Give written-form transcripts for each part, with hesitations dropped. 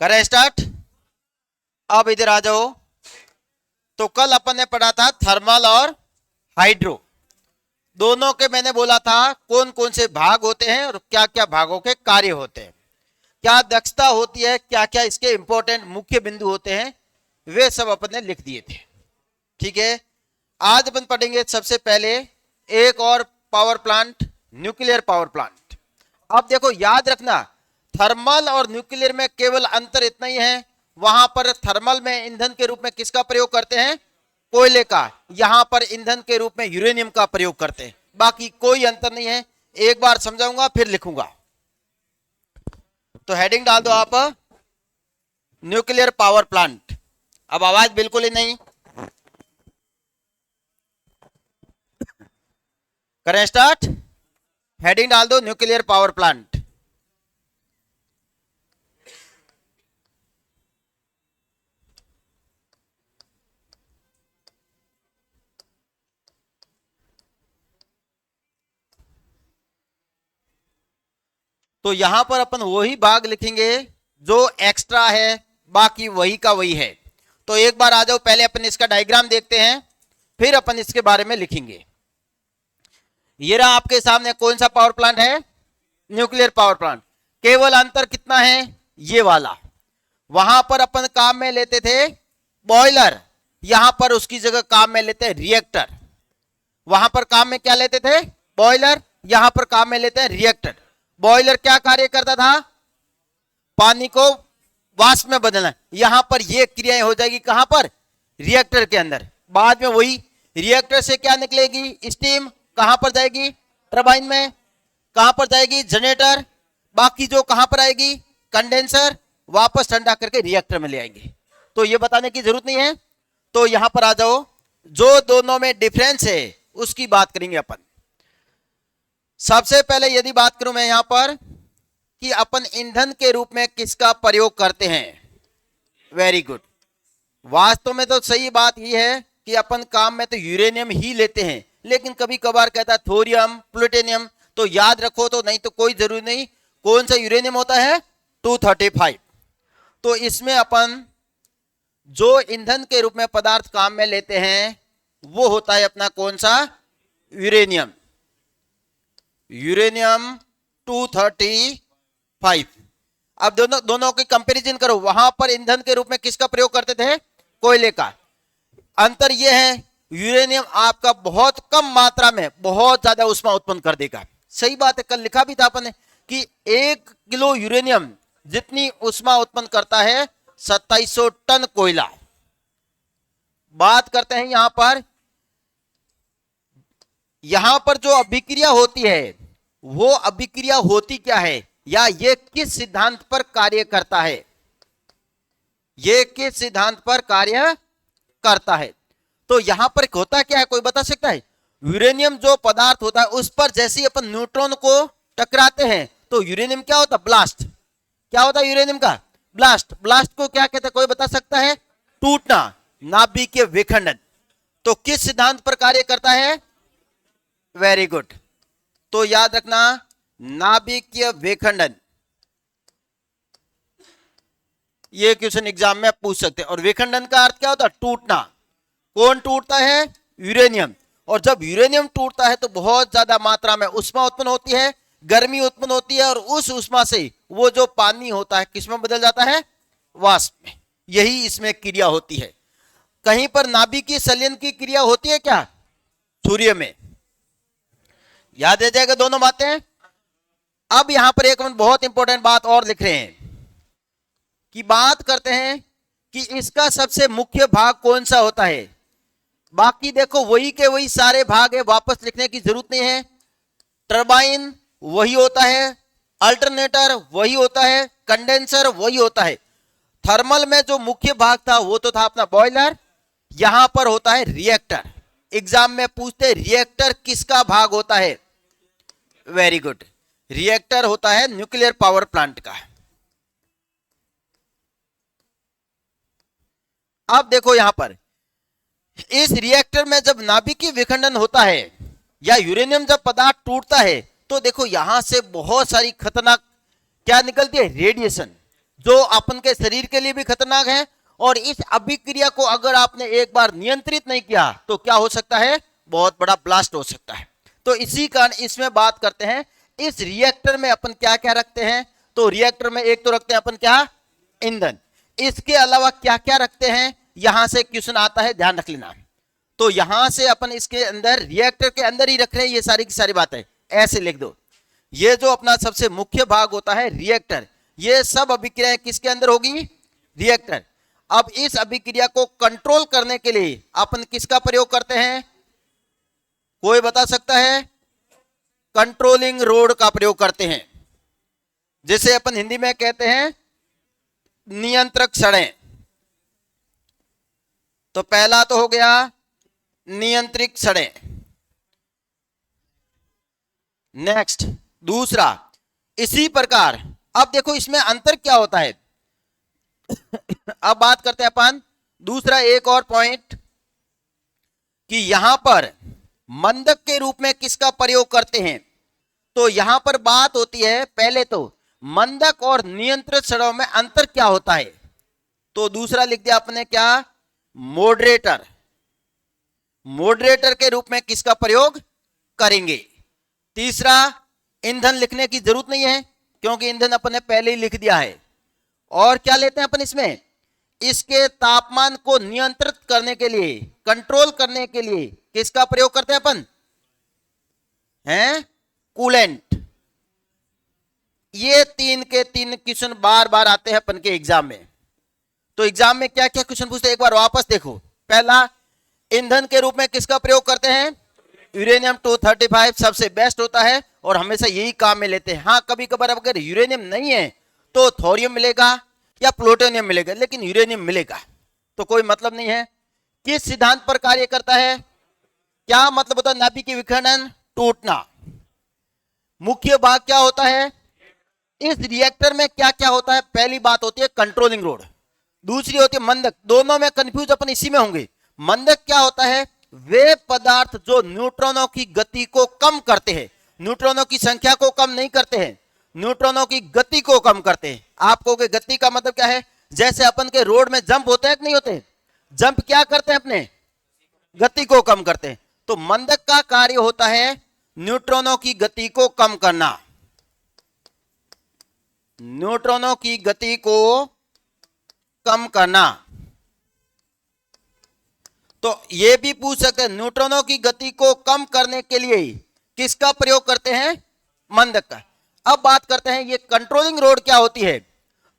करें स्टार्ट। अब इधर आ जाओ। तो कल अपन ने पढ़ा था थर्मल और हाइड्रो, दोनों के मैंने बोला था कौन कौन से भाग होते हैं और क्या क्या भागों के कार्य होते हैं, क्या दक्षता होती है, क्या क्या इसके इंपॉर्टेंट मुख्य बिंदु होते हैं, वे सब अपन ने लिख दिए थे। ठीक है, आज अपन पढ़ेंगे सबसे पहले एक और power plant, nuclear power plant. अब देखो याद रखना, थर्मल और न्यूक्लियर में केवल अंतर इतना ही है, वहां पर थर्मल में ईंधन के रूप में किसका प्रयोग करते हैं, कोयले का, यहां पर ईंधन के रूप में यूरेनियम का प्रयोग करते हैं, बाकी कोई अंतर नहीं है। एक बार समझाऊंगा फिर लिखूंगा। तो हेडिंग डाल दो आप, न्यूक्लियर पावर प्लांट। अब आवाज बिल्कुल ही नहीं, करें स्टार्ट। हेडिंग डाल दो न्यूक्लियर पावर प्लांट। तो यहां पर अपन वही भाग लिखेंगे जो एक्स्ट्रा है, बाकी वही का वही है। तो एक बार आ जाओ, पहले अपन इसका डायग्राम देखते हैं, फिर अपन इसके बारे में लिखेंगे। ये रहा आपके सामने कौन सा पावर प्लांट है, न्यूक्लियर पावर प्लांट। केवल अंतर कितना है, ये वाला, वहां पर अपन काम में लेते थे बॉयलर, यहां पर उसकी जगह काम में लेते हैं रिएक्टर। वहां पर काम में क्या लेते थे, बॉयलर, यहां पर काम में लेते हैं रिएक्टर। बॉयलर क्या कार्य करता था, पानी को वाष्प में बदलना, यहां पर ये क्रियाएं हो जाएगी कहां पर, रिएक्टर के अंदर। बाद में वही रिएक्टर से क्या निकलेगी, स्टीम, कहां पर जाएगी, टरबाइन में, कहां पर जाएगी, जनरेटर, बाकी जो कहां पर आएगी, कंडेंसर, वापस ठंडा करके रिएक्टर में ले आएंगे। तो ये बताने की जरूरत नहीं है। तो यहां पर आ जाओ, जो दोनों में डिफरेंस है उसकी बात करेंगे अपन। सबसे पहले यदि बात करूं मैं यहां पर कि अपन ईंधन के रूप में किसका प्रयोग करते हैं, वेरी गुड। वास्तव में तो सही बात ही है कि अपन काम में तो यूरेनियम ही लेते हैं, लेकिन कभी कभार कहता है थोरियम, प्लूटोनियम, तो याद रखो, तो नहीं तो कोई जरूरी नहीं। कौन सा यूरेनियम होता है, 235। तो इसमें अपन जो ईंधन के रूप में पदार्थ काम में लेते हैं वो होता है अपना कौन सा, यूरेनियम, यूरेनियम 235। अब दोनों की कंपैरिजन करो, वहां पर ईंधन के रूप में किसका प्रयोग करते थे, कोयले का। अंतर यह है, यूरेनियम आपका बहुत कम मात्रा में बहुत ज्यादा ऊष्मा उत्पन्न कर देगा। सही बात है, कल लिखा भी था अपन ने कि 1 किलो यूरेनियम जितनी ऊष्मा उत्पन्न करता है 2700 टन कोयला। बात करते हैं यहां पर जो अभिक्रिया होती है वो अभिक्रिया होती क्या है, या ये किस सिद्धांत पर कार्य करता है, ये किस सिद्धांत पर कार्य करता है। तो यहां पर होता क्या है, कोई बता सकता है। यूरेनियम जो पदार्थ होता है उस पर जैसे ही अपन न्यूट्रॉन को टकराते हैं तो यूरेनियम क्या होता है, ब्लास्ट। क्या होता है यूरेनियम का, ब्लास्ट। ब्लास्ट को क्या कहते हैं, कोई बता सकता है, टूटना, नाभिकीय विखंडन। तो किस सिद्धांत पर कार्य करता है, वेरी गुड। तो याद रखना, नाभिकीय विखंडन, ये क्वेश्चन एग्जाम में पूछ सकते हैं। और विखंडन का अर्थ क्या होता है, टूटना। कौन टूटता है, यूरेनियम। और जब यूरेनियम टूटता है तो बहुत ज्यादा मात्रा में ऊष्मा उत्पन्न होती है, गर्मी उत्पन्न होती है, और उस ऊष्मा से वो जो पानी होता है किसमें बदल जाता है, वाष्प में। यही इसमें क्रिया होती है। कहीं पर नाभिकीय संलयन की क्रिया होती है क्या, सूर्य में। याद रह जाएगा दोनों बातें। अब यहां पर एक बहुत इंपॉर्टेंट बात और लिख रहे हैं कि बात करते हैं कि इसका सबसे मुख्य भाग कौन सा होता है। बाकी देखो वही के वही सारे भाग है, वापस लिखने की जरूरत नहीं है। टरबाइन वही होता है, अल्टरनेटर वही होता है, कंडेंसर वही होता है। थर्मल में जो मुख्य भाग था वो तो था अपना बॉयलर, यहां पर होता है रिएक्टर। एग्जाम में पूछते रिएक्टर किसका भाग होता है, वेरी गुड, रिएक्टर होता है न्यूक्लियर पावर प्लांट का। अब देखो यहां पर इस रिएक्टर में जब नाभिकीय विखंडन होता है या यूरेनियम जब पदार्थ टूटता है तो देखो यहां से बहुत सारी खतरनाक क्या निकलती है, रेडिएशन। जो अपन के शरीर के लिए भी खतरनाक है, और इस अभिक्रिया को अगर आपने एक बार नियंत्रित नहीं किया तो क्या हो सकता है, बहुत बड़ा ब्लास्ट हो सकता है। तो इसी कारण इसमें बात करते हैं, इस रिएक्टर में अपन क्या क्या रखते हैं, तो रिएक्टर में एक तो रखते हैं अपन क्या, ईंधन, इसके अलावा क्या क्या रखते हैं, यहां से क्वेश्चन आता है, ध्यान रख लेना। तो यहां से अपन इसके अंदर रिएक्टर के अंदर ही रख रहे हैं, ये सारी की सारी बातें ऐसे लिख दो। ये जो अपना सबसे मुख्य भाग होता है रिएक्टर, ये सब अभिक्रियाएं किसके अंदर होगी, रिएक्टर। अब इस अभिक्रिया को कंट्रोल करने के लिए अपन किसका प्रयोग करते हैं, कोई बता सकता है, कंट्रोलिंग रोड का प्रयोग करते हैं, जिसे अपन हिंदी में कहते हैं नियंत्रक छड़ें। तो पहला तो हो गया नियंत्रित छड़ें, नेक्स्ट दूसरा, इसी प्रकार अब देखो इसमें अंतर क्या होता है। अब बात करते हैं अपन दूसरा एक और पॉइंट, कि यहां पर मंदक के रूप में किसका प्रयोग करते हैं। तो यहां पर बात होती है, पहले तो मंदक और नियंत्रित छड़ों में अंतर क्या होता है, तो दूसरा लिख दिया आपने क्या, मॉडरेटर। मॉडरेटर के रूप में किसका प्रयोग करेंगे। तीसरा, ईंधन लिखने की जरूरत नहीं है क्योंकि ईंधन अपन ने पहले ही लिख दिया है। और क्या लेते हैं अपन इसमें, इसके तापमान को नियंत्रित करने के लिए, कंट्रोल करने के लिए किसका प्रयोग करते हैं अपन, हैं, कूलेंट। ये तीन के तीन क्वेश्चन बार बार आते हैं अपन के एग्जाम में। तो एग्जाम में क्या क्या क्वेश्चन पूछते हैं एक बार वापस देखो। पहला, ईंधन के रूप में किसका प्रयोग करते हैं, यूरेनियम 235 सबसे बेस्ट होता है और हमेशा यही काम में लेते हैं। हाँ, कभी कभार अगर यूरेनियम नहीं है तो थोरियम मिलेगा या प्लूटोनियम मिलेगा, लेकिन यूरेनियम मिलेगा तो कोई मतलब नहीं है। किस सिद्धांत पर कार्य करता है, क्या मतलब होता है, नाभिकीय विखंडन, टूटना। मुख्य भाग क्या होता है, इस रिएक्टर में क्या क्या होता है, पहली बात होती है कंट्रोलिंग रोड, दूसरी होती है मंदक। दोनों में कंफ्यूज अपन इसी में होंगे। मंदक क्या होता है, वे पदार्थ जो न्यूट्रॉनों की गति को कम करते हैं, न्यूट्रॉनों की संख्या को कम नहीं करते हैं, न्यूट्रॉनों की गति को कम करते हैं। आपको के गति का मतलब क्या है, जैसे अपन के रोड में जंप होते हैं कि नहीं होते, जंप क्या करते हैं, अपने गति को कम करते हैं। तो मंदक का कार्य होता है न्यूट्रॉनों की गति को कम करना, न्यूट्रॉनों की गति को कम करना। तो यह भी पूछ सकते हैं, न्यूट्रॉनों की गति को कम करने के लिए किसका प्रयोग करते हैं, मंदक का। अब बात करते हैं ये कंट्रोलिंग रोड क्या होती है,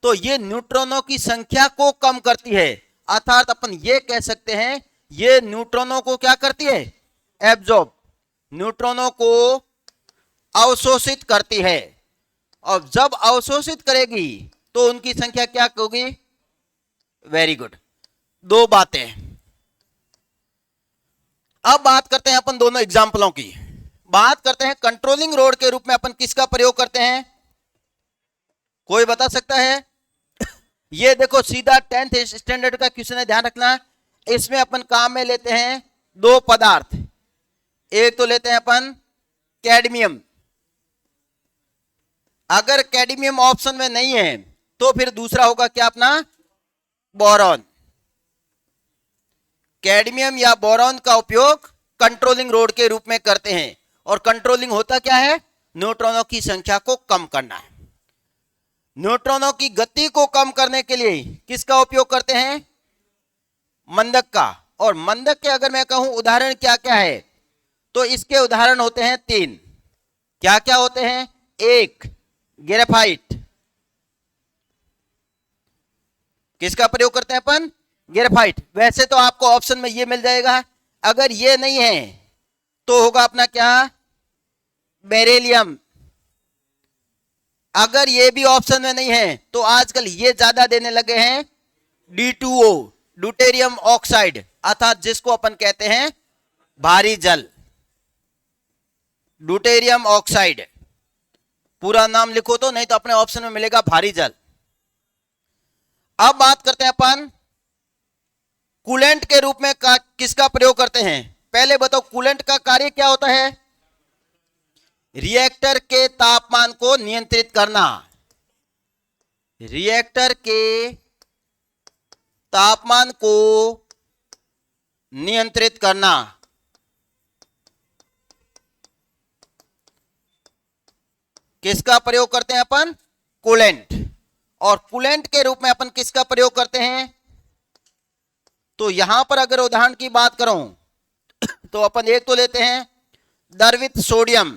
तो ये न्यूट्रॉनों की संख्या को कम करती है, अर्थात अपन ये कह सकते हैं ये न्यूट्रॉनों को क्या करती है, एब्जॉर्ब, न्यूट्रॉनों को अवशोषित करती है। और जब अवशोषित करेगी तो उनकी संख्या क्या होगी, वेरी गुड, दो बातें। अब बात करते हैं अपन दोनों एग्जाम्पलों की। बात करते हैं कंट्रोलिंग रोड के रूप में अपन किसका प्रयोग करते हैं, कोई बता सकता है। ये देखो सीधा 10th स्टैंडर्ड का क्वेश्चन है, ध्यान रखना। इसमें अपन काम में लेते हैं दो पदार्थ, एक तो लेते हैं अपन कैडमियम। अगर कैडमियम ऑप्शन में नहीं है तो फिर दूसरा होगा क्या अपना, बोरॉन। कैडमियम या बोरॉन का उपयोग कंट्रोलिंग रोड के रूप में करते हैं। और कंट्रोलिंग होता क्या है, न्यूट्रॉनों की संख्या को कम करना है। न्यूट्रॉनों की गति को कम करने के लिए किसका उपयोग करते हैं, मंदक का। और मंदक के अगर मैं कहूं उदाहरण क्या क्या है, तो इसके उदाहरण होते हैं तीन। क्या क्या होते हैं, एक ग्रेफाइट, किसका प्रयोग करते हैं अपन, ग्रेफाइट। वैसे तो आपको ऑप्शन में ये मिल जाएगा, अगर ये नहीं है तो होगा अपना क्या, बेरिलियम। अगर ये भी ऑप्शन में नहीं है तो आजकल ये ज्यादा देने लगे हैं, D2O, ड्यूटेरियम ऑक्साइड, अर्थात जिसको अपन कहते हैं भारी जल, ड्यूटेरियम ऑक्साइड। पूरा नाम लिखो तो, नहीं तो अपने ऑप्शन में मिलेगा भारी जल। अब बात करते हैं अपन कूलेंट के रूप में किसका प्रयोग करते हैं। पहले बताओ कूलेंट का कार्य क्या होता है, रिएक्टर के तापमान को नियंत्रित करना। रिएक्टर के तापमान को नियंत्रित करना। किसका प्रयोग करते हैं अपन? कूलेंट। और कूलेंट के रूप में अपन किसका प्रयोग करते हैं? तो यहां पर अगर उदाहरण की बात करूं तो अपन एक तो लेते हैं द्रवित सोडियम,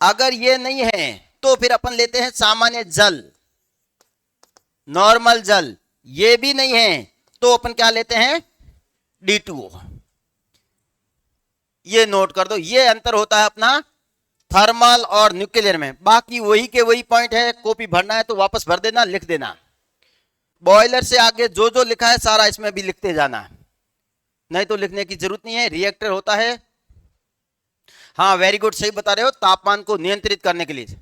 अगर ये नहीं है तो फिर अपन लेते हैं सामान्य जल, नॉर्मल जल। ये भी नहीं है तो अपन क्या लेते हैं? D2O। ये नोट कर दो, ये अंतर होता है अपना थर्मल और न्यूक्लियर में। बाकी वही के वही पॉइंट है, कॉपी भरना है तो वापस भर देना, लिख देना। बॉयलर से आगे जो जो लिखा है सारा इसमें भी लिखते जाना, नहीं तो लिखने की जरूरत नहीं है। रिएक्टर होता है, हाँ वेरी गुड, सही बता रहे हो, तापमान को नियंत्रित करने के लिए।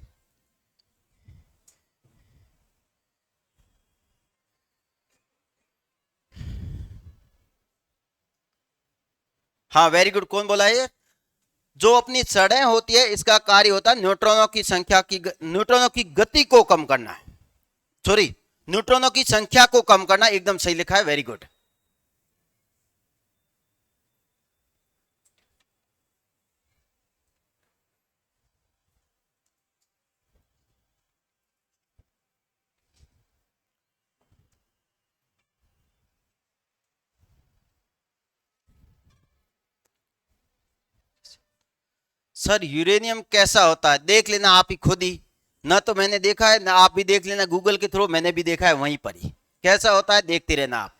हाँ वेरी गुड, कौन बोला है? जो अपनी सड़ें होती है इसका कार्य होता है न्यूट्रॉनों की संख्या की, न्यूट्रॉनों की गति को कम करना है, सॉरी न्यूट्रॉनों की संख्या को कम करना। एकदम सही लिखा है, वेरी गुड। सर यूरेनियम कैसा होता है? देख लेना आप ही खुद ही, ना तो मैंने देखा है ना आप भी देख लेना गूगल के थ्रू, मैंने भी देखा है वहीं पर ही। कैसा होता है देखते रहना आप।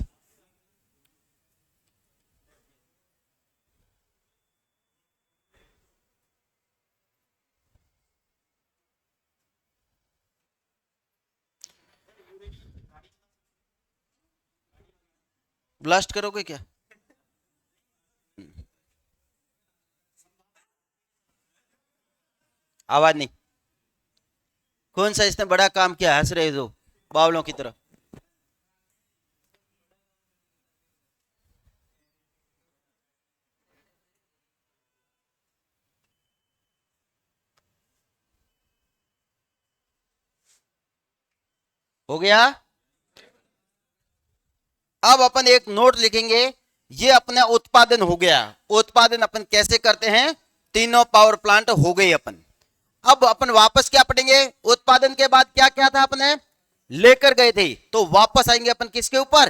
ब्लास्ट करोगे क्या? आवाज नहीं। कौन सा इसने बड़ा काम किया? हंस रहे हो बावलों की तरह। हो गया। अब अपन एक नोट लिखेंगे, ये अपना उत्पादन हो गया। उत्पादन अपन कैसे करते हैं? तीनों पावर प्लांट हो गए अपन। अब अपन वापस क्या पढ़ेंगे? उत्पादन के बाद क्या क्या था अपने लेकर गए थे, तो वापस आएंगे अपन किसके ऊपर?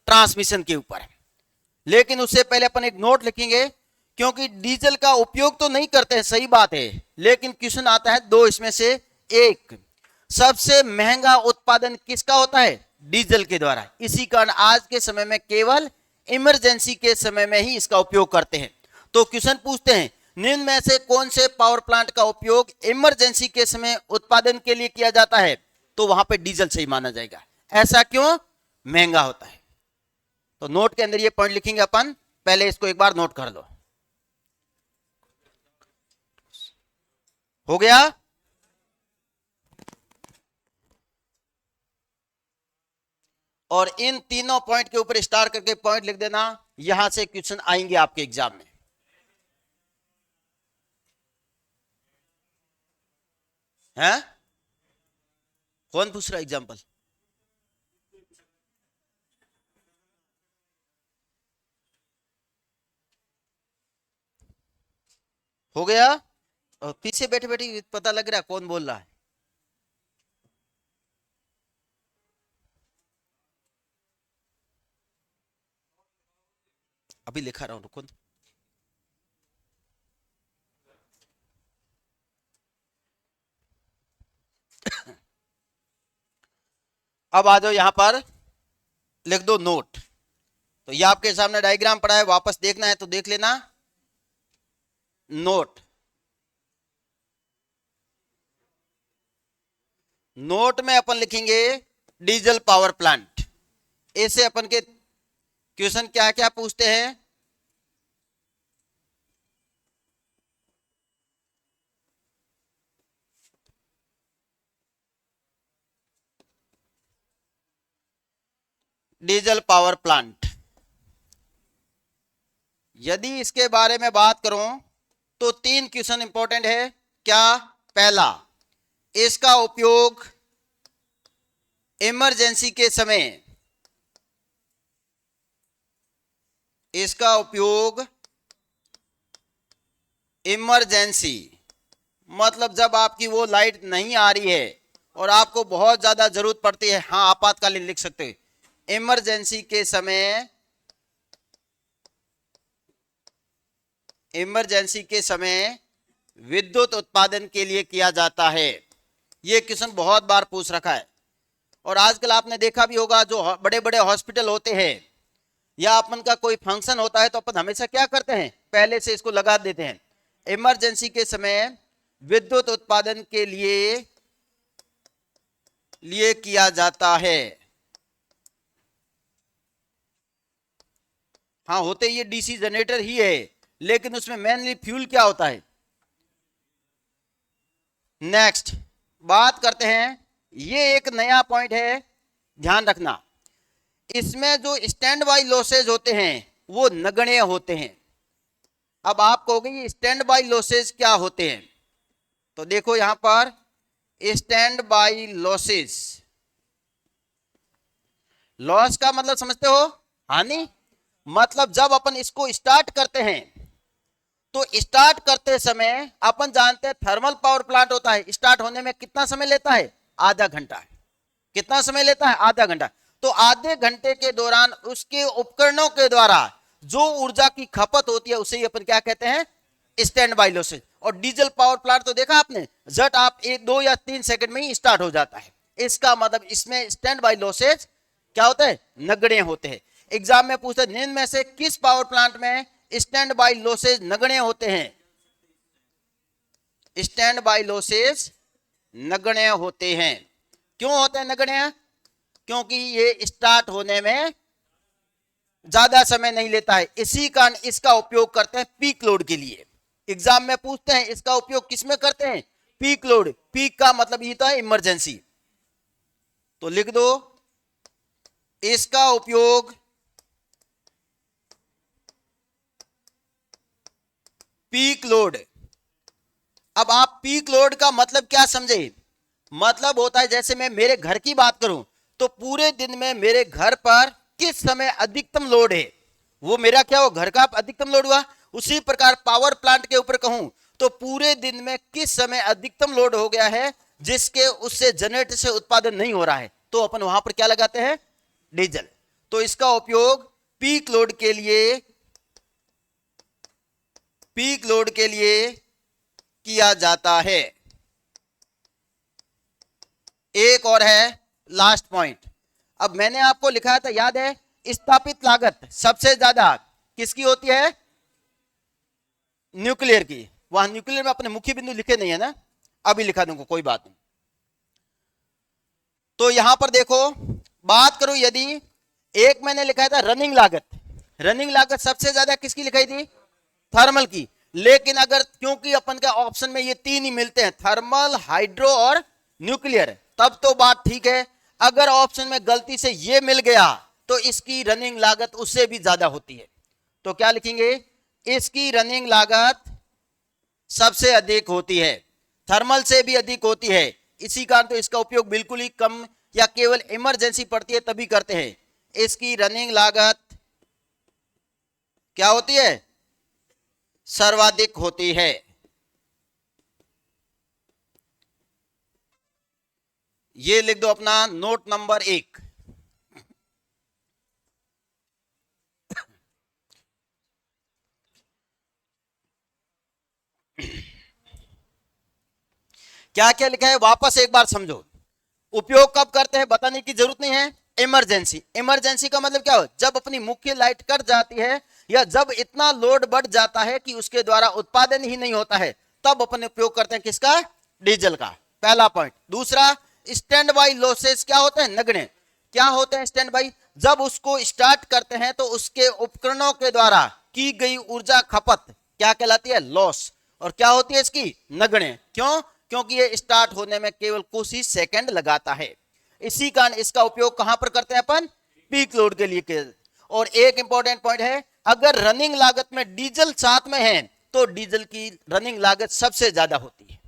ट्रांसमिशन के ऊपर। लेकिन उससे पहले अपन एक नोट लिखेंगे, क्योंकि डीजल का उपयोग तो नहीं करते हैं, सही बात है, लेकिन क्वेश्चन आता है दो इसमें से एक। सबसे महंगा उत्पादन किसका होता है? डीजल के द्वारा। इसी कारण आज के समय में केवल इमरजेंसी के समय में ही इसका उपयोग करते हैं। तो क्वेश्चन पूछते हैं निम्न में से कौन से पावर प्लांट का उपयोग इमरजेंसी के समय उत्पादन के लिए किया जाता है? तो वहां पे डीजल सही माना जाएगा। ऐसा क्यों? महंगा होता है। तो नोट के अंदर ये पॉइंट लिखेंगे अपन, पहले इसको एक बार नोट कर लो। हो गया। और इन तीनों पॉइंट के ऊपर स्टार करके पॉइंट लिख देना, यहां से क्वेश्चन आएंगे आपके एग्जाम में। हैं? कौन पूछ रहा एग्जाम्पल? हो गया। और पीछे बैठे बैठे पता लग रहा है कौन बोल रहा है। अभी लिखा रहा हूं, रुको। अब आ जाओ यहां पर, लिख दो नोट। तो ये आपके सामने डायग्राम पड़ा है, वापस देखना है तो देख लेना। नोट, नोट में अपन लिखेंगे डीजल पावर प्लांट। ऐसे अपन के क्वेश्चन क्या क्या पूछते हैं? Diesel power plant. यदि इसके बारे में बात करूं तो 3 क्वेश्चन इंपॉर्टेंट है। क्या? पहला, इसका उपयोग इमरजेंसी के समय, इसका उपयोग इमरजेंसी मतलब जब आपकी वो लाइट नहीं आ रही है और आपको बहुत ज्यादा जरूरत पड़ती है, हाँ आपातकालीन लिख सकते हैं, इमरजेंसी के समय, इमरजेंसी के समय विद्युत उत्पादन के लिए किया जाता है। ये क्वेश्चन बहुत बार पूछ रखा है। और आजकल आपने देखा भी होगा, जो बड़े बड़े हॉस्पिटल होते हैं या अपन का कोई फंक्शन होता है तो अपन हमेशा क्या करते हैं, पहले से इसको लगा देते हैं, इमरजेंसी के समय विद्युत उत्पादन के लिए किया जाता है। हाँ, होते ये डीसी जनरेटर ही है, लेकिन उसमें मेनली फ्यूल क्या होता है। नेक्स्ट बात करते हैं, ये एक नया पॉइंट है, ध्यान रखना, इसमें जो स्टैंड बाई लॉसेज होते हैं वो नगण्य होते हैं। अब आप कहोगे ये स्टैंड बाई लॉसेज क्या होते हैं, तो देखो यहां पर स्टैंड बाई लॉसेज, लॉस का मतलब समझते हो, हानि। मतलब जब अपन इसको स्टार्ट करते हैं तो स्टार्ट करते समय अपन जानते हैं थर्मल पावर प्लांट होता है, स्टार्ट होने में कितना समय लेता है, आधा घंटा। कितना समय लेता है, आधा घंटा। तो आधे घंटे के दौरान उसके उपकरणों के द्वारा जो ऊर्जा की खपत होती है उसे ही अपन क्या कहते हैं, स्टैंड बाई लॉसेज। और डीजल पावर प्लांट तो देखा आपने, झट आप 1, 2 या 3 सेकंड में ही स्टार्ट हो जाता है। इसका मतलब इसमें स्टैंड बाई लॉसेज क्या होता है, नगण्य होते हैं। एग्जाम में पूछते हैं निम्न में से किस पावर प्लांट में स्टैंड बाई लॉसेज नगण्य होते हैं। स्टैंड बाई लॉसेज नगण्य होते हैं। क्यों होते हैं नगण्य, क्योंकि ये स्टार्ट होने में ज्यादा समय नहीं लेता है, इसी कारण इसका उपयोग करते हैं पीक लोड के लिए। एग्जाम में पूछते हैं इसका उपयोग किसमें करते हैं, पीक लोड। पीक का मतलब ये था इमरजेंसी, तो लिख दो इसका उपयोग पीक लोड। अब आप पीक लोड का मतलब क्या समझे, मतलब होता है जैसे मैं मेरे घर की बात करूं तो पूरे दिन में मेरे घर पर किस समय अधिकतम लोड है, वो मेरा क्या हो, घर का अधिकतम लोड हुआ। उसी प्रकार पावर प्लांट के ऊपर कहूं तो पूरे दिन में किस समय अधिकतम लोड हो गया है जिसके उससे जनरेटर से उत्पादन नहीं हो रहा है, तो अपन वहां पर क्या लगाते हैं, डीजल। तो इसका उपयोग पीक लोड के लिए, पीक लोड के लिए किया जाता है। एक और है लास्ट पॉइंट। अब मैंने आपको लिखा था, याद है, स्थापित लागत सबसे ज्यादा किसकी होती है, न्यूक्लियर की। वहां न्यूक्लियर में अपने मुख्य बिंदु लिखे नहीं है ना, अभी लिखा दूंगा, कोई बात नहीं। तो यहां पर देखो, बात करूं यदि, एक मैंने लिखा था रनिंग लागत, रनिंग लागत सबसे ज्यादा किसकी लिखाई थी, थर्मल की। लेकिन अगर, क्योंकि अपन के ऑप्शन में ये 3 ही मिलते हैं, थर्मल, हाइड्रो और न्यूक्लियर, तब तो बात ठीक है। अगर ऑप्शन में गलती से ये मिल गया तो इसकी रनिंग लागत उससे भी ज्यादा होती है। तो क्या लिखेंगे, इसकी रनिंग लागत सबसे अधिक होती है, थर्मल से भी अधिक होती है। इसी कारण तो इसका उपयोग बिल्कुल ही कम या केवल इमरजेंसी पड़ती है तभी करते हैं। इसकी रनिंग लागत क्या होती है, सर्वाधिक होती है। ये लिख दो अपना नोट नंबर 1। क्या क्या लिखा है वापस एक बार समझो। उपयोग कब करते हैं बताने की जरूरत नहीं है, इमरजेंसी। इमरजेंसी का मतलब क्या हो, जब अपनी मुख्य लाइट कट जाती है या जब इतना लोड बढ़ जाता है कि उसके द्वारा उत्पादन ही नहीं होता है, तब अपन उपयोग करते हैं किसका, डीजल का। पहला पॉइंट। दूसरा, स्टैंड बाई लॉसेस क्या होते हैं, नगण्य। क्या होते हैं स्टैंड बाई, जब उसको स्टार्ट करते हैं तो उसके उपकरणों के द्वारा की गई ऊर्जा खपत क्या कहलाती है, लॉस। और क्या होती है इसकी, नगण्य। क्यों, क्योंकि ये स्टार्ट होने में केवल कुछ ही सेकंड लगाता है। इसी कारण इसका उपयोग कहां पर करते हैं अपन, पीक लोड के लिए। और एक इंपॉर्टेंट पॉइंट है, अगर रनिंग लागत में डीजल साथ में है तो डीजल की रनिंग लागत सबसे ज्यादा होती है।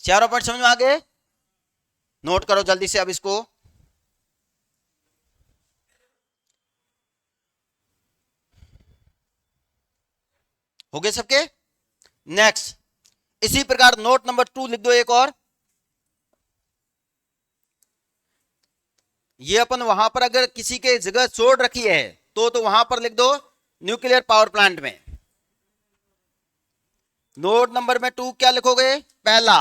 चारों पॉइंट समझ में आ गए? नोट करो जल्दी से अब इसको। हो गए सबके? नेक्स्ट, इसी प्रकार नोट नंबर 2 लिख दो एक और। ये अपन वहां पर अगर किसी के जगह छोड़ रखी है तो वहां पर लिख दो न्यूक्लियर पावर प्लांट में। नोट नंबर में 2 क्या लिखोगे? पहला,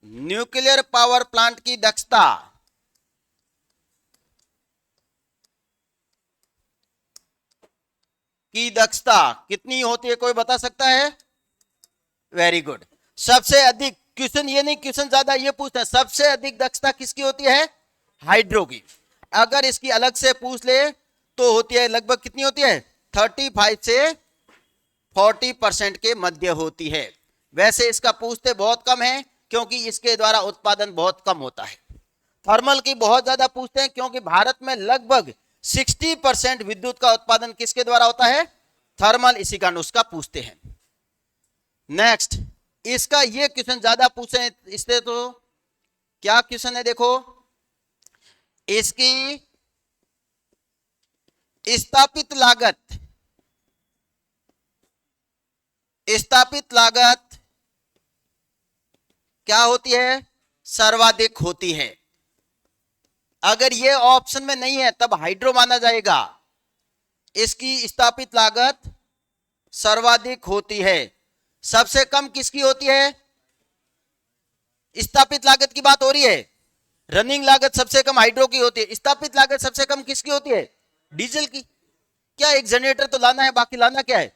न्यूक्लियर पावर प्लांट की दक्षता कितनी होती है, कोई बता सकता है? Very good. सबसे अधिक, क्वेश्चन ये नहीं, क्वेश्चन ज्यादा ये पूछते हैं सबसे अधिक दक्षता किसकी होती है? हाइड्रो की। अगर इसकी अलग से पूछ ले तो होती है लगभग कितनी होती है? 35 से 40% के मध्य होती है। वैसे इसका पूछते बहुत कम है क्योंकि इसके द्वारा उत्पादन बहुत कम होता है। थर्मल की बहुत ज्यादा पूछते हैं क्योंकि भारत में लगभग 60% विद्युत का उत्पादन किसके द्वारा होता है? थर्मल, इसी कारण उसका पूछते हैं। नेक्स्ट, इसका ये क्वेश्चन ज्यादा पूछे इससे, तो क्या क्वेश्चन है देखो, इसकी स्थापित लागत क्या होती है? सर्वाधिक होती है। अगर ये ऑप्शन में नहीं है तब हाइड्रो माना जाएगा। इसकी स्थापित लागत सर्वाधिक होती है। सबसे कम किसकी होती है? स्थापित लागत की बात हो रही है। रनिंग लागत सबसे कम हाइड्रो की होती है, स्थापित लागत सबसे कम किसकी होती है? डीजल की। क्या एक जनरेटर तो लाना है, बाकी लाना क्या है?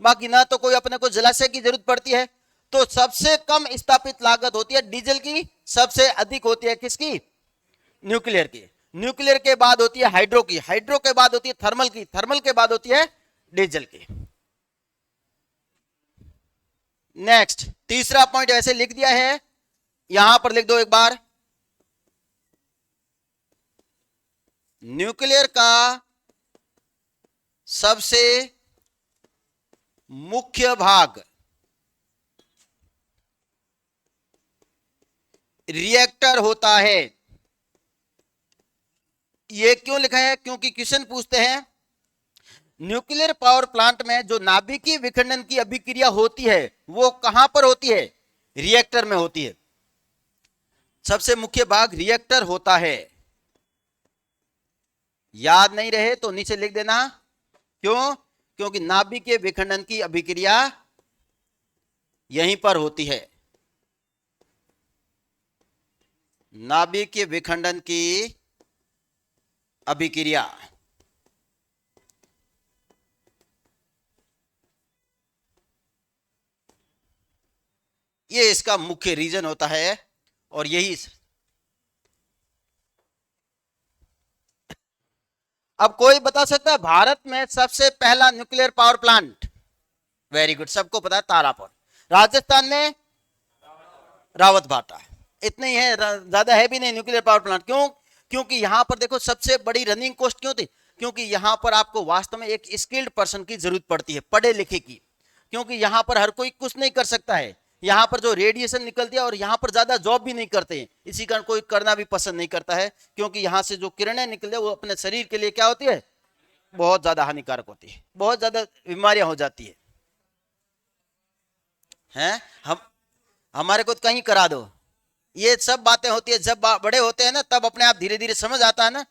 बाकी ना तो कोई अपने को जलाशय की जरूरत पड़ती है। तो सबसे कम स्थापित लागत होती है डीजल की, सबसे अधिक होती है किसकी? न्यूक्लियर की। न्यूक्लियर के बाद होती है हाइड्रो की, हाइड्रो के बाद होती है थर्मल की, थर्मल के बाद होती है डीजल की। नेक्स्ट, तीसरा पॉइंट ऐसे लिख दिया है, यहां पर लिख दो एक बार। न्यूक्लियर का सबसे मुख्य भाग रिएक्टर होता है। ये क्यों लिखा है? क्योंकि क्वेश्चन पूछते हैं न्यूक्लियर पावर प्लांट में जो नाभिकीय विखंडन की अभिक्रिया होती है वो कहां पर होती है? रिएक्टर में होती है। सबसे मुख्य भाग रिएक्टर होता है। याद नहीं रहे तो नीचे लिख देना। क्यों? क्योंकि नाभिकीय विखंडन की अभिक्रिया यहीं पर होती है। नाभिकीय विखंडन की अभिक्रिया ये इसका मुख्य रीजन होता है। और यही अब कोई बता सकता है भारत में सबसे पहला nuclear power plant? Very good, सबको पता है तारापुर। राजस्थान में रावतभाटा। इतने ही है, ज्यादा है भी नहीं न्यूक्लियर पावर प्लांट। क्यों? क्योंकि यहां पर देखो सबसे बड़ी रनिंग कॉस्ट क्यों थी? क्योंकि यहां पर आपको वास्तव में एक स्किल्ड पर्सन की जरूरत पड़ती है, पढ़े लिखे की। क्योंकि यहां पर हर कोई कुछ नहीं कर सकता है। यहां पर जो रेडिएशन निकलती है और यहां पर ज्यादा जॉब भी नहीं करते हैं, इसी कारण कोई करना भी पसंद नहीं करता है। क्योंकि यहां से जो किरणें निकलती है वो अपने शरीर के लिए क्या होती है? बहुत ज्यादा हानिकारक होती है, बहुत ज्यादा बीमारियां हो जाती है। हैं हम हमारे को कहीं करा दो, ये सब बातें होती है। जब बड़े होते हैं ना तब अपने आप धीरे धीरे समझ आता है ना।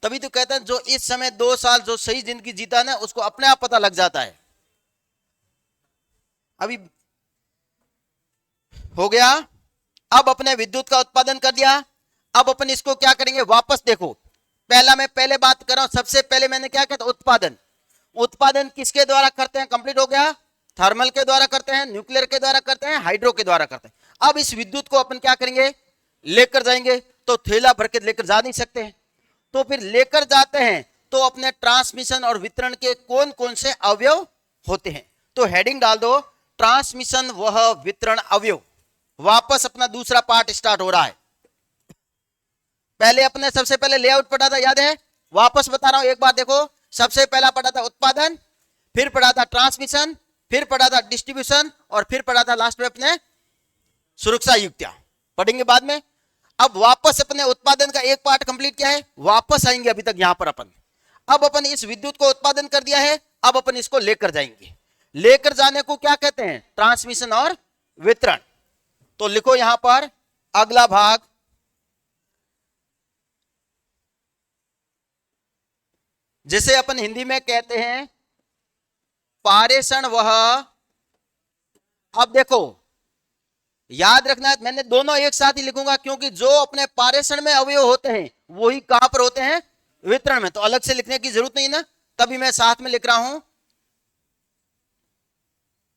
तभी तो कहते हैं जो इस समय 2 साल जो सही जिंदगी जीता है ना उसको अपने आप पता लग जाता है। अभी हो गया। अब अपने विद्युत का उत्पादन कर दिया। अब अपन इसको क्या करेंगे? वापस देखो, पहले बात कर रहा हूं। सबसे पहले मैंने क्या कहता? उत्पादन। उत्पादन किसके द्वारा करते हैं? कंप्लीट हो गया। थर्मल के द्वारा करते हैं, न्यूक्लियर के द्वारा करते हैं, हाइड्रो के द्वारा करते हैं। अब इस विद्युत को अपन क्या करेंगे? लेकर जाएंगे। तो थैला भर के लेकर जा नहीं सकते हैं, तो फिर लेकर जाते हैं तो अपने ट्रांसमिशन और वितरण के कौन कौन से अवयव होते हैं? तो हेडिंग डाल दो ट्रांसमिशन वह वितरण अवयव। वापस अपना दूसरा पार्ट स्टार्ट हो रहा है। पहले अपने सबसे पहले लेआउट पढ़ा था, याद है? वापस बता रहा हूं एक बार देखो। सबसे पहला पढ़ा था उत्पादन, फिर पढ़ा था ट्रांसमिशन, फिर पढ़ा था डिस्ट्रीब्यूशन, और फिर पढ़ा था लास्ट में अपने सुरक्षा युक्तियां, पढ़ेंगे बाद में। अब वापस अपने उत्पादन का एक पार्ट कंप्लीट किया है, वापस आएंगे अभी तक यहां पर अपन। अब अपन इस विद्युत को उत्पादन कर दिया है, अब अपन इसको लेकर जाएंगे। लेकर जाने को क्या कहते हैं? ट्रांसमिशन और वितरण। तो लिखो यहां पर अगला भाग, जिसे अपन हिंदी में कहते हैं पारेषण वह। अब देखो याद रखना, मैंने दोनों एक साथ ही लिखूंगा, क्योंकि जो अपने पारेषण में अवयव होते हैं वही कहां पर होते हैं? वितरण में। तो अलग से लिखने की जरूरत नहीं ना, तभी मैं साथ में लिख रहा हूं,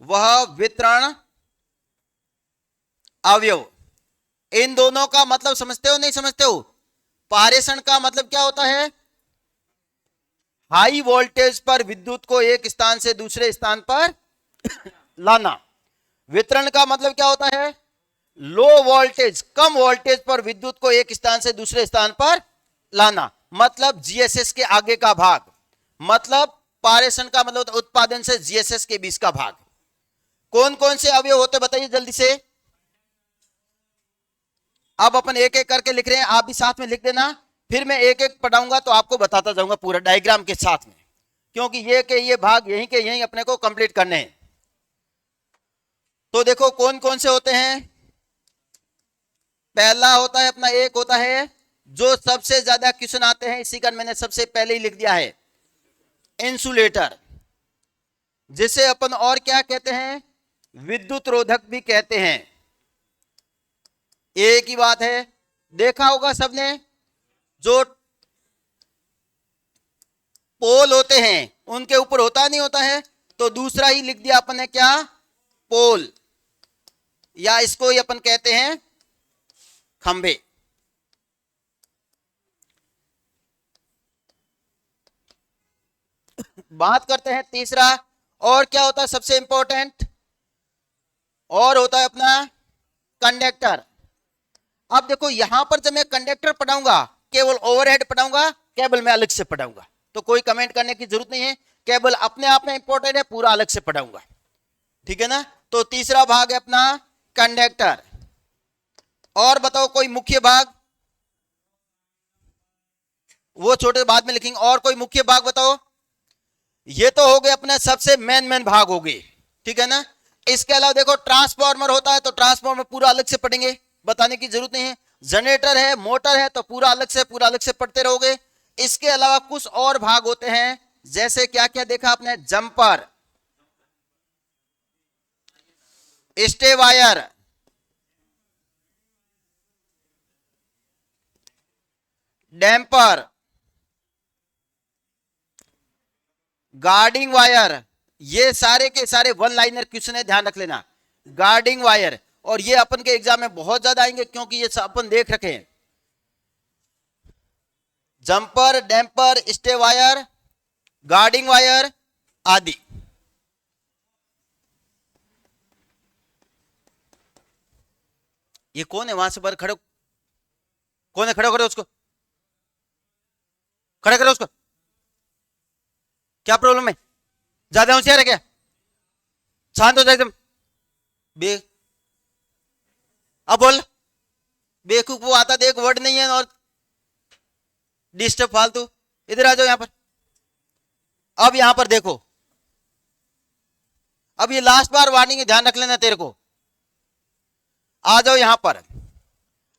वह वितरण अवयव। इन दोनों का मतलब समझते हो नहीं समझते हो? पारेषण का मतलब क्या होता है? हाई वोल्टेज पर विद्युत को एक स्थान से दूसरे स्थान पर लाना। वितरण का मतलब क्या होता है? लो वोल्टेज, कम वोल्टेज पर विद्युत को एक स्थान से दूसरे स्थान पर लाना, मतलब जीएसएस के आगे का भाग। मतलब पारेषण का मतलब उत्पादन से जीएसएस के बीच का भाग। कौन कौन से अवयव होते बताइए जल्दी से। अब अपन एक एक करके लिख रहे हैं, आप भी साथ में लिख देना, फिर मैं एक एक पढ़ाऊंगा तो आपको बताता जाऊंगा पूरा डायग्राम के साथ में, क्योंकि ये के ये भाग यहीं के यहीं अपने को कंप्लीट करने हैं। तो देखो कौन कौन से होते हैं। पहला होता है अपना, एक होता है जो सबसे ज्यादा क्वेश्चन आते हैं, इसी का मैंने सबसे पहले ही लिख दिया है, इंसुलेटर, जिसे अपन और क्या कहते हैं? विद्युत रोधक भी कहते हैं। एक ही बात है, देखा होगा सबने, जो पोल होते हैं उनके ऊपर होता नहीं होता है, तो दूसरा ही लिख दिया अपन ने, क्या? पोल, या इसको ही अपन कहते हैं खंबे। बात करते हैं तीसरा, और क्या होता है सबसे इंपॉर्टेंट? और होता है अपना कंडक्टर। अब देखो यहां पर जब मैं कंडक्टर पढ़ाऊंगा, केवल ओवरहेड पढ़ाऊंगा, केबल में अलग से पढ़ाऊंगा, तो कोई कमेंट करने की जरूरत नहीं है, केबल अपने आप में इंपॉर्टेंट है, पूरा अलग से पढ़ाऊंगा, ठीक है ना। तो तीसरा भाग है अपना कंडक्टर। और बताओ कोई मुख्य भाग, वो छोटे बाद में लिखेंगे, और कोई मुख्य भाग बताओ। ये तो हो गए अपने सबसे मेन भाग हो गए, ठीक है ना। इसके अलावा देखो ट्रांसफार्मर होता है, तो ट्रांसफार्मर पूरा अलग से पढ़ेंगे, बताने की जरूरत नहीं है। जनरेटर है, मोटर है, तो पूरा अलग से पढ़ते रहोगे। इसके अलावा कुछ और भाग होते हैं, जैसे क्या क्या देखा आपने? Jumper, stay wire, damper, guarding wire. ये सारे के सारे वन लाइनर क्वेश्चन है, ध्यान रख लेना। गार्डिंग वायर, और ये अपन के एग्जाम में बहुत ज्यादा आएंगे, क्योंकि ये अपन देख रखे हैं। Jumper, damper, stay wire, guarding wire आदि। ये कौन है वहां से? पर खड़े कौन है? खड़े करो उसको, खड़े करो उसको। क्या प्रॉब्लम है? ज्यादा होशियार है क्या? शांत हो जाए एकदम। बे अब बोल, बेवकूफ वो आता देख, वर्ड नहीं है और डिस्टर्ब फालतू। इधर आ जाओ यहां पर। अब यहां पर देखो, अब ये लास्ट बार वार्निंग है, ध्यान रख लेना तेरे को। आ जाओ यहां पर,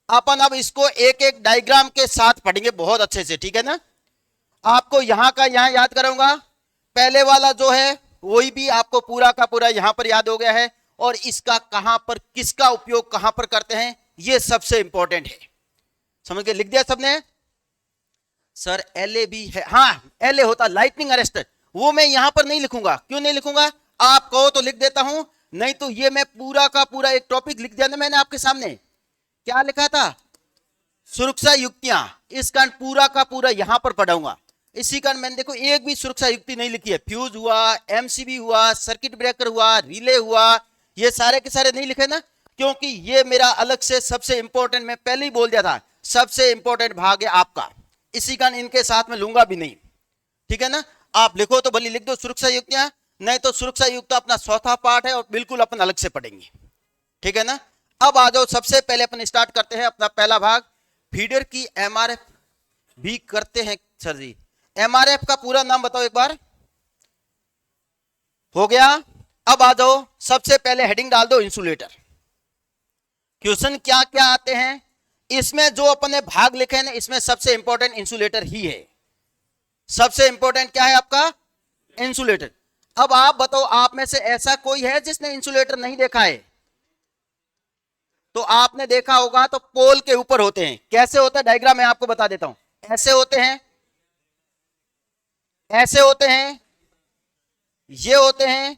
अपन अब इसको एक एक डायग्राम के साथ पढ़ेंगे बहुत अच्छे से, ठीक है ना। आपको यहां का यहां याद कराऊंगा, पहले वाला जो है वही भी आपको पूरा का पूरा यहां पर याद हो गया है, और इसका कहां पर, किसका उपयोग कहां पर करते हैं, ये सबसे इंपॉर्टेंट है। समझ के लिख दिया सबने? सर एलए भी है, हाँ एलए होता लाइटनिंग अरेस्टर, वो मैं यहां पर नहीं लिखूंगा। क्यों नहीं लिखूंगा? आप कहो तो लिख देता हूं, नहीं तो ये मैं पूरा का पूरा एक टॉपिक लिख दिया ना मैंने आपके सामने। क्या लिखा था? सुरक्षा युक्तियां। इसका पूरा का पूरा यहां पर पढ़ाऊंगा। इसी कारण मैंने देखो एक भी सुरक्षा युक्ति नहीं लिखी है। फ्यूज हुआ, एमसीबी हुआ, सर्किट ब्रेकर हुआ, रिले हुआ, ये सारे के सारे नहीं लिखे ना, क्योंकि ये मेरा अलग से सबसे इंपॉर्टेंट, मैं पहले ही बोल दिया था, सबसे इंपॉर्टेंट भाग है आपका। इसी कारण इनके साथ में लूंगा भी नहीं, ठीक है ना। आप लिखो तो भले लिख दो सुरक्षा युक्तियां, नहीं तो सुरक्षा युक्त अपना चौथा पार्ट है और बिल्कुल अपन अलग से पढ़ेंगे, ठीक है ना। अब आ जाओ, सबसे पहले अपन स्टार्ट करते हैं अपना पहला भाग, फीडर की एमआरएफ भी करते हैं सर जी। एमआरएफ का पूरा नाम बताओ एक बार, हो गया। अब आ जाओ, सबसे पहले हेडिंग डाल दो इंसुलेटर। क्वेश्चन क्या क्या आते हैं इसमें, जो अपन ने भाग लिखे हैं इसमें सबसे इंपॉर्टेंट इंसुलेटर ही है। सबसे इंपॉर्टेंट क्या है आपका, इंसुलेटर। अब आप बताओ, आप में से ऐसा कोई है जिसने इंसुलेटर नहीं देखा है? तो आपने देखा होगा, तो पोल के ऊपर होते हैं। कैसे होता है, डायग्राम मैं आपको बता देता हूं। ऐसे होते हैं, ऐसे होते हैं, ये होते हैं,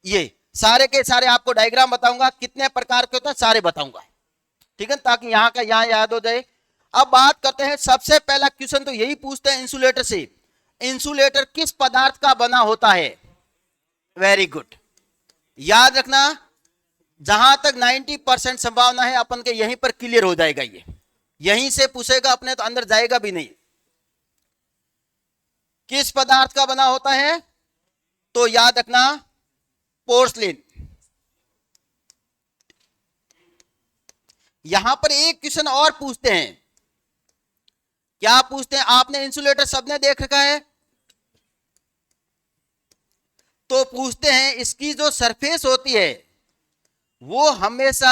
ये सारे के सारे आपको डायग्राम बताऊंगा, कितने प्रकार के होते हैं सारे बताऊंगा, ठीक है, ताकि यहां का यहां याद हो जाए। अब बात करते हैं, सबसे पहला क्वेश्चन तो यही पूछते हैं इंसुलेटर से, इंसुलेटर किस पदार्थ का बना होता है? वेरी गुड, याद रखना, जहां तक 90% संभावना है अपन के यहीं पर क्लियर हो जाएगा। ये यहीं से पूछेगा, अपने तो अंदर जाएगा भी नहीं। किस पदार्थ का बना होता है? तो याद रखना, पोर्सलिन। यहां पर एक क्वेश्चन और पूछते हैं, क्या पूछते हैं? आपने इंसुलेटर सबने देख रखा है, तो पूछते हैं इसकी जो सरफेस होती है वो हमेशा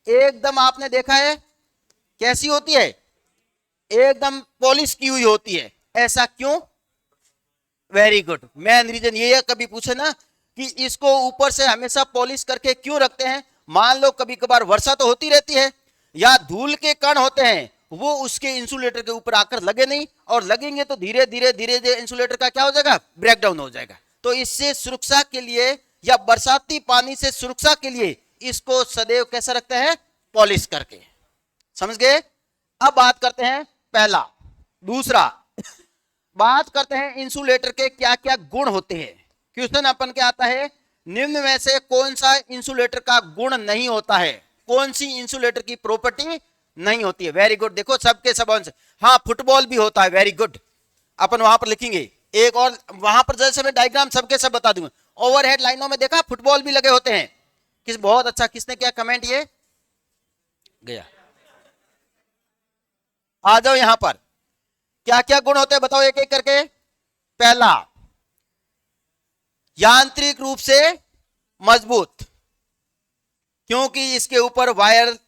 एकदम, आपने देखा है कैसी होती है? एकदम पॉलिश की हुई होती है। ऐसा क्यों? वेरी गुड, मेन रीजन ये है, कभी पूछे ना कि इसको ऊपर से हमेशा पॉलिश करके क्यों रखते हैं? मान लो कभी कभार वर्षा तो होती रहती है, या धूल के कण होते हैं वो उसके इंसुलेटर के ऊपर आकर लगे नहीं, और लगेंगे तो धीरे धीरे धीरे धीरे इंसुलेटर का क्या हो जाएगा, ब्रेकडाउन हो जाएगा। तो इससे सुरक्षा के लिए, या बरसाती पानी से सुरक्षा के लिए, इसको सदैव कैसा रखते हैं? पॉलिश करके। समझ गए? अब बात करते हैं पहला। दूसरा, बात करते हैं इंसुलेटर के क्या क्या गुण होते हैं। क्वेश्चन अपन क्या आता है, निम्न में से कौन सा इंसुलेटर का गुण नहीं होता है? कौन सी इंसुलेटर की प्रॉपर्टी नहीं होती है? वेरी गुड, देखो सबके सब आंसर। हाँ, फुटबॉल भी होता है, वेरी गुड, अपन वहां पर लिखेंगे। एक और वहां पर जैसे मैं डायग्राम सबके सब बता दूंगा। ओवरहेड लाइनों में देखा फुटबॉल भी लगे होते हैं। किस, बहुत अच्छा, किसने क्या कमेंट, ये गया। आ जाओ यहां पर, क्या क्या गुण होते हैं बताओ एक एक करके। पहला, यांत्रिक रूप से मजबूत, क्योंकि इसके ऊपर वायर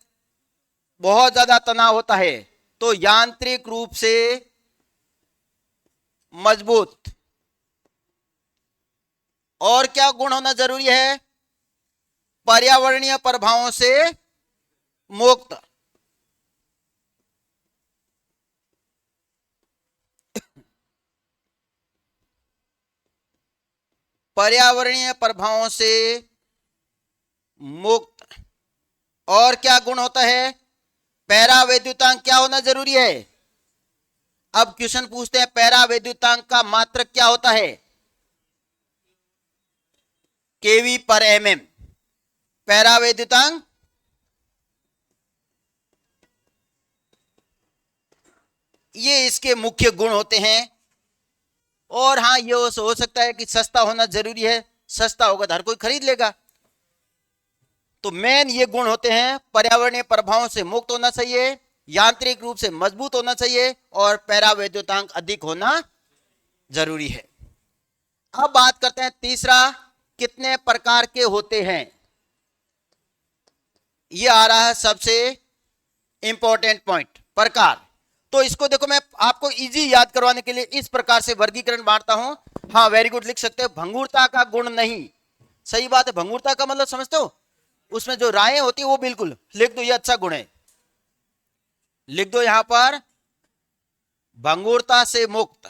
बहुत ज्यादा तनाव होता है, तो यांत्रिक रूप से मजबूत। और क्या गुण होना जरूरी है? पर्यावरणीय प्रभावों से मुक्त। पर्यावरणीय प्रभावों से मुक्त। और क्या गुण होता है? पैरा विद्युतांक क्या होना जरूरी है? अब क्वेश्चन पूछते हैं, पैरा विद्युतांक का मात्रक क्या होता है? केवी पर एमएम। पैरा विद्युतांक ये इसके मुख्य गुण होते हैं। और हाँ, ये हो सकता है कि सस्ता होना जरूरी है, सस्ता होगा तो हर कोई खरीद लेगा। तो मेन ये गुण होते हैं, पर्यावरणीय प्रभावों से मुक्त होना चाहिए, यांत्रिक रूप से मजबूत होना चाहिए, और पैरा विद्युतांक अधिक होना जरूरी है। अब बात करते हैं तीसरा, कितने प्रकार के होते हैं? ये आ रहा है सबसे इंपॉर्टेंट पॉइंट, प्रकार। तो इसको देखो, मैं आपको इजी याद करवाने के लिए इस प्रकार से वर्गीकरण बांटता हूं। हाँ, वेरी गुड, लिख सकते हो। भंगुरता का गुण नहीं, सही बात है। भंगुरता का मतलब समझते हो? उसमें जो रायें होती है वो बिल्कुल लिख दो, ये अच्छा गुण है, लिख दो यहां पर, भंगुरता से मुक्त।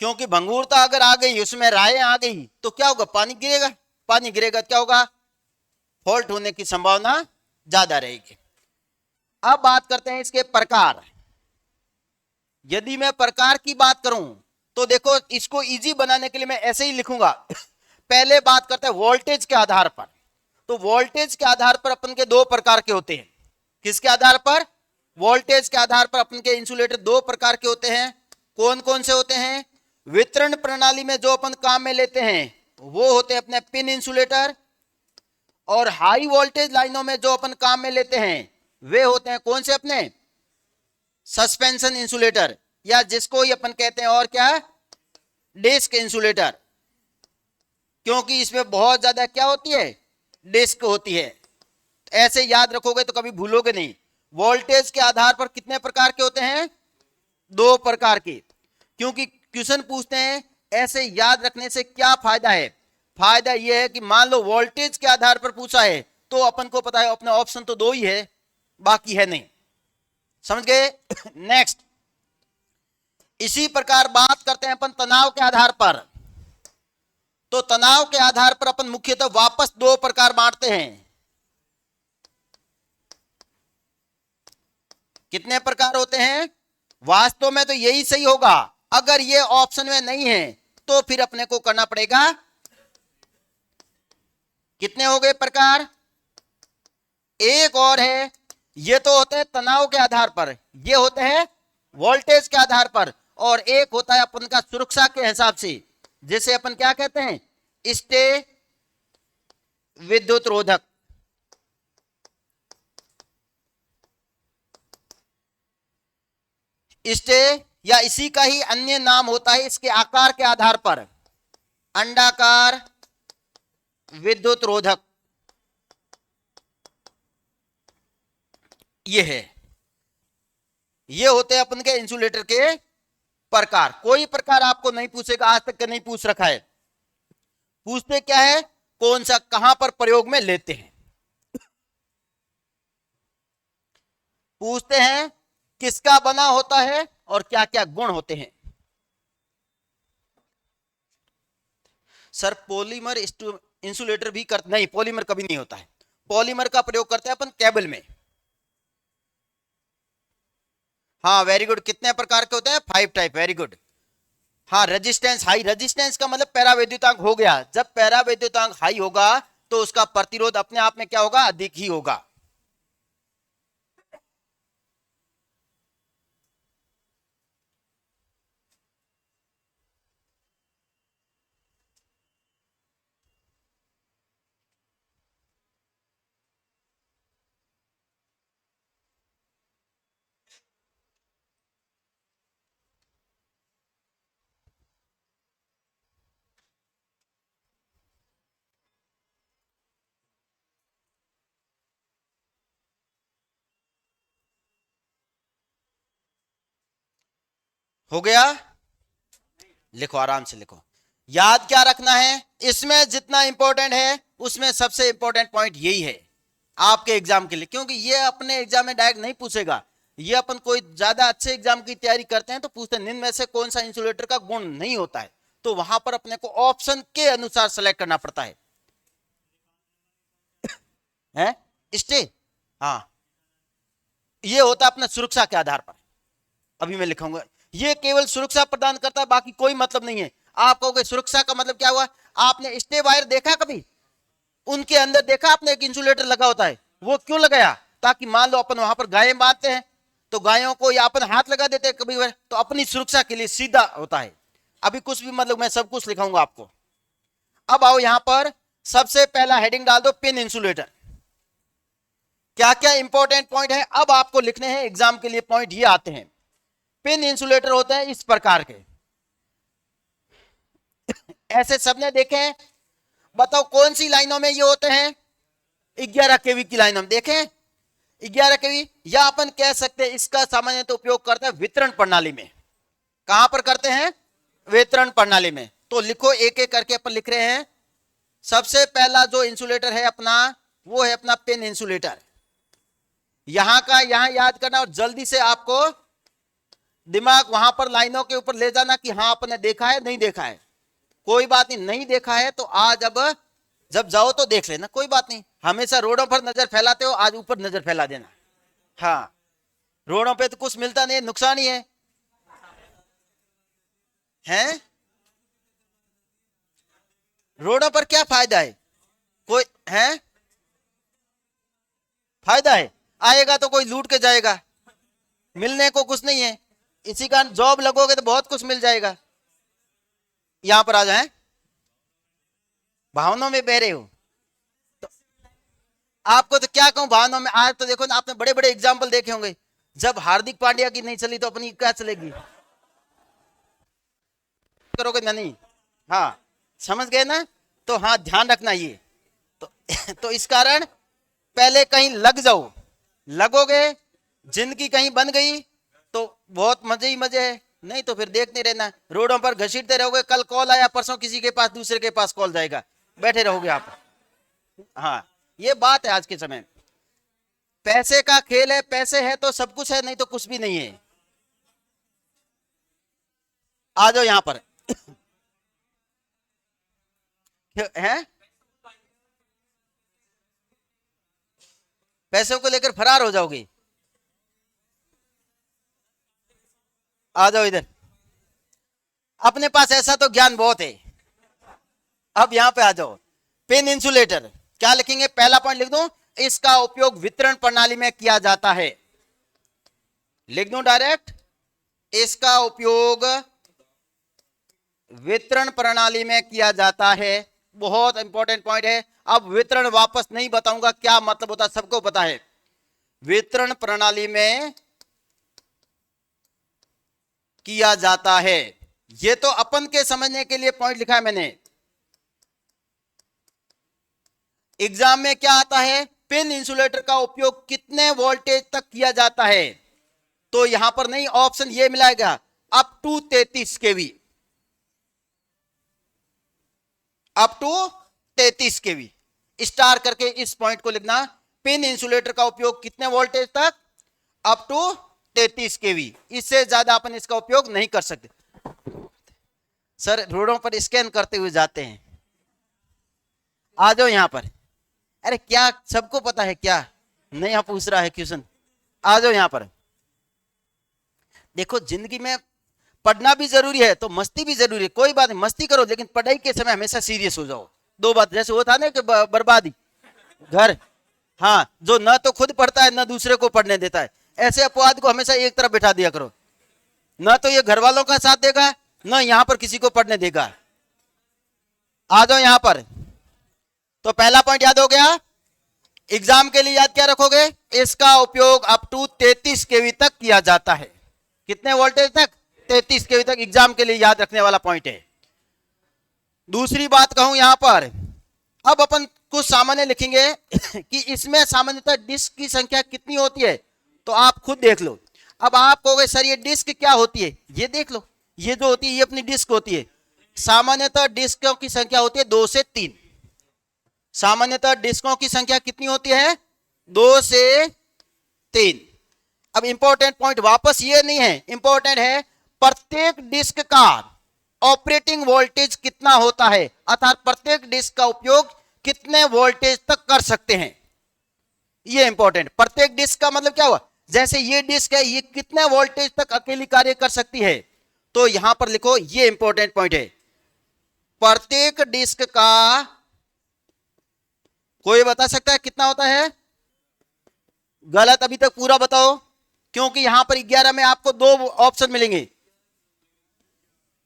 क्योंकि भंगुरता अगर आ गई, उसमें रायें आ गई, तो क्या होगा? पानी गिरेगा, पानी गिरेगा क्या होगा? फॉल्ट होने की संभावना ज्यादा रहेगी। अब बात करते हैं इसके प्रकार। यदि मैं प्रकार की बात करूं तो देखो, इसको इजी बनाने के लिए मैं ऐसे ही लिखूंगा। पहले बात करते हैं वोल्टेज के आधार पर। तो वोल्टेज के आधार पर अपन के दो प्रकार के होते हैं। किसके आधार पर? वोल्टेज के आधार पर अपन के इंसुलेटर दो प्रकार के होते हैं। कौन कौन से होते हैं? वितरण प्रणाली में जो अपन काम में लेते हैं वो होते हैं अपने पिन इंसुलेटर, और हाई वोल्टेज लाइनों में जो अपन काम में लेते हैं वे होते हैं कौन से? अपने सस्पेंशन इंसुलेटर, या जिसको ही अपन कहते हैं और क्या? डिस्क इंसुलेटर, क्योंकि इसमें बहुत ज्यादा क्या होती है? डिस्क होती है। ऐसे याद रखोगे तो कभी भूलोगे नहीं। वोल्टेज के आधार पर कितने प्रकार के होते हैं? दो प्रकार के। क्योंकि क्वेश्चन पूछते हैं ऐसे याद रखने से क्या फायदा है? फायदा यह है कि मान लो वोल्टेज के आधार पर पूछा है तो अपन को पता है अपने ऑप्शन तो दो ही है, बाकी है नहीं। समझ गए? नेक्स्ट, इसी प्रकार बात करते हैं अपन तनाव के आधार पर। तो तनाव के आधार पर अपन मुख्यतः वापस दो प्रकार बांटते हैं। कितने प्रकार होते हैं? वास्तव में तो यही सही होगा। अगर ये ऑप्शन में नहीं है तो फिर अपने को करना पड़ेगा। कितने हो गए प्रकार? एक और है, ये तो होते हैं तनाव के आधार पर, ये होते हैं वोल्टेज के आधार पर, और एक होता है अपन का सुरक्षा के हिसाब से, जिसे अपन क्या कहते हैं? स्टे विद्युत रोधक। स्टे या इसी का ही अन्य नाम होता है इसके आकार के आधार पर अंडाकार विद्युत रोधक। ये है, ये होते हैं अपन के इंसुलेटर के प्रकार। कोई प्रकार आपको नहीं पूछेगा, आज तक का नहीं पूछ रखा है। पूछते क्या है? कौन सा कहां पर प्रयोग में लेते हैं। पूछते हैं किसका बना होता है और क्या क्या गुण होते हैं। सर पॉलीमर इंसुलेटर भी कर नहीं, पॉलीमर कभी नहीं होता है। पॉलीमर का प्रयोग करते हैं अपन केबल में। हाँ वेरी गुड। कितने प्रकार के होते हैं? 5 टाइप। Very good. हाँ रेजिस्टेंस, हाई रेजिस्टेंस का मतलब पैरावैद्युतांक हो गया। जब पैरावैद्युतांक हाई होगा तो उसका प्रतिरोध अपने आप में क्या होगा? अधिक ही होगा। हो गया? लिखो, आराम से लिखो। याद क्या रखना है? इसमें जितना इंपॉर्टेंट है उसमें सबसे इंपॉर्टेंट पॉइंट यही है आपके एग्जाम के लिए, क्योंकि ये अपने एग्जाम में डायरेक्ट नहीं पूछेगा। ये अपन कोई ज्यादा अच्छे एग्जाम की तैयारी करते हैं तो पूछते हैं निम्न में से कौन सा इंसुलेटर का गुण नहीं होता है, तो वहां पर अपने को ऑप्शन के अनुसार सेलेक्ट करना पड़ता है। हैं? स्टे, हाँ ये होता है अपना सुरक्षा के आधार पर। अभी मैं लिखूंगा, ये केवल सुरक्षा प्रदान करता है, बाकी कोई मतलब नहीं है। आप कहोगे सुरक्षा का मतलब क्या हुआ? आपने स्टे वायर देखा कभी? उनके अंदर देखा आपने एक इंसुलेटर लगा होता है, वो क्यों लगाया? ताकि मान लो अपन वहां पर गायें बांधते हैं तो गायों को या अपन हाथ लगा देते हैं कभी कभी, तो अपनी सुरक्षा के लिए सीधा होता है। अभी कुछ भी मतलब मैं सब कुछ लिखाऊंगा आपको। अब आओ यहां पर सबसे पहला हेडिंग डाल दो पिन इंसुलेटर। क्या क्या इंपॉर्टेंट पॉइंट है अब आपको लिखने हैं एग्जाम के लिए, पॉइंट ये आते हैं। पिन इंसुलेटर होते हैं इस प्रकार के, ऐसे सबने देखे हैं। बताओ कौन सी लाइनों में ये होते हैं? 11 केवी की लाइनों में देखें। 11 केवी, या अपन कह सकते हैं इसका सामान्य तो उपयोग करते हैं वितरण प्रणाली में। कहां पर करते हैं? वितरण प्रणाली में। तो लिखो, एक एक करके अपन लिख रहे हैं। सबसे पहला जो इंसुलेटर है अपना, वो है अपना पिन इंसुलेटर। यहां का यहां याद करना, और जल्दी से आपको दिमाग वहां पर लाइनों के ऊपर ले जाना कि हाँ आपने देखा है नहीं देखा है। कोई बात नहीं, नहीं देखा है तो आज अब जब जाओ तो देख लेना, कोई बात नहीं। हमेशा रोडों पर नजर फैलाते हो, आज ऊपर नजर फैला देना। हाँ रोडों पे तो कुछ मिलता नहीं, नुकसान ही है। हैं? रोडों पर क्या फायदा है? कोई है? फायदा है? आएगा तो कोई लूट के जाएगा। मिलने को कुछ नहीं है, इसी कारण जॉब लगोगे तो बहुत कुछ मिल जाएगा। यहां पर आ जाए, भावनाओं में बह रहे हो तो आपको तो क्या कहूं भावनाओं में। आज तो देखो ना, आपने बड़े बड़े एग्जाम्पल देखे होंगे, जब हार्दिक पांड्या की नहीं चली तो अपनी क्या चलेगी, करोगे ना नहीं। हाँ, समझ गए ना। तो हाँ, ध्यान रखना ये। तो तो इस कारण पहले कहीं लग जाओ, लगोगे, जिंदगी कहीं बन गई तो बहुत मजे ही मजे है, नहीं तो फिर देखते रहना, रोडों पर घसीटते रहोगे, कल कॉल आया, परसों किसी के पास, दूसरे के पास कॉल जाएगा, बैठे रहोगे आप। हाँ, ये बात है आज के समय। पैसे का खेल है, पैसे है तो सब कुछ है, नहीं तो कुछ भी नहीं है। आ जाओ यहां पर। है, पैसों को लेकर फरार हो जाओगे। आ जाओ इधर, अपने पास ऐसा तो ज्ञान बहुत है। अब यहां पे आ जाओ, पेन इंसुलेटर, क्या लिखेंगे, पहला पॉइंट लिख दो, इसका उपयोग वितरण प्रणाली में किया जाता है। लिख दो डायरेक्ट, इसका उपयोग वितरण प्रणाली में किया जाता है। बहुत इंपॉर्टेंट पॉइंट है। अब वितरण वापस नहीं बताऊंगा क्या मतलब होता है, सबको पता है। वितरण प्रणाली में किया जाता है, ये तो अपन के समझने के लिए पॉइंट लिखा है मैंने। एग्जाम में क्या आता है, पिन इंसुलेटर का उपयोग कितने वोल्टेज तक किया जाता है, तो यहां पर नहीं, ऑप्शन ये मिलाएगा, up to 33 KV, up to 33 KV, star करके इस पॉइंट को लिखना। पिन इंसुलेटर का उपयोग कितने वोल्टेज तक, अप टू 33 केवी, इससे ज्यादा अपन इसका उपयोग नहीं कर सकते। सर रोडों पर स्कैन करते हुए जाते हैं, आ जाओ यहां पर। अरे क्या सबको पता है क्या, नहीं पूछ रहा है क्वेश्चन, आ जाओ यहां पर। देखो जिंदगी में पढ़ना भी जरूरी है तो मस्ती भी जरूरी है, कोई बात नहीं, मस्ती करो, लेकिन पढ़ाई के समय हमेशा सीरियस हो जाओ। दो बात, जैसे वो था ना कि बर्बादी घर, हाँ, जो न तो खुद पढ़ता है न दूसरे को पढ़ने देता है, ऐसे अपवाद को हमेशा एक तरफ बैठा दिया करो, न तो ये घर वालों का साथ देगा, न यहां पर किसी को पढ़ने देगा। आ जाओ यहां पर। तो पहला पॉइंट याद हो गया, एग्जाम के लिए याद क्या रखोगे, इसका उपयोग अप टू 33 केवी तक किया जाता है। कितने वोल्टेज तक, 33 केवी तक, एग्जाम के लिए याद रखने वाला पॉइंट है। दूसरी बात कहूं यहां पर, अब अपन कुछ सामान्य लिखेंगे कि इसमें सामान्यतः डिस्क की संख्या कितनी होती है, तो आप खुद देख लो। अब आप कहोगे सर ये डिस्क क्या होती है, ये देख लो, ये जो होती है ये अपनी डिस्क होती है। सामान्यतः डिस्कों की संख्या होती है 2 से 3। सामान्यतः डिस्कों की संख्या कितनी होती है, 2 से 3। अब इंपॉर्टेंट पॉइंट वापस ये नहीं है, इंपॉर्टेंट है प्रत्येक डिस्क का ऑपरेटिंग वोल्टेज कितना होता है, अर्थात प्रत्येक डिस्क का उपयोग कितने वोल्टेज तक कर सकते हैं, ये इंपॉर्टेंट। प्रत्येक डिस्क का मतलब क्या हुआ, जैसे ये डिस्क है, ये कितने वोल्टेज तक अकेली कार्य कर सकती है, तो यहां पर लिखो, ये इंपॉर्टेंट पॉइंट है। प्रत्येक डिस्क का, कोई बता सकता है कितना होता है, गलत अभी तक पूरा बताओ, क्योंकि यहां पर 11 में आपको 2 ऑप्शन मिलेंगे।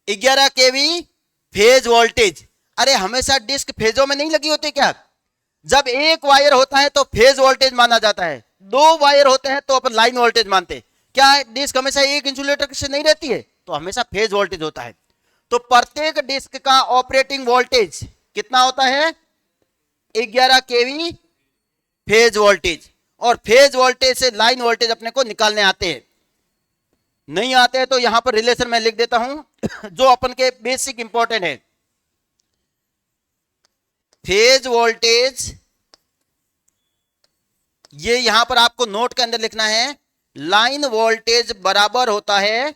11 केवी फेज वोल्टेज, अरे हमेशा डिस्क फेजों में नहीं लगी होती क्या, जब एक वायर होता है तो फेज वोल्टेज माना जाता है, 2 वायर होते हैं तो अपन लाइन वोल्टेज मानते हैं। क्या डिस्क हमेशा एक इंसुलेटर से नहीं रहती है, तो हमेशा फेज वोल्टेज होता है। तो प्रत्येक डिस्क का ऑपरेटिंग वोल्टेज कितना होता है, 11 केवी फेज वोल्टेज। और फेज वोल्टेज से लाइन वोल्टेज अपने को निकालने आते हैं, नहीं आते हैं तो यहां पर रिलेशन मैं लिख देता हूं जो अपन के बेसिक इंपॉर्टेंट है। फेज वोल्टेज, ये यहां पर आपको नोट के अंदर लिखना है, लाइन वोल्टेज बराबर होता है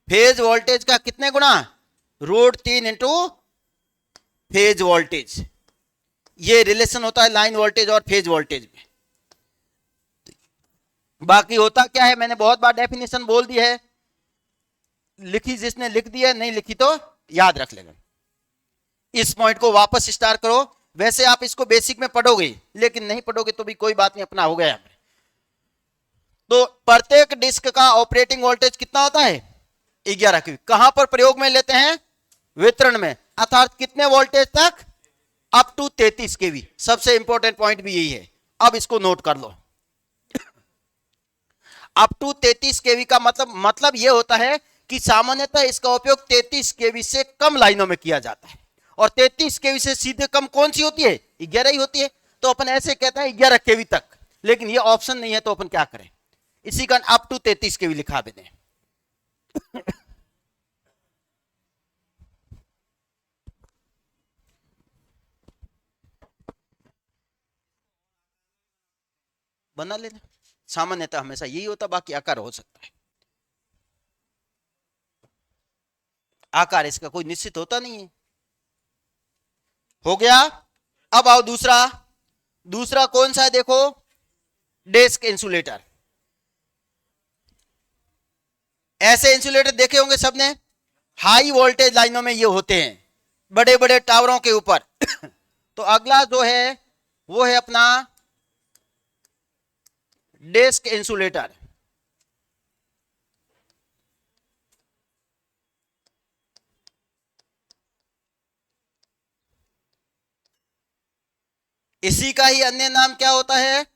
फेज वोल्टेज का कितने गुना, √3 इंटू फेज वोल्टेज। ये रिलेशन होता है लाइन वोल्टेज और फेज वोल्टेज में। बाकी होता क्या है, मैंने बहुत बार डेफिनेशन बोल दी है, लिखी जिसने लिख दी है, नहीं लिखी तो याद रख लेगा। इस पॉइंट को वापस स्टार्ट करो, वैसे आप इसको बेसिक में पढ़ोगे, लेकिन नहीं पढ़ोगे तो भी कोई बात नहीं, अपना हो गया। तो प्रत्येक डिस्क का ऑपरेटिंग वोल्टेज कितना होता है? 11 केवी। कहां पर प्रयोग में लेते हैं? वितरण में, अर्थात कितने वोल्टेज तक? अप टू 33 केवी। सबसे इंपॉर्टेंट पॉइंट भी यही है, अब इसको नोट कर लो। अप टू 33 केवी का मतलब यह होता है कि सामान्यतः इसका उपयोग 33 केवी से कम लाइनों में किया जाता है, और 33 केवी से सीधे कम कौन सी होती है? 11 ही होती है। तो अपन ऐसे कहते हैं 11 केवी तक, लेकिन ये ऑप्शन नहीं है, तो अपन क्या करें? इसी कारण अप टू 33 केवी लिखा दें। बना लेना, सामान्यतः हमेशा यही होता, बाकी आकार हो सकता है। आकार इसका कोई निश्चित होता नहीं है। हो गया। अब आओ दूसरा। दूसरा कौन सा है? देखो, डेस्क इंसुलेटर। ऐसे इंसुलेटर देखे होंगे सबने, हाई वोल्टेज लाइनों में ये होते हैं, बड़े बड़े टावरों के ऊपर। तो अगला जो है वो है अपना डेस्क इंसुलेटर। इसी का ही अन्य नाम क्या होता है?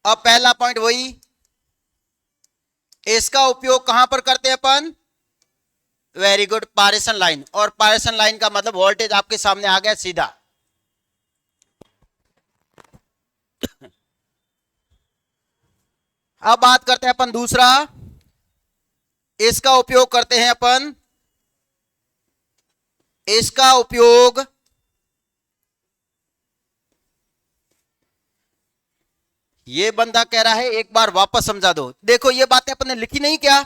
अब पहला पॉइंट वही, इसका उपयोग कहां पर करते हैं अपन? वेरी गुड, पारेषण लाइन। और पारेषण लाइन का मतलब वोल्टेज आपके सामने आ गया सीधा। अब बात करते हैं अपन दूसरा। इसका उपयोग करते हैं अपन, इसका उपयोग ये बंदा कह रहा है एक बार वापस समझा दो। देखो ये बातें अपन ने लिखी नहीं क्या,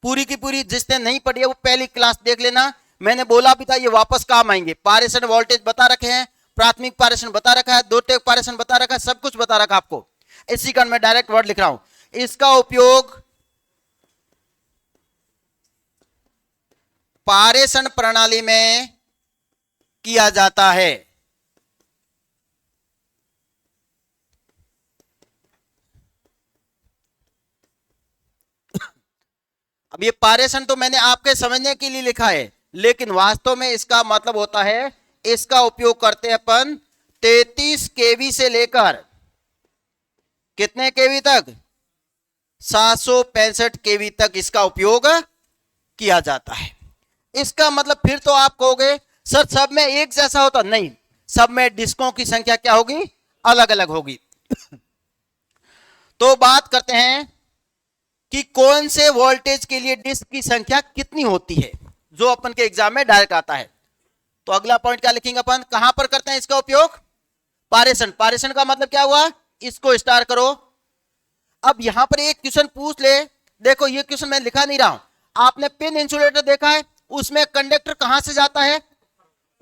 पूरी की पूरी। जिसने नहीं पढ़ी है वो पहली क्लास देख लेना, मैंने बोला भी था ये वापस काम आएंगे। पारेषण वोल्टेज बता रखे हैं, प्राथमिक पारेषण बता रखा है, द्वितीयक पारेषण बता रखा है, सब कुछ बता रखा आपको। इसी कारण मैं डायरेक्ट वर्ड लिख रहा हूं। इसका उपयोग पारेषण प्रणाली में किया जाता है। अब ये पारेषण तो मैंने आपके समझने के लिए लिखा है, लेकिन वास्तव में इसका मतलब होता है इसका उपयोग करते हैं अपन 33 केवी से लेकर कितने केवी तक? 765 केवी तक इसका उपयोग किया जाता है। इसका मतलब फिर तो आप कहोगे सर सब में एक जैसा होता, नहीं, सब में डिस्कों की संख्या क्या होगी? अलग अलग होगी। तो बात करते हैं कि कौन से वोल्टेज के लिए डिस्क की संख्या कितनी होती है, जो अपन के एग्जाम में डायरेक्ट आता है। तो अगला पॉइंट क्या लिखेंगे अपन? कहां पर करते हैं इसका उपयोग? पारेषण। पारेषण का मतलब क्या हुआ? इसको स्टार करो। अब यहां पर एक क्वेश्चन पूछ ले, देखो ये क्वेश्चन मैं लिखा नहीं रहा हूं, आपने पिन इंसुलेटर देखा है, उसमें कंडक्टर कहां से जाता है?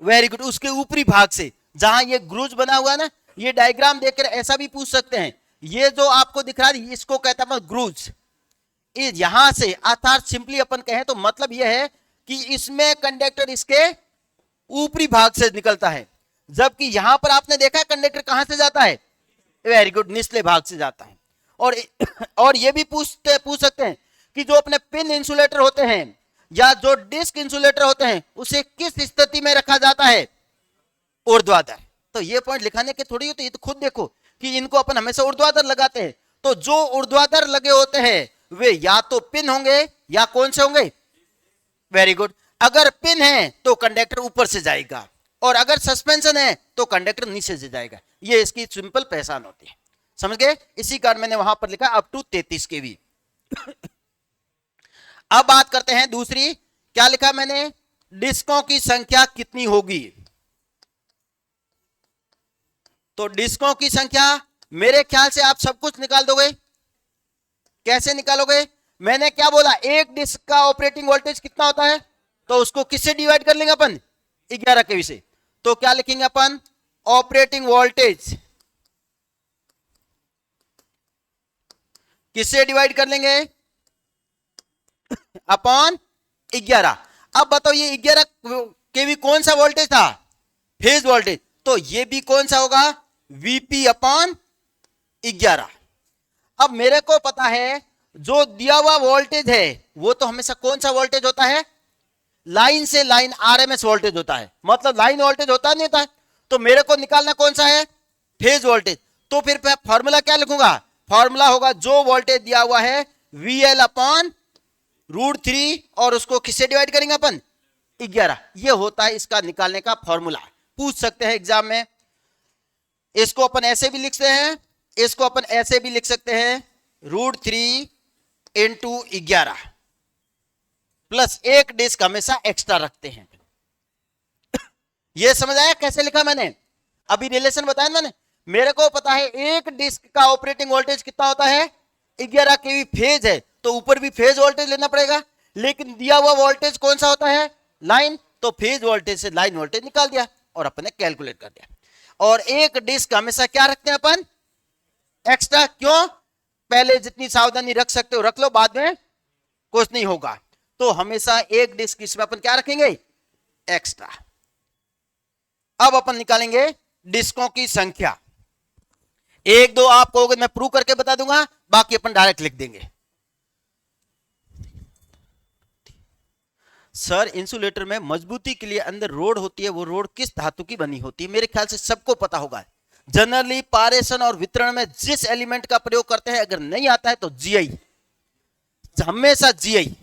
वेरी गुड, उसके ऊपरी भाग से, जहां ये ग्रूज बना हुआ है ना, ये डायग्राम देखकर ऐसा भी पूछ सकते हैं। ये जो आपको दिख रहा है इसको कहता है ग्रूज। यहां से अर्थात सिंपली अपन कहें तो मतलब यह है कि इसमें कंडक्टर इसके ऊपरी भाग से निकलता है, जबकि यहां पर आपने देखा है कंडक्टर कहां से जाता है? वेरी गुड, निचले भाग से जाता है। और ये भी पूछ सकते हैं कि जो अपने पिन इंसुलेटर होते हैं या जो डिस्क इंसुलेटर होते हैं उसे किस स्थिति में रखा जाता है? ऊर्ध्वाधर। तो ये पॉइंट लिखाने के थोड़ी होते, ये तो खुद देखो कि इनको अपन हमेशा ऊर्ध्वाधर लगाते हैं। तो जो ऊर्ध्वाधर लगे होते हैं वे या तो पिन होंगे या कौन से होंगे? वेरी गुड, अगर पिन है तो कंडक्टर ऊपर से जाएगा, और अगर सस्पेंशन है तो कंडक्टर नीचे से जाएगा। ये इसकी सिंपल पहचान होती है, समझ गए? इसी कारण मैंने वहां पर लिखा अप टू 33 केवी। अब बात करते हैं दूसरी, क्या लिखा मैंने? डिस्कों की संख्या कितनी होगी? तो डिस्कों की संख्या मेरे ख्याल से आप सब कुछ निकाल दोगे। कैसे निकालोगे? मैंने क्या बोला, एक डिस्क का ऑपरेटिंग वोल्टेज कितना होता है? तो उसको किससे डिवाइड कर लेंगे अपन? 11 केवी से। तो क्या लिखेंगे अपन? ऑपरेटिंग वोल्टेज किससे डिवाइड कर लेंगे? अपॉन 11। अब बताओ ये 11 केवी कौन सा वोल्टेज था? Phase voltage. तो ये भी कौन सा होगा? Vp upon 11। अब मेरे को पता है जो दिया हुआ वोल्टेज है वो तो हमेशा कौन सा वोल्टेज होता है, लाइन से लाइन आरएमएस वोल्टेज होता है, मतलब लाइन वोल्टेज होता नहीं होता है। तो मेरे को निकालना कौन सा है, फेज वोल्टेज। तो फिर मैं फॉर्मूला क्या लिखूंगा, फॉर्मूला होगा जो वोल्टेज दिया हुआ है VL अपॉन √3 और उसको किससे डिवाइड करेंगे अपन, 11। ये होता है इसका निकालने का फॉर्मूला। पूछ सकते हैं एग्जाम में। इसको अपन ऐसे भी लिख सकते हैं, इसको अपन ऐसे भी लिख सकते हैं, √3 इंटू 11 प्लस एक डिस्क हमेशा एक्स्ट्रा रखते हैं। ये समझ आया कैसे लिखा मैंने, अभी रिलेशन बताया मैंने। मेरे को पता है एक डिस्क का ऑपरेटिंग वोल्टेज कितना होता है, 11 केवी फेज है, तो ऊपर भी फेज वोल्टेज लेना पड़ेगा। लेकिन दिया हुआ वोल्टेज कौन सा होता है, लाइन, तो फेज वोल्टेज से लाइन वोल्टेज निकाल दिया और अपन ने कैलकुलेट कर दिया। और एक डिस्क हमेशा क्या रखते हैं अपन, एक्स्ट्रा। क्यों, पहले जितनी सावधानी रख सकते हो रख लो, बाद में कुछ नहीं होगा। तो हमेशा एक डिस्क इसमें अपन क्या रखेंगे, एक्स्ट्रा। अब अपन निकालेंगे डिस्कों की संख्या। 1 2 आप कहोगे मैं प्रूव करके बता दूंगा, बाकी अपन डायरेक्ट लिख देंगे। सर इंसुलेटर में मजबूती के लिए अंदर रोड होती है, वो रोड किस धातु की बनी होती है? मेरे ख्याल से सबको पता होगा। जनरली पारेषण और वितरण में जिस एलिमेंट का प्रयोग करते हैं, अगर नहीं आता है तो जीआई, हमेशा जीआई।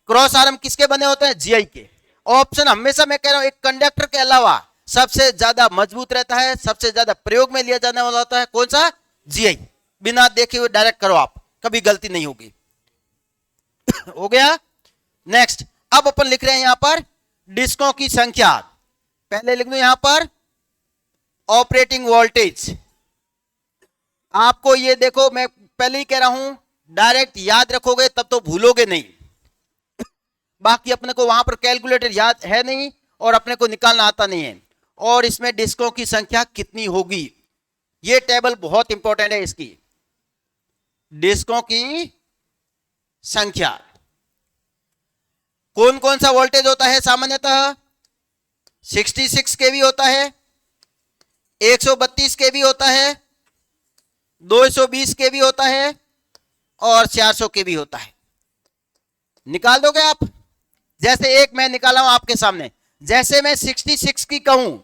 क्रॉस आर्म किसके बने होते हैं, जीआई के। ऑप्शन हमेशा मैं कह रहा हूं एक कंडक्टर के अलावा सबसे ज्यादा मजबूत रहता है, सबसे ज्यादा प्रयोग में लिया जाने वाला होता है कौन सा, जीआई। बिना देखे हुए डायरेक्ट करो आप, कभी गलती नहीं होगी। हो गया। नेक्स्ट, अब अपन लिख रहे हैं यहां पर डिस्कों की संख्या। पहले लिख दो यहां पर ऑपरेटिंग वोल्टेज। आपको ये देखो मैं पहले ही कह रहा हूं, डायरेक्ट याद रखोगे तब तो भूलोगे नहीं। बाकी अपने को वहां पर कैलकुलेटर याद है नहीं और अपने को निकालना आता नहीं है। और इसमें डिस्कों की संख्या कितनी होगी, ये टेबल बहुत इंपॉर्टेंट है इसकी। डिस्कों की संख्या, कौन कौन सा वोल्टेज होता है सामान्यतः, 66 केवी होता है, 132 केवी होता है, 220 केवी होता है और 400 केवी होता है। निकाल दोगे आप? जैसे एक मैं निकाला हूं आपके सामने, जैसे मैं 66 की कहूं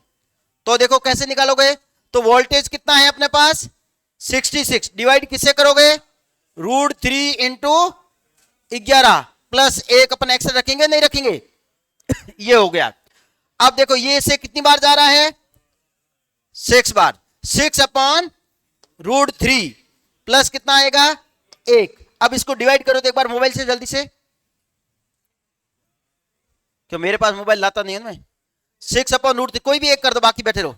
तो देखो कैसे निकालोगे। तो वोल्टेज कितना है अपने पास, 66 डिवाइड किससे करोगे, √3 इंटू 11 प्लस एक अपन एक्स्ट्रा रखेंगे नहीं रखेंगे ये हो गया। अब देखो ये से कितनी बार जा रहा है, 6 बार। 6 अपॉन √3 प्लस कितना आएगा, 1। अब इसको डिवाइड करो तो एक बार मोबाइल से जल्दी से, क्यों मेरे पास मोबाइल लाता नहीं है मैं। 6 अपॉन √3, कोई भी एक कर दो, बाकी बैठे रहो।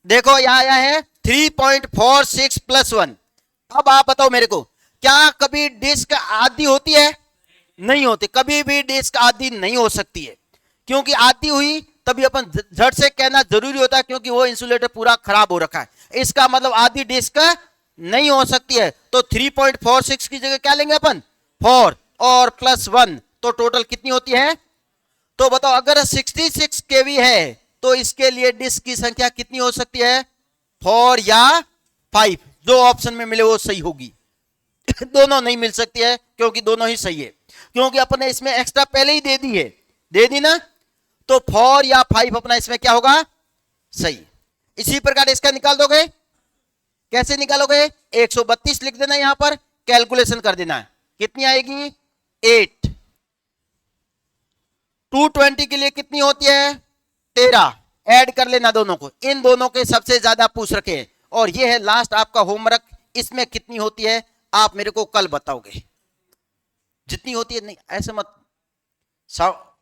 देखो यहां आया है 3.46 + 1। अब आप बताओ मेरे को, क्या कभी डिस्क आधी होती है, नहीं होती। कभी भी डिस्क आधी नहीं हो सकती है, क्योंकि आधी हुई तभी अपन झट से कहना जरूरी होता है, क्योंकि वो इंसुलेटर पूरा खराब हो रखा है। इसका मतलब आधी डिस्क नहीं हो सकती है। तो 3.46 की जगह क्या लेंगे अपन, 4 और +1, तो टोटल कितनी होती है। तो बताओ अगर 66 केवी है तो इसके लिए डिस्क की संख्या कितनी हो सकती है, 4 या 5, जो ऑप्शन में मिले वो सही होगी। दोनों नहीं मिल सकती है, क्योंकि दोनों ही सही है, क्योंकि अपने इसमें एक्स्ट्रा पहले ही दे दी है, दे दी ना। तो 4 या 5 अपना इसमें क्या होगा, सही। इसी प्रकार इसका निकाल दोगे, कैसे निकालोगे, 132 लिख देना यहां पर, कैलकुलेशन कर देना, कितनी आएगी 8। 220 के लिए कितनी होती है, 13। ऐड कर लेना दोनों को, इन दोनों के सबसे ज्यादा पूछ रखे। और ये है लास्ट आपका होमवर्क, इसमें कितनी होती है आप मेरे को कल बताओगे। जितनी होती है नहीं ऐसे मत,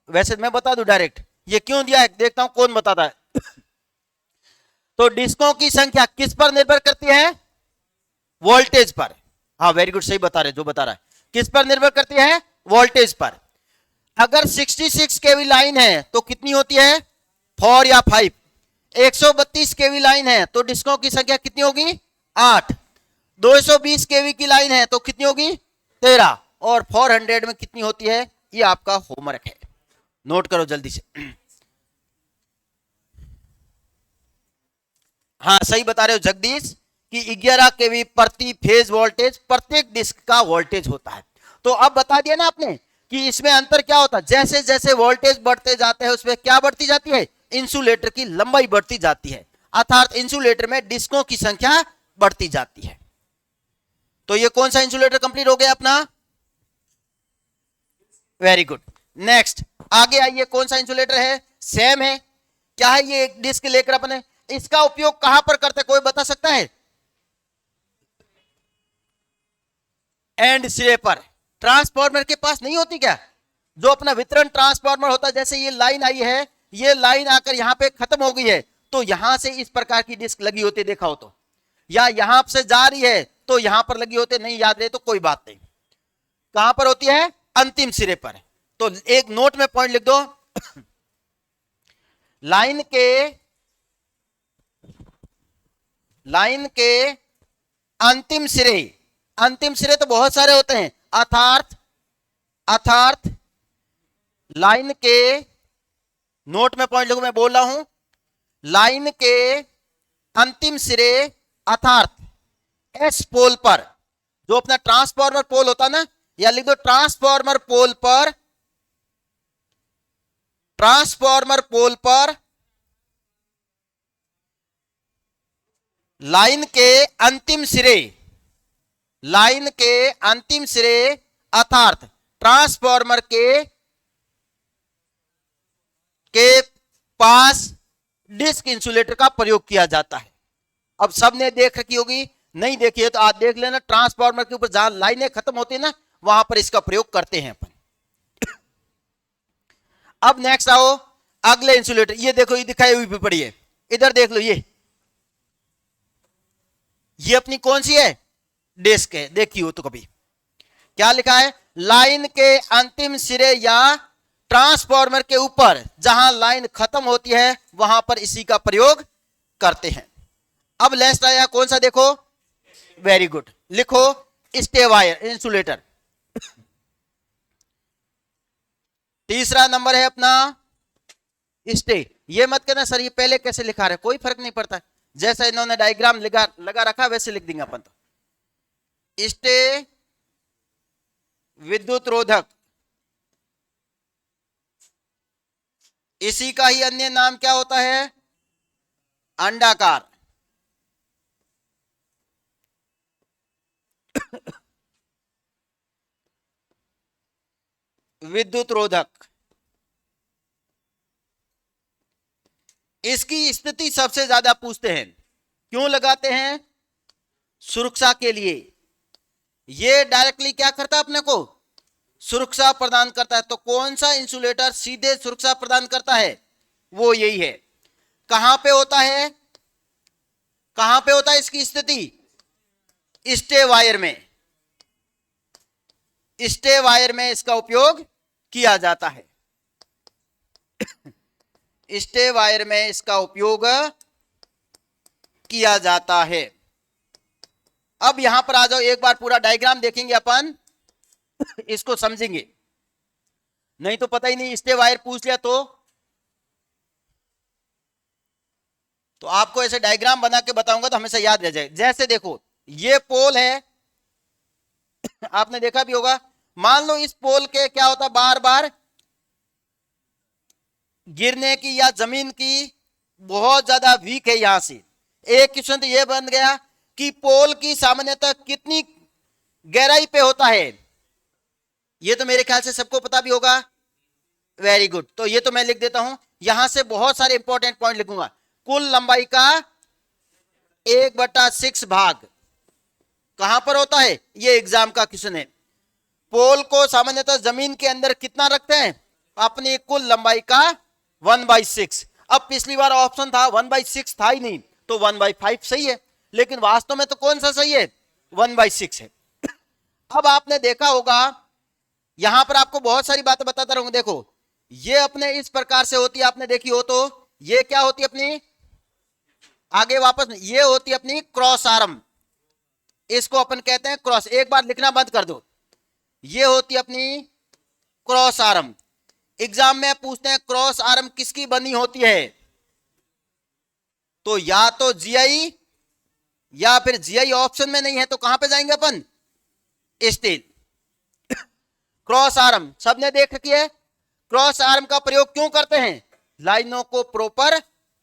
वैसे मैं बता दूं डायरेक्ट, ये क्यों दिया है देखता हूं कौन बताता है। तो डिस्कों की संख्या किस पर निर्भर करती है, वोल्टेज पर। हाँ वेरी गुड, सही बता रहे, जो बता रहा है किस पर निर्भर करती है, वोल्टेज पर। अगर 66 केवी लाइन है तो कितनी होती है, 4 या 5। 132 केवी लाइन है तो डिस्कों की संख्या कितनी होगी, 8। 220 केवी की लाइन है तो कितनी होगी, 13। और 400 में कितनी होती है, ये आपका होमवर्क है। नोट करो जल्दी से। हाँ सही बता रहे हो जगदीश कि 11 केवी प्रति फेज वोल्टेज प्रत्येक डिस्क का वोल्टेज होता है। तो अब बता दिया ना आपने कि इसमें अंतर क्या होता है, जैसे जैसे वोल्टेज बढ़ते जाते हैं उसमें क्या बढ़ती जाती है, इंसुलेटर की लंबाई बढ़ती जाती है, अर्थात इंसुलेटर में डिस्कों की संख्या बढ़ती जाती है। तो ये कौन सा इंसुलेटर कंप्लीट हो गया अपना, वेरी गुड। नेक्स्ट आगे आइए, कौन सा इंसुलेटर है, सेम है। क्या है ये, एक डिस्क लेकर अपने इसका उपयोग कहां पर करते हैं, कोई बता सकता है, एंड सिरे पर, ट्रांसफार्मर के पास नहीं होती क्या, जो अपना वितरण ट्रांसफार्मर होता है, जैसे ये लाइन आई है, ये लाइन आकर यहां पे खत्म हो गई है, तो यहां से इस प्रकार की डिस्क लगी होती है, देखा हो तो, या यहां से जा रही है तो यहां पर लगी होती है, नहीं याद रहे तो कोई बात नहीं, कहां पर होती है, अंतिम सिरे पर। तो एक नोट में पॉइंट लिख दो, लाइन के अंतिम सिरे तो बहुत सारे होते हैं, अर्थात लाइन के, नोट में पॉइंट लिखो, मैं बोल रहा हूं, लाइन के अंतिम सिरे अर्थात एस पोल पर, जो अपना ट्रांसफार्मर पोल होता ना, या लिख दो ट्रांसफार्मर पोल पर लाइन के अंतिम सिरे अर्थात ट्रांसफार्मर के पास डिस्क इंसुलेटर का प्रयोग किया जाता है। अब सबने देख रखी होगी, नहीं देखी है तो आज देख लेना, ट्रांसफार्मर के ऊपर जहां लाइनें खत्म होती है ना, वहां पर इसका प्रयोग करते हैं अपन। अब नेक्स्ट आओ अगले इंसुलेटर, ये देखो, ये दिखाई हुई भी पड़ी है, इधर देख लो, ये अपनी कौन सी है, डिस्क है, देखी हो तो कभी, क्या लिखा है, लाइन के अंतिम सिरे या ट्रांसफार्मर के ऊपर जहां लाइन खत्म होती है वहां पर इसी का प्रयोग करते हैं। अब लास्ट आया कौन सा, देखो, वेरी गुड, लिखो स्टे वायर इंसुलेटर। तीसरा नंबर है अपना स्टे। ये मत कहना सर ये पहले कैसे लिखा रहे, कोई फर्क नहीं पड़ता, जैसा इन्होंने डायग्राम लगा रखा वैसे लिख देंगे अपन। तो स्टे विद्युत रोधक, इसी का ही अन्य नाम क्या होता है, अंडाकार। विद्युत रोधक, इसकी स्थिति सबसे ज्यादा पूछते हैं, क्यों लगाते हैं, सुरक्षा के लिए। ये डायरेक्टली क्या करता है, अपने को सुरक्षा प्रदान करता है। तो कौन सा इंसुलेटर सीधे सुरक्षा प्रदान करता है, वो यही है। कहां पे होता है, इसकी स्थिति, स्टे वायर में इसका उपयोग किया जाता है। स्टे वायर में इसका उपयोग किया जाता है। अब यहां पर आ जाओ, एक बार पूरा डायग्राम देखेंगे अपन, इसको समझेंगे, नहीं तो पता ही नहीं, स्टे वायर पूछ लिया तो आपको ऐसे डायग्राम बना के बताऊंगा तो हमेशा याद रह जाए। जैसे देखो ये पोल है, आपने देखा भी होगा, मान लो इस पोल के क्या होता, बार बार गिरने की या जमीन की बहुत ज्यादा वीक है, यहां से एक क्वेश्चन तो यह बन गया कि पोल की सामान्यतः कितनी गहराई पे होता है, ये तो मेरे ख्याल से सबको पता भी होगा, वेरी गुड। तो ये तो मैं लिख देता हूं, यहां से बहुत सारे इंपॉर्टेंट पॉइंट लिखूंगा। कुल लंबाई का 1/6 भाग कहां पर होता है, ये एग्जाम का क्वेश्चन है। पोल को सामान्यतः जमीन के अंदर कितना रखते हैं, अपनी कुल लंबाई का 1/6। अब पिछली बार ऑप्शन था 1/6 था ही नहीं, तो 1/5 सही है, लेकिन वास्तव में तो कौन सा सही है, 1/6 है। अब आपने देखा होगा, यहां पर आपको बहुत सारी बातें बताता रहूंगा। देखो ये अपने इस प्रकार से होती है, आपने देखी हो तो, ये क्या होती है अपनी, आगे वापस, ये होती है अपनी क्रॉस आर्म, इसको अपन कहते हैं क्रॉस। एक बार लिखना बंद कर दो, ये होती है अपनी क्रॉस आर्म, एग्जाम में पूछते हैं क्रॉस आर्म किसकी बनी होती है, तो या तो जीआई, या फिर जीआई ऑप्शन में नहीं है तो कहां पे जाएंगे अपन, स्टील। क्रॉस आर्म सबने देख रखी है, क्रॉस आर्म का प्रयोग क्यों करते हैं, लाइनों को प्रॉपर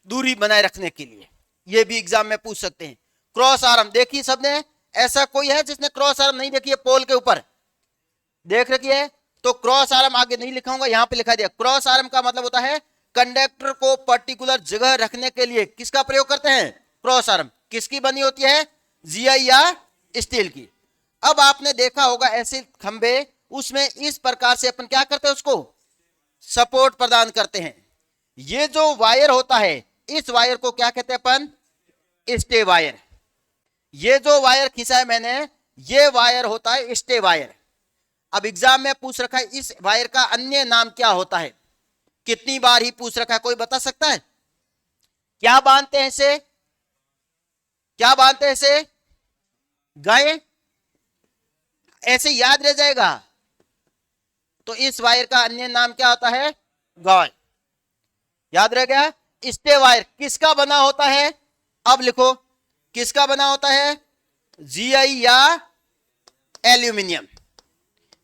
दूरी बनाए रखने के लिए, ये भी एग्जाम में पूछ सकते हैं। क्रॉस आर्म देखी सबने, ऐसा कोई है जिसने क्रॉस आर्म नहीं देखी है, पोल के ऊपर देख रखी है, तो क्रॉस आर्म आगे नहीं लिखाऊंगा, यहां पे लिखा दिया। क्रॉस आर्म का मतलब होता है कंडक्टर को पर्टिकुलर जगह रखने के लिए किसका प्रयोग करते हैं, क्रॉस आर्म। किसकी बनी होती है, जीआई या स्टील की। अब आपने देखा होगा ऐसे खंबे, उसमें इस प्रकार से अपन क्या करते हैं, उसको सपोर्ट प्रदान करते हैं। ये जो वायर होता है, इस वायर को क्या कहते हैं अपन, स्टे वायर। ये जो वायर खींचा है मैंने, ये वायर होता है स्टे वायर। अब एग्जाम में पूछ रखा है इस वायर का अन्य नाम क्या होता है, कितनी बार ही पूछ रखा है, कोई बता सकता है, क्या बांधते हैं इसे, क्या बांधते हैं इसे, गाय, ऐसे याद रह जाएगा। तो इस वायर का अन्य नाम क्या होता है, गाय, याद रह गया। स्टे वायर किसका बना होता है, अब लिखो किसका बना होता है, जीआई या एल्यूमिनियम,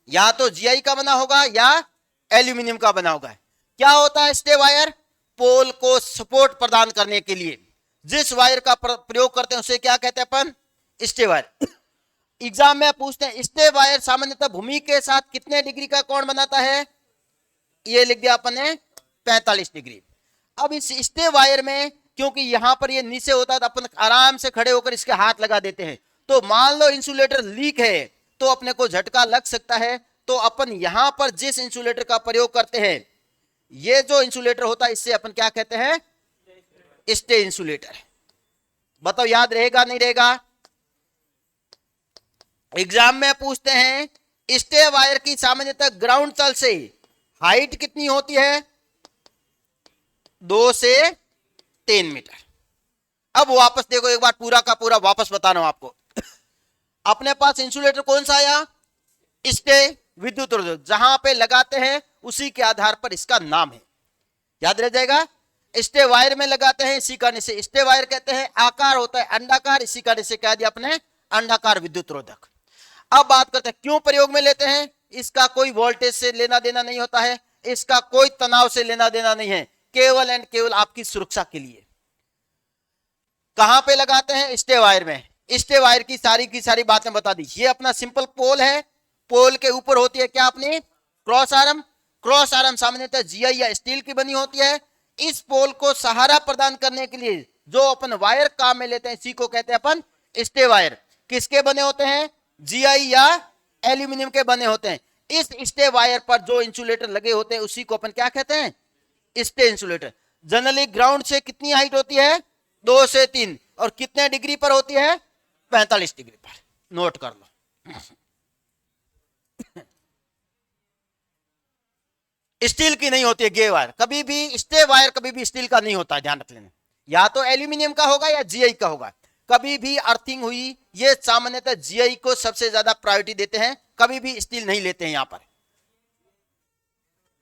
या तो जीआई का बना होगा या एल्यूमिनियम का बना होगा। क्या होता है स्टे वायर, पोल को सपोर्ट प्रदान करने के लिए जिस वायर का प्रयोग करते हैं उसे क्या कहते हैं अपन, स्टे वायर। एग्जाम में पूछते हैं स्टे वायर सामान्यतः भूमि के साथ कितने डिग्री का कोण बनाता है, ये लिख दिया अपन ने 45 डिग्री। अब इस स्टे वायर में क्योंकि यहां पर ये नीचे होता है तो अपन आराम से खड़े होकर इसके हाथ लगा देते हैं, तो मान लो इंसुलेटर लीक है तो अपने को झटका लग सकता है, तो अपन यहां पर जिस इंसुलेटर का प्रयोग करते हैं, ये जो इंसुलेटर होता है इससे अपन क्या कहते हैं, स्टे इंसुलेटर। बताओ याद रहेगा नहीं रहेगा। एग्जाम में पूछते हैं स्टे वायर की सामान्यतः ग्राउंड तल से हाइट कितनी होती है, 2 से 3 मीटर। अब वापस देखो एक बार पूरा का पूरा वापस बता रहा हूं आपको। अपने पास इंसुलेटर कौन सा आया, स्टे विद्युत रोधक, जहां पे लगाते हैं उसी के आधार पर इसका नाम है, याद रह जाएगा। स्टे वायर में लगाते हैं, इसी कारण से स्टे वायर कहते हैं। आकार होता है अंडाकार, इसी कारण से कह दिया अपने अंडाकार विद्युत रोधक। अब बात करते हैं क्यों प्रयोग में लेते हैं, इसका कोई वोल्टेज से लेना देना नहीं होता है, इसका कोई तनाव से लेना देना नहीं है, केवल एंड केवल आपकी सुरक्षा के लिए। कहां पे लगाते हैं, स्टे वायर में। स्टे वायर की सारी बातें बता दी। ये अपना सिंपल पोल है, पोल के ऊपर होती है क्या अपनी क्रॉस आर्म। क्रॉस आर्म सामान्यतः जीआई या स्टील की बनी होती है। इस पोल को सहारा प्रदान करने के लिए जो अपन वायर काम में लेते हैं इसी को कहते हैं अपन स्टे वायर। किसके बने होते हैं, जीआई या एल्यूमिनियम के बने होते हैं। इस स्टे वायर पर जो इंसुलेटर लगे होते हैं उसी को अपन क्या कहते हैं, स्टे इंसुलेटर। जनरली ग्राउंड से कितनी हाइट होती है, 2 से 3, और कितने डिग्री पर होती है, 45 डिग्री पर। नोट कर लो। स्टील की नहीं होती है गे वायर, कभी भी स्टे वायर कभी भी स्टील का नहीं होता है, ध्यान रख लेना। या तो एल्यूमिनियम का होगा या जीआई का होगा। कभी भी अर्थिंग हुई, ये सामान्यतः जीआई को सबसे ज्यादा प्रायोरिटी देते हैं, कभी भी स्टील नहीं लेते हैं। यहां पर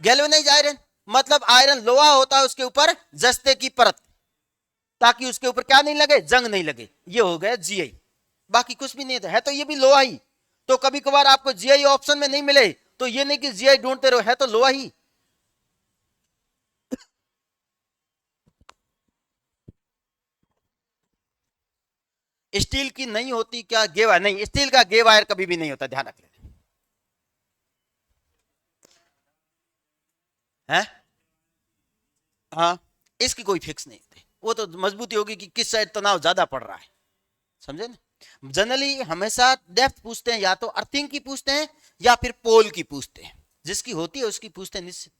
गैल्वेनाइज आयरन मतलब आयरन लोहा होता है, उसके ऊपर जस्ते की परत, ताकि उसके ऊपर क्या नहीं लगे, जंग नहीं लगे। ये हो गया जीआई, बाकी कुछ भी नहीं है तो ये भी लोहा ही। तो कभी कभार आपको जीआई ऑप्शन में नहीं मिले तो ये नहीं कि जीआई ढूंढते रहो, है तो लोहा ही। स्टील की नहीं होती क्या गे वायर, नहीं, स्टील का गे वायर कभी भी नहीं होता, ध्यान रख लेना है। हाँ, इसकी कोई फिक्स नहीं होती, वो तो मजबूती होगी कि किस साइड तनाव ज्यादा पड़ रहा है, समझे ना। जनरली हमेशा डेप्थ पूछते हैं, या तो अर्थिंग की पूछते हैं या फिर पोल की पूछते हैं, जिसकी होती है उसकी पूछते हैं निश्चित।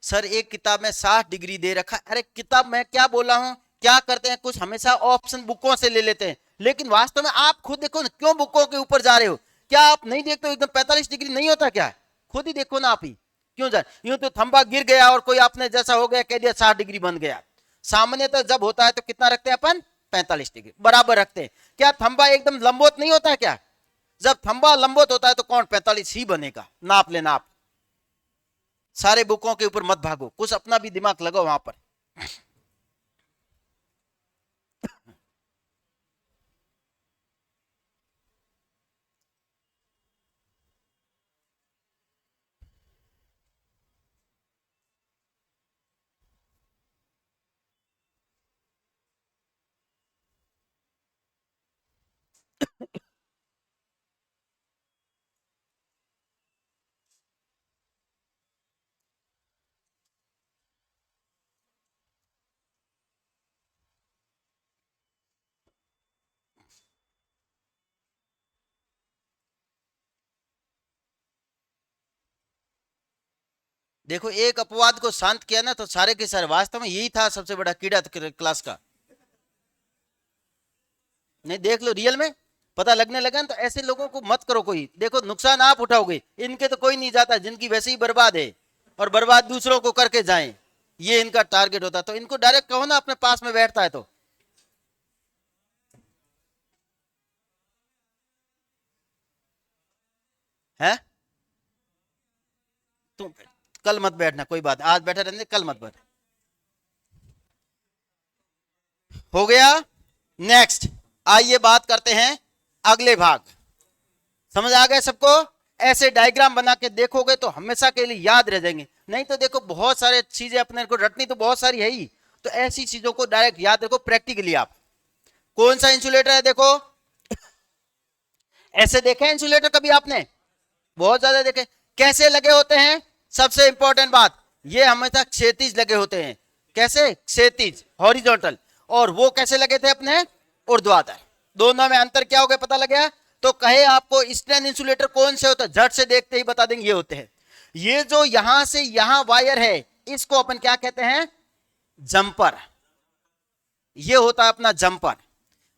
सर एक किताब में 60 डिग्री दे रखा, अरे किताब में क्या बोला हूं, क्या करते हैं कुछ हमेशा ऑप्शन बुकों से ले लेते हैं, लेकिन वास्तव में आप खुद देखो ना, क्यों बुकों के ऊपर जा रहे हो, क्या आप नहीं देखते हो एकदम 45 डिग्री नहीं होता क्या, खुद ही देखो ना आप ही क्यों जा। यूं तो थंबा गिर गया और कोई आपने जैसा हो गया कह दिया 60 डिग्री बन गया। सामान्यतः जब होता है तो कितना रखते हैं अपन, 45 डिग्री बराबर रखते हैं। क्या थंबा एकदम लंबवत नहीं होता क्या, जब खंबा लंबवत होता है तो कोण 45 ही बनेगा। नाप लेना आप, सारे बुकों के ऊपर मत भागो, कुछ अपना भी दिमाग लगाओ वहां पर। देखो एक अपवाद को शांत किया ना तो सारे के सारे, वास्तव में यही था सबसे बड़ा कीड़ा क्लास का। नहीं देख लो रियल में पता लगने लगा ना, तो ऐसे लोगों को मत करो कोई। देखो नुकसान आप उठाओगे, इनके तो कोई नहीं जाता, जिनकी वैसे ही बर्बाद है और बर्बाद दूसरों को करके जाएं, ये इनका टारगेट होता। तो इनको डायरेक्ट कहो ना अपने पास में बैठता है तो। है तुम कल मत बैठना, कोई बात, आज बैठे रहने, कल मत बैठ। हो गया। नेक्स्ट आइए बात करते हैं अगले भाग। समझ आ गए सबको? ऐसे डायग्राम बना के देखोगे तो हमेशा के लिए याद रह जाएंगे। नहीं तो देखो बहुत सारे चीजें अपने को रटनी तो बहुत सारी है ही, तो ऐसी चीजों को डायरेक्ट याद रखो प्रैक्टिकली। आप कौन सा इंसुलेटर है देखो, ऐसे देखे इंसुलेटर कभी आपने? बहुत ज्यादा देखे। कैसे लगे होते हैं? सबसे इंपॉर्टेंट बात, ये हमेशा क्षैतिज लगे होते हैं। कैसे? क्षैतिज, हॉरिजॉन्टल। और वो कैसे लगे थे अपने? ऊर्ध्वाधर। दोनों में अंतर क्या हो गया पता लग गया? तो कहे आपको स्ट्रैंड इंसुलेटर कौन से होता है, झट से देखते ही बता देंगे ये होते हैं। ये जो यहां से यहां वायर है, इसको अपन क्या कहते हैं? जंपर। ये होता है अपना जंपर।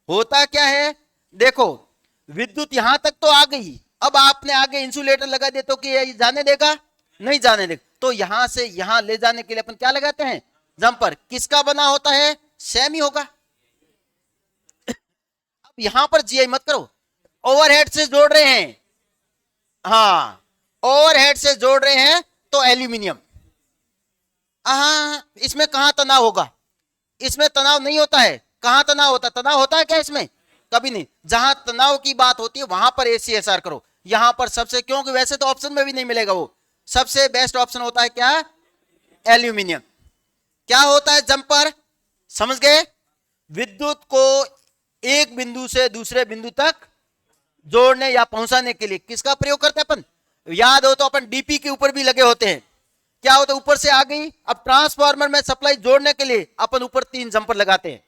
होता क्या है देखो, विद्युत यहां तक तो आ गई, अब आपने आगे इंसुलेटर लगा दिया तो कि ये जाने देगा? नहीं जाने देगा। तो यहां से यहां ले जाने के लिए अपन क्या लगाते हैं? जंपर। किसका बना होता है? सेम ही होगा। अब यहां पर जीआई मत करो, ओवरहेड से जोड़ रहे हैं। हाँ, ओवरहेड से जोड़ रहे हैं तो एल्यूमिनियम। हाँ, इसमें कहां तनाव होगा? इसमें तनाव नहीं होता है। कहां तनाव होता है? तनाव होता है क्या इसमें? कभी नहीं। जहां तनाव की बात होती है वहां पर ACSR करो। यहां पर सबसे, क्योंकि वैसे तो ऑप्शन में भी नहीं मिलेगा, वो सबसे बेस्ट ऑप्शन होता है क्या? एल्यूमिनियम। क्या होता है जंपर? समझ गए? विद्युत को एक बिंदु से दूसरे बिंदु तक जोड़ने या पहुंचाने के लिए किसका प्रयोग करते हैं अपन? याद हो तो अपन डीपी के ऊपर भी लगे होते हैं। क्या होता है? ऊपर से आ गई, अब ट्रांसफार्मर में सप्लाई जोड़ने के लिए अपन ऊपर 3 जंपर लगाते हैं।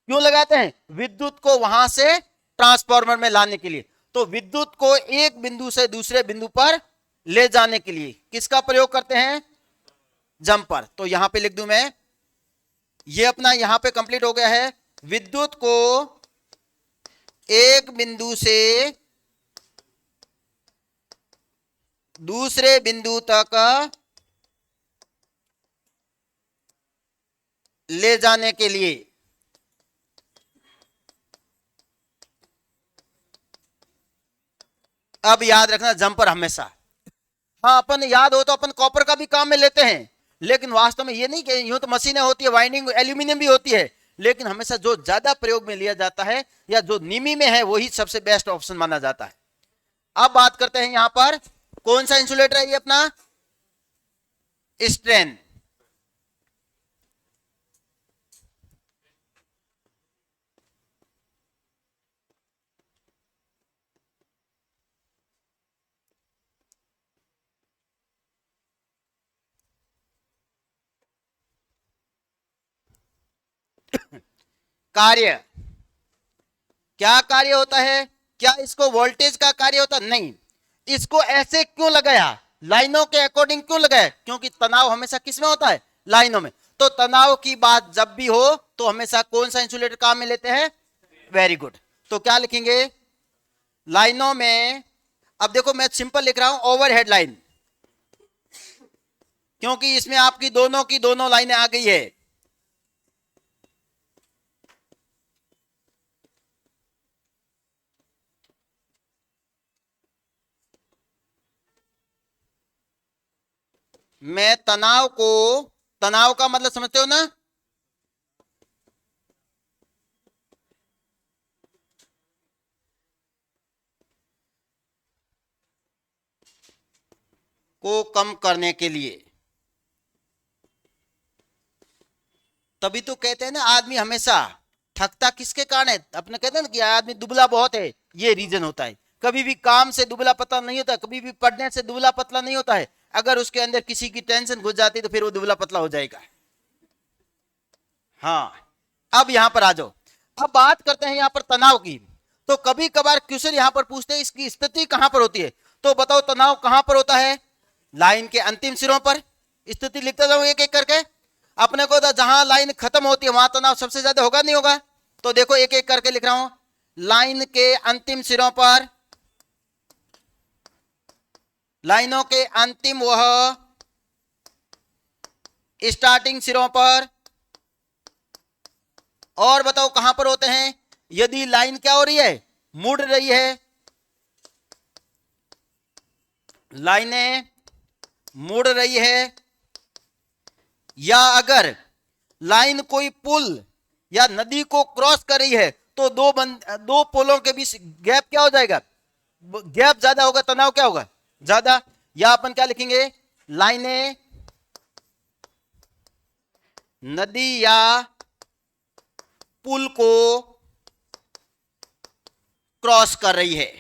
क्यों लगाते हैं? विद्युत को वहां से ट्रांसफार्मर में लाने के लिए। तो विद्युत को एक बिंदु से दूसरे बिंदु पर ले जाने के लिए किसका प्रयोग करते हैं? जंपर। तो यहां पे लिख दूं मैं, ये अपना यहां पे कंप्लीट हो गया है। विद्युत को एक बिंदु से दूसरे बिंदु तक ले जाने के लिए अब याद रखना जंपर हमेशा। हाँ, अपन याद हो तो अपन कॉपर का भी काम में लेते हैं, लेकिन वास्तव में ये नहीं कि यूं तो मशीनें होती है, वाइंडिंग एल्यूमिनियम भी होती है, लेकिन हमेशा जो ज्यादा प्रयोग में लिया जाता है या जो निमी में है वही सबसे बेस्ट ऑप्शन माना जाता है। अब बात करते हैं यहां पर कौन सा इंसुलेटर है ये अपना? स्ट्रेन। कार्य, क्या कार्य होता है? क्या इसको वोल्टेज का कार्य होता? नहीं। इसको ऐसे क्यों लगाया? लाइनों के अकॉर्डिंग क्यों लगाया? क्योंकि तनाव हमेशा किस में होता है? लाइनों में। तो तनाव की बात जब भी हो तो हमेशा कौन सा इंसुलेटर काम में लेते हैं? Very good. तो क्या लिखेंगे लाइनों में? अब देखो मैं सिंपल लिख रहा हूं ओवरहेड लाइन, क्योंकि इसमें आपकी दोनों की दोनों लाइनें आ गई है। मैं तनाव का मतलब समझते हो ना, को कम करने के लिए। तभी तो कहते हैं ना आदमी हमेशा थकता किसके कारण है, अपने कहते हैं ना कि आदमी दुबला बहुत है, ये रीजन होता है। कभी भी काम से दुबला पतला नहीं होता, कभी भी पढ़ने से दुबला पतला नहीं होता है। अगर उसके अंदर किसी की टेंशन घुस जाती तो फिर वो दुबला पतला हो जाएगा। हाँ, अब यहां पर आ जाओ। अब बात करते हैं यहां पर तनाव की। तो कभी कभार क्वेश्चन यहां पर पूछते हैं इसकी स्थिति कहां पर होती है। तो बताओ तनाव कहां पर होता है, लाइन के अंतिम सिरों पर। स्थिति लिखता जाऊं एक एक करके। अपने को तो जहां लाइन खत्म होती है वहां तनाव सबसे ज्यादा होगा नहीं होगा। तो देखो एक एक करके लिख रहा हूं। लाइन के अंतिम सिरों पर, लाइनों के अंतिम वह स्टार्टिंग सिरों पर। और बताओ कहां पर होते हैं, यदि लाइन क्या हो रही है, मुड़ रही है, लाइनें मुड़ रही है, या अगर लाइन कोई पुल या नदी को क्रॉस कर रही है तो दो पोलों के बीच गैप क्या हो जाएगा, गैप ज्यादा होगा, तनाव क्या होगा, ज्यादा। या अपन क्या लिखेंगे, लाइनें नदी या पुल को क्रॉस कर रही है।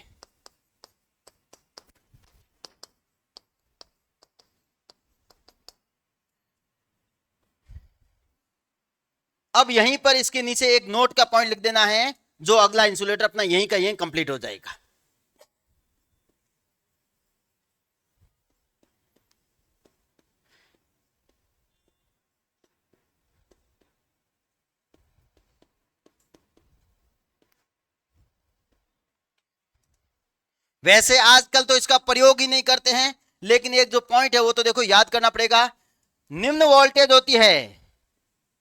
अब यहीं पर इसके नीचे एक नोट का पॉइंट लिख देना है, जो अगला इंसुलेटर अपना यहीं का यहीं कंप्लीट हो जाएगा। वैसे आजकल तो इसका प्रयोग ही नहीं करते हैं, लेकिन एक जो पॉइंट है वो तो देखो याद करना पड़ेगा। निम्न वोल्टेज होती है,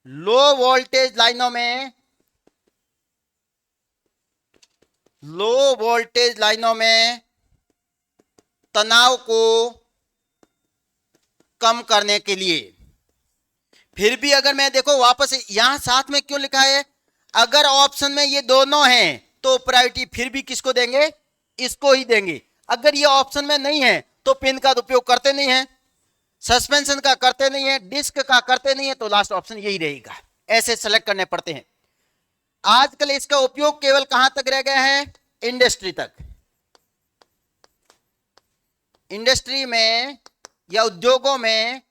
लो वोल्टेज लाइनों में, लो वोल्टेज लाइनों में तनाव को कम करने के लिए। फिर भी अगर मैं देखो वापस यहां साथ में क्यों लिखा है, अगर ऑप्शन में ये दोनों हैं तो प्रायोरिटी फिर भी किसको देंगे, इसको ही देंगे। अगर ये ऑप्शन में नहीं है तो पिन का उपयोग करते नहीं है, सस्पेंशन का करते नहीं है, डिस्क का करते नहीं है, तो लास्ट ऑप्शन यही रहेगा। ऐसे सेलेक्ट करने पड़ते हैं। आजकल इसका उपयोग केवल कहां तक रह गया है, इंडस्ट्री तक। इंडस्ट्री में या उद्योगों में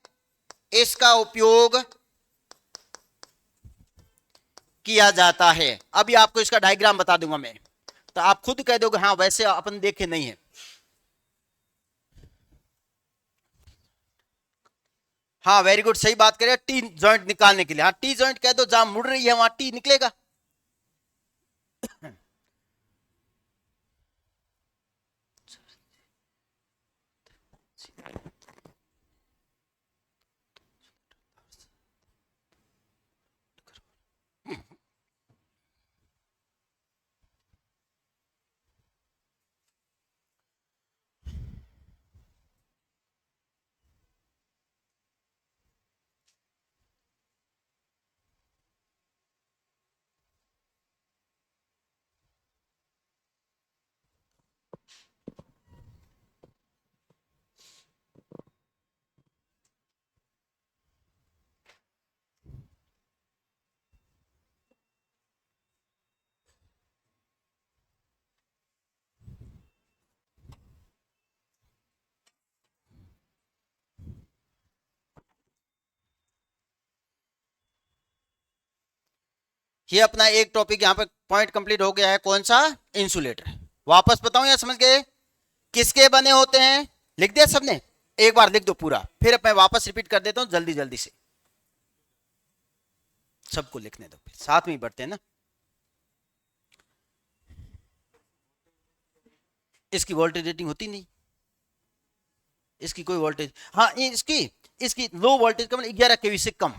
इसका उपयोग किया जाता है। अभी आपको इसका डायग्राम बता दूंगा मैं, तो आप खुद कह दोगे हाँ वैसे अपन देखे नहीं है। हाँ वेरी गुड, सही बात करें, टी जॉइंट निकालने के लिए। हाँ टी जॉइंट कह दो, जहां मुड़ रही है वहां टी निकलेगा। ये अपना एक टॉपिक यहाँ पे पॉइंट कंप्लीट हो गया है, कौन सा, इंसुलेटर। वापस बताऊं या समझ गए, किसके बने होते हैं, लिख दिया सबने, एक बार लिख दो पूरा, फिर मैं वापस रिपीट कर देता हूं जल्दी जल्दी से, सबको लिखने दो, फिर साथ में ही बढ़ते हैं ना। इसकी वोल्टेज रेटिंग होती नहीं, इसकी कोई वोल्टेज, हाँ इसकी इसकी लो वोल्टेज का मतलब 11 केवी से कम।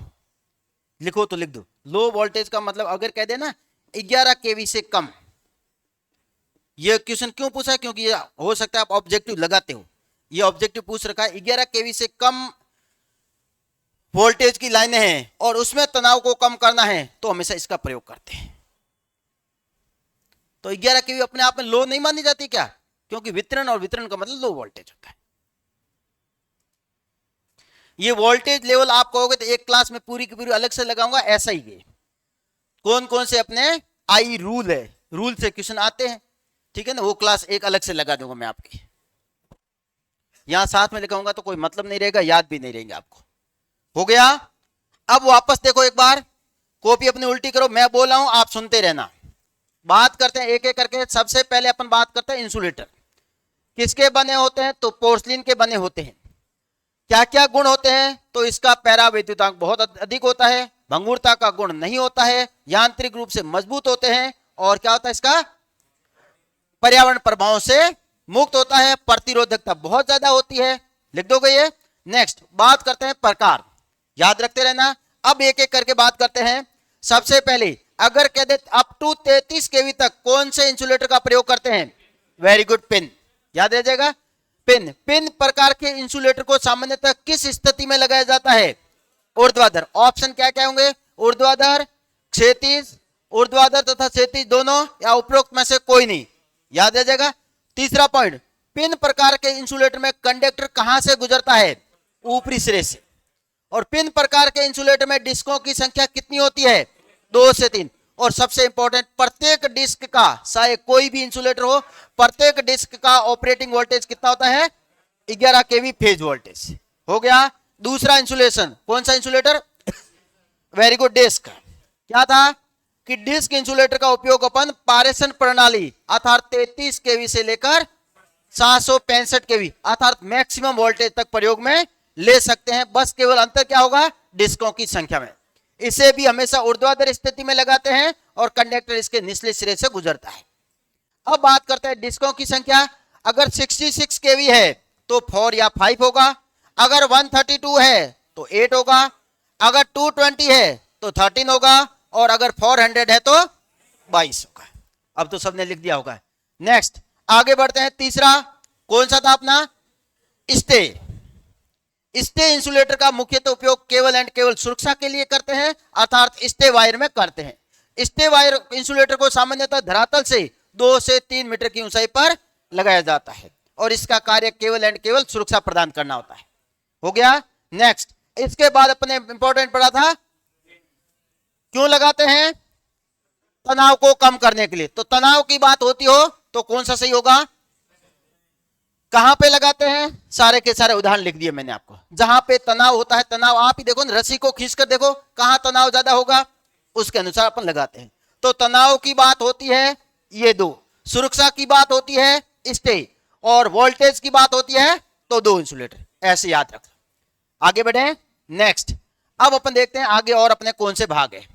लिखो तो लिख दो, लो वोल्टेज का मतलब अगर कह देना 11 केवी से कम। ये क्वेश्चन क्यों पूछा है, क्योंकि ये हो सकता है आप ऑब्जेक्टिव लगाते हो, ये ऑब्जेक्टिव पूछ रखा है 11 केवी से कम वोल्टेज की लाइनें हैं और उसमें तनाव को कम करना है तो हमेशा इसका प्रयोग करते हैं। तो 11 केवी अपने आप में लो नहीं मानी जाती क्या? क्योंकि वितरण और वितरण का मतलब लो वोल्टेज होता है। ये वोल्टेज लेवल आप कहोगे तो एक क्लास में पूरी की पूरी अलग से लगाऊंगा, ऐसा ही है। कौन कौन से अपने आई रूल है, रूल से क्वेश्चन आते हैं, ठीक है ना, वो क्लास एक अलग से लगा दूंगा मैं आपकी। यहां साथ में लिखाऊंगा तो कोई मतलब नहीं रहेगा, याद भी नहीं रहेंगे आपको। हो गया? अब वापस देखो एक बार, कॉपी अपनी उल्टी करो, मैं बोल रहा हूं आप सुनते रहना। बात करते हैं एक एक करके। सबसे पहले अपन बात करते हैं इंसुलेटर किसके बने होते हैं, तो पोर्सलिन के बने होते हैं। क्या क्या गुण होते हैं, तो इसका पैरावैद्युतांक बहुत अधिक होता है, भंगुरता का गुण नहीं होता है, यांत्रिक रूप से मजबूत होते हैं, और क्या होता है इसका पर्यावरण प्रभावों से मुक्त होता है, प्रतिरोधकता बहुत ज्यादा होती है। लिख दोगे ये? नेक्स्ट बात करते हैं प्रकार, याद रखते रहना। अब एक एक करके बात करते हैं। सबसे पहले अगर कह दे अप टू 33 केवी तक कौन से इंसुलेटर का प्रयोग करते हैं? Very good, pin. याद रह जाएगा, पिन। पिन प्रकार के इंसुलेटर को सामान्यतः किस स्थिति में लगाया जाता है? ऊर्ध्वाधर। ऑप्शन क्या क्या होंगे? ऊर्ध्वाधर, क्षैतिज, ऊर्ध्वाधर तथा क्षैतिज दोनों, या उपरोक्त में से कोई नहीं। याद रह जाएगा। तीसरा पॉइंट, पिन प्रकार के इंसुलेटर में कंडक्टर कहां से गुजरता है? ऊपरी सिरे से। और पिन प्रकार के इंसुलेटर में डिस्कों की संख्या कितनी होती है? 2 से 3। और सबसे इंपॉर्टेंट, प्रत्येक डिस्क का, चाहे कोई भी इंसुलेटर हो, प्रत्येक डिस्क का ऑपरेटिंग वोल्टेज कितना होता है? 11 केवी फेज वोल्टेज। हो गया। दूसरा इंसुलेशन, कौन सा इंसुलेटर? Very good, disc. क्या था कि डिस्क इंसुलेटर का उपयोग अपन पारेषण प्रणाली अर्थात 33 केवी से लेकर 765 केवी अर्थात मैक्सिमम वोल्टेज तक प्रयोग में ले सकते हैं। बस केवल अंतर क्या होगा? डिस्कों की संख्या में। इसे भी हमेशा ऊर्ध्वाधर स्थिति में लगाते हैं और कंडक्टर इसके निचले सिरे से गुजरता है। अब बात करते हैं डिस्कों की संख्या। अगर 66 केवी है तो 4 या 5 होगा, अगर 132 है तो 8 होगा, अगर 220 है तो 13 होगा, और अगर 400 है तो 22 होगा। अब तो सबने लिख दिया होगा। नेक्स्ट आगे बढ़ते हैं। तीसरा कौन सा था अपना? स्टे। स्टे इंसुलेटर का मुख्यतः उपयोग केवल एंड केवल सुरक्षा के लिए करते हैं, अर्थात स्टे वायर में करते हैं। स्टे वायर इंसुलेटर को सामान्यतः धरातल से 2 से 3 मीटर की ऊंचाई पर लगाया जाता है और इसका कार्य केवल एंड केवल सुरक्षा प्रदान करना होता है। हो गया। नेक्स्ट इसके बाद अपने इंपॉर्टेंट पढ़ा था, क्यों लगाते हैं? तनाव को कम करने के लिए। तो तनाव की बात होती हो तो कौन सा सही होगा? कहां पे लगाते हैं? सारे के सारे उदाहरण लिख दिए मैंने आपको। जहां पे तनाव होता है, तनाव आप ही देखो, रस्सी को खींचकर देखो कहां तनाव ज्यादा होगा, उसके अनुसार अपन लगाते हैं। तो तनाव की बात होती है ये दो, सुरक्षा की बात होती है स्टे, और वोल्टेज की बात होती है तो 2 इंसुलेटर। ऐसे याद रख। आगे बढ़े। नेक्स्ट अब अपन देखते हैं आगे और अपने कौन से भाग है।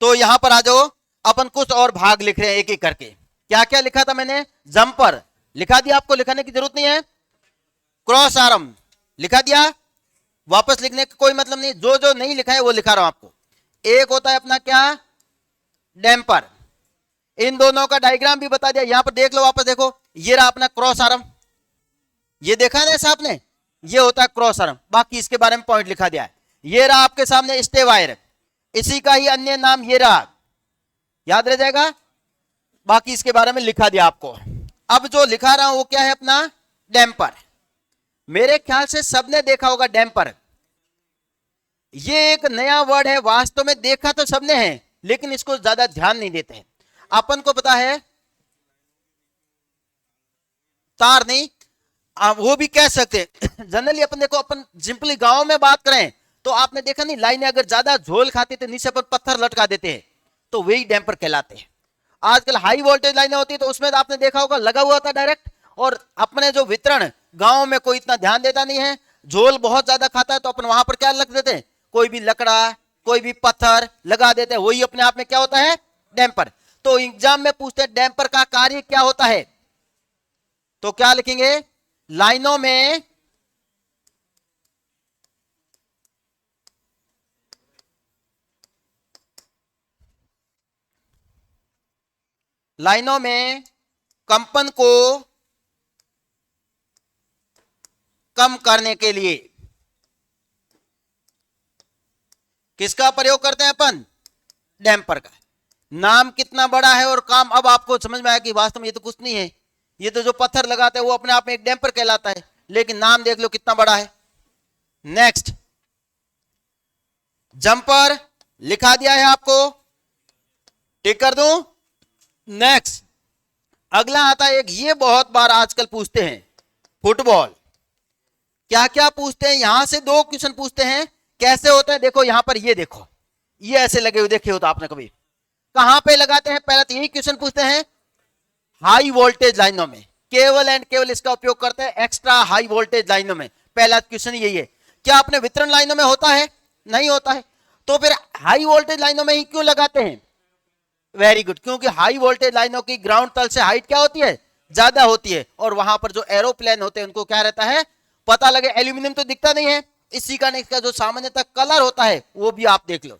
तो यहां पर आ जाओ, अपन कुछ और भाग लिख रहे हैं एक एक करके। क्या क्या लिखा था मैंने? जंपर लिखा दिया, आपको लिखाने की जरूरत नहीं है। क्रॉस आर्म लिखा दिया, वापस लिखने का कोई मतलब नहीं, जो जो नहीं लिखा है वो लिखा रहा हूं आपको। एक होता है अपना क्या? डैम्पर। इन दोनों का डायग्राम भी बता दिया, यहां पर देख लो, वापस देखो, ये रहा अपना क्रॉस आर्म, ये देखा है ना साहब ने, ये होता है क्रॉस आर्म। बाकी इसके बारे में पॉइंट लिखा दिया है। ये रहा आपके सामने स्टे वायर, इसी का ही अन्य नाम ये रहा, याद रह जाएगा। बाकी इसके बारे में लिखा दिया आपको। अब जो लिखा रहा हूं वो क्या है? अपना डैम्पर। मेरे ख्याल से सबने देखा होगा डैम्पर। ये एक नया वर्ड है, वास्तव में देखा तो सबने है लेकिन इसको ज्यादा ध्यान नहीं देते हैं। अपन को पता है तार नहीं, वो भी कह सकते हैं। जनरली अपन देखो, अपन सिंपली गांव में बात करें तो आपने देखा नहीं, लाइनें अगर ज्यादा झोल खाती तो नीचे पर पत्थर लटका देते हैं, तो वही डैम्पर कहलाते हैं। आजकल हाई वोल्टेज लाइनें होती है तो उसमें तो आपने देखा होगा लगा हुआ था डायरेक्ट, और अपने जो वितरण गांव में कोई इतना ध्यान देता नहीं है, झोल बहुत ज्यादा खाता है तो अपन वहां पर क्या लग देते हैं? कोई भी लकड़ा, कोई भी पत्थर लगा देते हैं, वही अपने आप में क्या होता है? डैम्पर। तो एग्जाम में पूछते हैं डैम्पर का कार्य क्या होता है, तो क्या लिखेंगे? लाइनों में कंपन को कम करने के लिए किसका प्रयोग करते हैं अपन? डैम्पर का। नाम कितना बड़ा है और काम अब आपको समझ में आया कि वास्तव में ये तो कुछ नहीं है, ये तो जो पत्थर लगाते हैं वो अपने आप में एक डैम्पर कहलाता है, लेकिन नाम देख लो कितना बड़ा है। नेक्स्ट, जंपर लिखा दिया है आपको, टिक कर दूं। नेक्स्ट, अगला आता है एक, ये बहुत बार आजकल पूछते हैं, फुटबॉल। क्या क्या पूछते हैं? यहां से दो क्वेश्चन पूछते हैं। कैसे होता है देखो, यहां पर ये देखो, ये ऐसे लगे हुए देखे हो तो आपने कभी, कहां पे लगाते हैं? पहले तो यही क्वेश्चन पूछते हैं, हाई वोल्टेज लाइनों में, केवल एंड केवल इसका उपयोग करते हैं एक्स्ट्रा हाई वोल्टेज लाइनों में। पहला क्वेश्चन यही है। क्या अपने वितरण लाइनों में होता है? नहीं होता है। तो फिर हाई वोल्टेज लाइनों में ही क्यों लगाते हैं? वेरी गुड, क्योंकि हाई वोल्टेज लाइनों की ग्राउंड तल से हाइट क्या होती है? ज्यादा होती है, और वहां पर जो एरोप्लेन होते हैं उनको क्या रहता है? पता लगे। एल्यूमिनियम तो दिखता नहीं है, इसी का इसका जो सामान्यतः कलर होता है वो भी आप देख लो।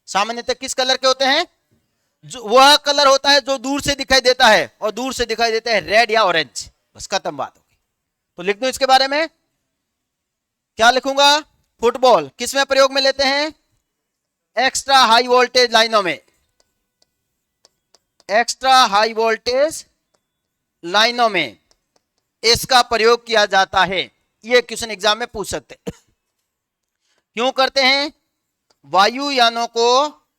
सामान्यतः किस कलर के होते हैं? जो वह कलर होता है जो दूर से दिखाई देता है, और दूर से दिखाई देता है रेड या ऑरेंज। बस खत्म बात होगी। तो लिख दो इसके बारे में, क्या लिखूंगा? फुटबॉल किस में प्रयोग में लेते हैं? एक्स्ट्रा हाई वोल्टेज लाइनों में, एक्स्ट्रा हाई वोल्टेज लाइनों में इसका प्रयोग किया जाता है। यह क्वेश्चन एग्जाम में पूछ सकते हैं। क्यों करते हैं? वायुयानों को,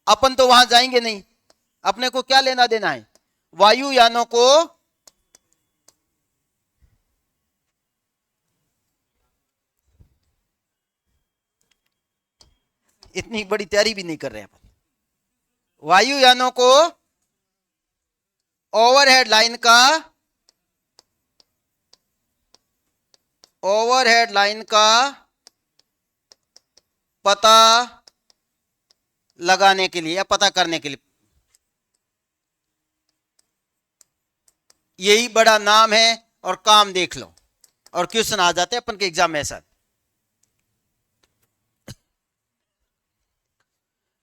अपन तो वहां जाएंगे नहीं, अपने को क्या लेना देना है? वायुयानों को इतनी बड़ी तैयारी भी नहीं कर रहे हैं अपन। वायुयानों को ओवरहेड लाइन का, ओवरहेड लाइन का पता लगाने के लिए या पता करने के लिए, यही बड़ा नाम है। और काम देख लो, और क्वेश्चन आ जाते हैं अपन के एग्जाम में। ऐसा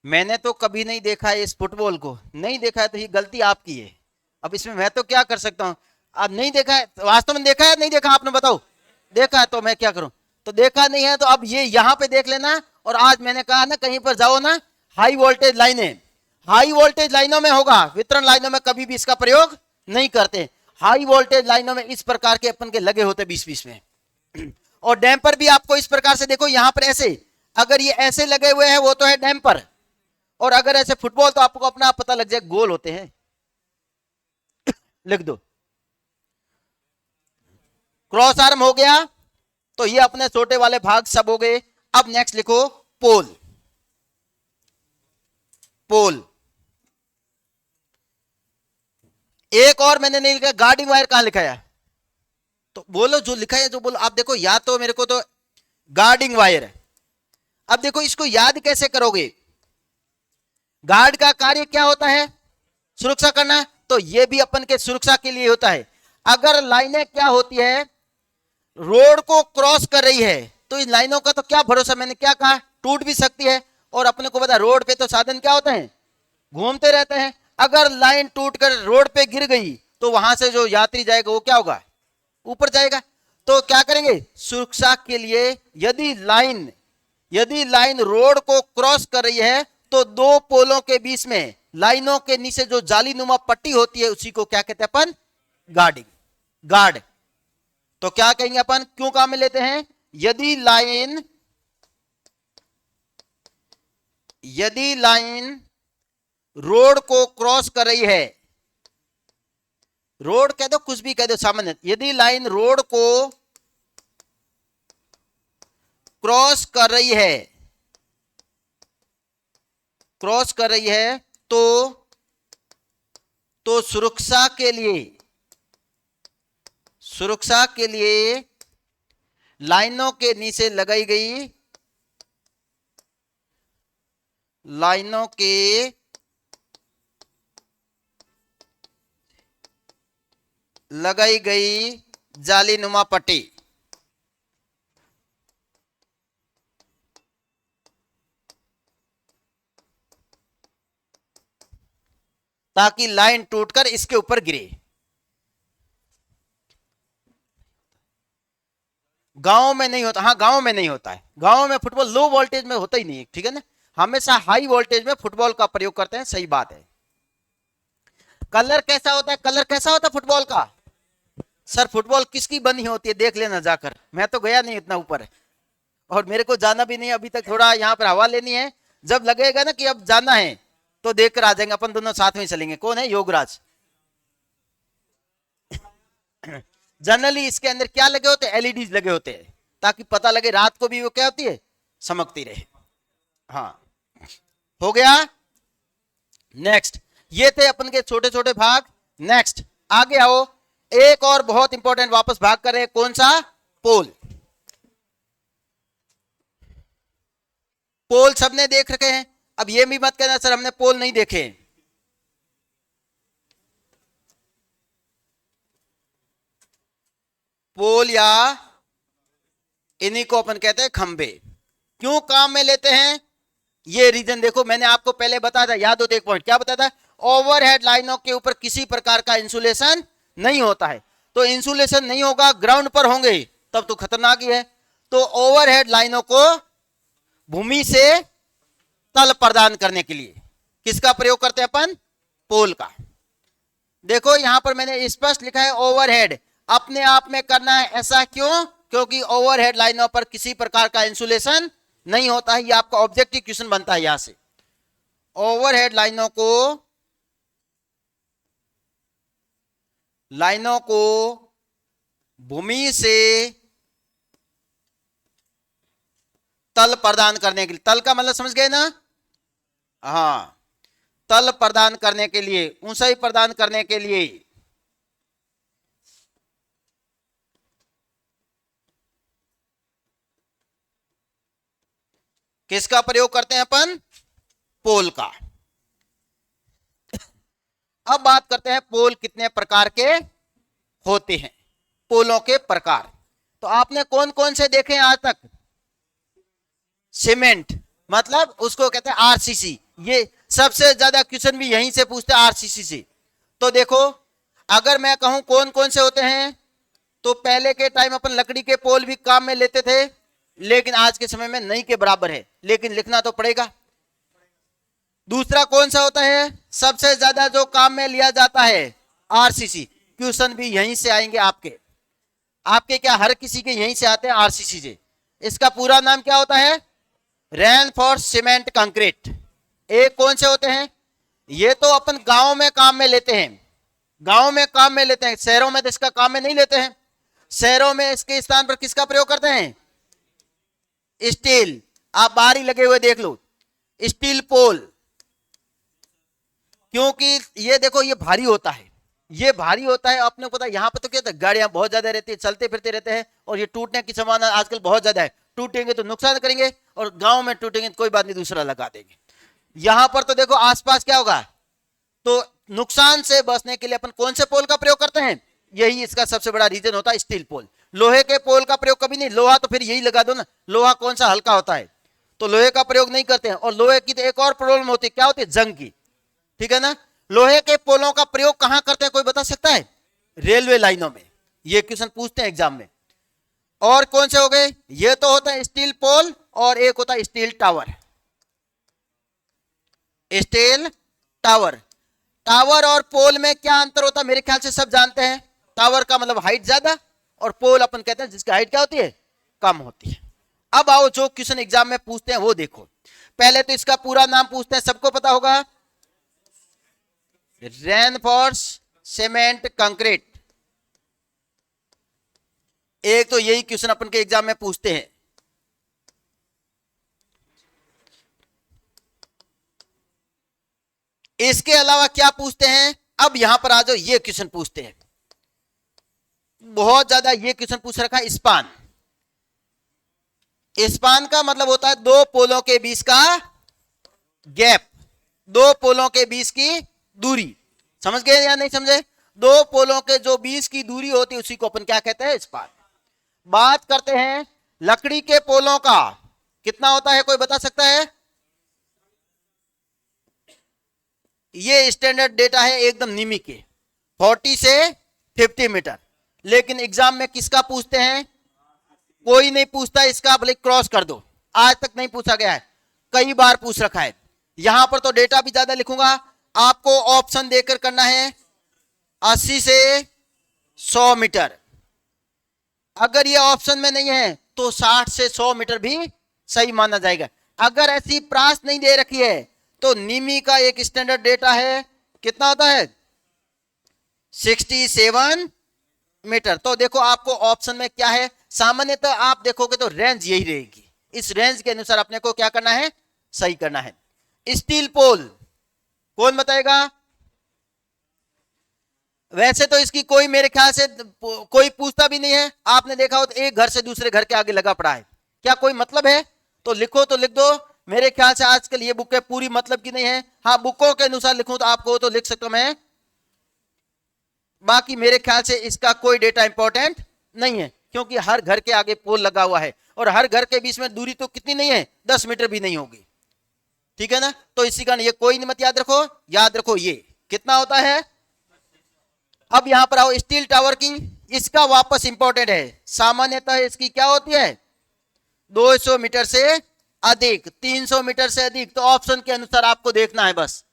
मैंने तो कभी नहीं देखा है, इस फुटबॉल को नहीं देखा है, तो ये गलती आपकी है। अब इसमें मैं तो क्या कर सकता हूं? आप नहीं देखा है, वास्तव में देखा है नहीं देखा आपने बताओ? देखा है तो मैं क्या करूं? तो देखा नहीं है तो अब ये यहां पे देख लेना। और आज मैंने कहा ना, कहीं पर जाओ ना, हाई वोल्टेज लाइनें, हाई वोल्टेज लाइनों में होगा, वितरण लाइनों में कभी भी इसका प्रयोग नहीं करते। हाई वोल्टेज लाइनों में इस प्रकार के अपन के लगे होते बीच बीच में। और डैम्पर भी आपको इस प्रकार से देखो, यहां पर ऐसे, अगर ये ऐसे लगे हुए हैं वो तो है डैम्पर, और अगर ऐसे फुटबॉल तो आपको अपना आप पता लग जाए, गोल होते हैं। लिख दो, क्रॉस आर्म हो गया, तो ये अपने छोटे वाले भाग सब हो गए। अब नेक्स्ट लिखो पोल। पोल, एक और मैंने नहीं लिखा, गार्डिंग वायर कहां लिखा है? तो बोलो जो लिखा है, जो बोलो आप। देखो या तो मेरे को तो गार्डिंग वायर है। अब देखो इसको याद कैसे करोगे? गार्ड का कार्य क्या होता है? सुरक्षा करना। तो ये भी अपन के सुरक्षा के लिए होता है। अगर लाइनें क्या होती है, रोड को क्रॉस कर रही है, तो इन लाइनों का तो क्या भरोसा, मैंने क्या कहा, टूट भी सकती है। और अपने को पता है रोड पे तो साधन क्या होते हैं? घूमते रहते हैं। अगर लाइन टूटकर रोड पे गिर गई तो वहां से जो यात्री जाएगा वो क्या होगा? ऊपर जाएगा। तो क्या करेंगे सुरक्षा के लिए? यदि लाइन रोड को क्रॉस कर रही है तो दो पोलों के बीच में लाइनों के नीचे जो जाली नुमा पट्टी होती है उसी को क्या कहते हैं अपन? Guarding, guard. तो क्या कहेंगे अपन, क्यों काम में लेते हैं? यदि लाइन रोड को क्रॉस कर रही है, रोड कह दो कुछ भी कह दो सामान्य, यदि लाइन रोड को क्रॉस कर रही है, क्रॉस कर रही है, तो सुरक्षा के लिए लाइनों के नीचे लगाई गई, लाइनों के लगाई गई जालीनुमा पट्टी, ताकि लाइन टूटकर इसके ऊपर गिरे। गांव में नहीं होता, हाँ गांव में नहीं होता है, गांव में फुटबॉल लो वोल्टेज में होता ही नहीं है, ठीक है ना, हमेशा हाई वोल्टेज में फुटबॉल का प्रयोग करते हैं, सही बात है। कलर कैसा होता है, कलर कैसा होता है फुटबॉल का? सर फुटबॉल किसकी बनी होती है देख लेना जाकर, मैं तो गया नहीं इतना ऊपर और मेरे को जाना भी नहीं अभी तक, थोड़ा यहाँ पर हवा लेनी है, जब लगेगा ना कि अब जाना है तो देख कर आ जाएंगे, अपन दोनों साथ में चलेंगे। कौन है? योगराज। जनरली इसके अंदर क्या लगे होते हैं? एलईडी लगे होते हैं, ताकि पता लगे रात को भी वो क्या होती है, चमकती रहे। हाँ हो गया। नेक्स्ट, ये थे अपन के छोटे छोटे भाग। नेक्स्ट आगे आओ, एक और बहुत इंपॉर्टेंट वापस भाग कर रहे हैं, कौन सा? पोल। पोल सबने देख रखे हैं, अब ये भी मत कहना सर हमने पोल नहीं देखे। पोल या इन्हीं को अपन कहते हैं खंबे। क्यों काम में लेते हैं? ये रीजन देखो, मैंने आपको पहले बताया था, याद हो तो एक पॉइंट क्या बताया था, ओवरहेड लाइनों के ऊपर किसी प्रकार का इंसुलेशन नहीं होता है, तो इंसुलेशन नहीं होगा, ग्राउंड पर होंगे तब तो खतरनाक ही है। तो ओवरहेड लाइनों को भूमि से तल प्रदान करने के लिए किसका प्रयोग करते हैं अपन? पोल का। देखो यहां पर मैंने स्पष्ट लिखा है ओवरहेड, अपने आप में करना है, ऐसा क्यों? क्योंकि ओवरहेड लाइनों पर किसी प्रकार का इंसुलेशन नहीं होता है, ये आपका ऑब्जेक्टिव क्वेश्चन बनता है यहां से। ओवरहेड लाइनों को भूमि से तल प्रदान करने के लिए, तल का मतलब समझ गए ना? हाँ, तल प्रदान करने के लिए, ऊंचाई प्रदान करने के लिए किसका प्रयोग करते हैं अपन? पोल का। अब बात करते हैं पोल कितने प्रकार के होते हैं, पोलों के प्रकार। तो आपने कौन कौन से देखे हैं आज तक? सीमेंट, मतलब उसको कहते हैं आरसीसी, ये सबसे ज्यादा क्वेश्चन भी यहीं से पूछते हैं, आरसीसी से। तो देखो अगर मैं कहूं कौन कौन से होते हैं, तो पहले के टाइम अपन लकड़ी के पोल भी काम में लेते थे, लेकिन आज के समय में नहीं के बराबर है, लेकिन लिखना तो पड़ेगा। दूसरा कौन सा होता है सबसे ज्यादा जो काम में लिया जाता है? आरसीसी। क्वेश्चन भी यहीं से आएंगे आपके, आपके क्या हर किसी के यहीं से आते हैं आरसीसी से। इसका पूरा नाम क्या होता है? Reinforce cement concrete. एक कौन से होते हैं? ये तो अपन गांव में काम में लेते हैं, गांव में काम में लेते हैं, शहरों में तो इसका काम में नहीं लेते हैं। शहरों में इसके स्थान पर किसका प्रयोग करते हैं? स्टील। आप बाहर ही लगे हुए देख लो, स्टील पोल, क्योंकि ये देखो ये भारी होता है, ये भारी होता है, अपने को पता है यहाँ पर तो क्या था, गाड़ियां बहुत ज्यादा रहती है, चलते फिरते रहते हैं, और ये टूटने की संभावना आजकल बहुत ज्यादा है, टूटेंगे तो नुकसान करेंगे, और गांव में टूटेंगे तो कोई बात नहीं, दूसरा लगा देंगे। यहां पर तो देखो आसपास क्या होगा, तो नुकसान से बचने के लिए अपन कौन से पोल का प्रयोग करते हैं? यही इसका सबसे बड़ा रीजन होता है, स्टील पोल। लोहे के पोल का प्रयोग कभी नहीं, लोहा तो फिर यही लगा दो ना, लोहा कौन सा हल्का होता है, तो लोहे का प्रयोग नहीं करते हैं। और लोहे की तो एक और प्रॉब्लम होती है, क्या होती है? जंग की, ठीक है ना। लोहे के पोलों का प्रयोग कहां करते हैं, कोई बता सकता है? रेलवे लाइनों में, ये क्वेश्चन पूछते हैं एग्जाम में। और कौन से हो गए? ये तो होता है स्टील पोल, और एक होता है steel tower. Steel tower, tower और पोल में क्या अंतर होता है? मेरे ख्याल से सब जानते हैं, टावर का मतलब हाइट ज्यादा, और पोल अपन कहते हैं जिसकी हाइट क्या होती है? कम होती है। अब आओ जो क्वेश्चन एग्जाम में पूछते हैं वो देखो। पहले तो इसका पूरा नाम पूछते हैं, सबको पता होगा, रेनफोर्स सीमेंट कंक्रीट। एक तो यही क्वेश्चन अपन के एग्जाम में पूछते हैं। इसके अलावा क्या पूछते हैं? अब यहां पर आ जाओ, ये क्वेश्चन पूछते हैं, बहुत ज्यादा ये क्वेश्चन पूछ रखा है, स्पान। स्पान का मतलब होता है दो पोलों के बीच का गैप, दो पोलों के बीच की दूरी। समझ गए या नहीं समझे? दो पोलों के जो बीच की दूरी होती है उसी को अपन क्या कहते हैं? स्पान। बात करते हैं लकड़ी के पोलों का, कितना होता है, कोई बता सकता है? ये स्टैंडर्ड डेटा है एकदम निमी के, 40 से 50 मीटर। लेकिन एग्जाम में किसका पूछते हैं? कोई नहीं पूछता इसका, भले क्रॉस कर दो, आज तक नहीं पूछा गया है, कई बार पूछ रखा है। यहां पर तो डेटा भी ज्यादा लिखूंगा, आपको ऑप्शन देकर करना है 80 से 100 मीटर। अगर ये ऑप्शन में नहीं है तो 60 से 100 मीटर भी सही माना जाएगा। अगर ऐसी प्रास नहीं दे रखी है तो निमी का एक स्टैंडर्ड डेटा है, कितना होता है 67 मीटर। तो देखो आपको ऑप्शन में क्या है, सामान्यतः आप देखोगे तो रेंज यही रहेगी, इस रेंज के अनुसार अपने को क्या करना है, सही करना है। स्टील पोल कौन बताएगा? वैसे तो इसकी कोई मेरे ख्याल से कोई पूछता भी नहीं है, आपने देखा हो तो एक घर से दूसरे घर के आगे लगा पड़ा है, क्या कोई मतलब है? तो लिखो तो लिख दो, मेरे ख्याल से आजकल ये बुकें पूरी मतलब की नहीं है। हाँ बुकों के अनुसार लिखूं तो आपको तो लिख सकता हूं मैं, बाकी मेरे ख्याल से इसका कोई डेटा इंपॉर्टेंट नहीं है, क्योंकि हर घर के आगे पोल लगा हुआ है और हर घर के बीच में दूरी तो कितनी नहीं है, 10 मीटर भी नहीं होगी, ठीक है ना। तो इसी कारण ये कोई नहीं मत याद रखो, याद रखो ये कितना होता है। अब यहां पर आओ स्टील टावर की, इसका वापस इंपॉर्टेंट है, सामान्यतः इसकी क्या होती है 200 मीटर से अधिक, 300 मीटर से अधिक। तो ऑप्शन के अनुसार आपको देखना है, बस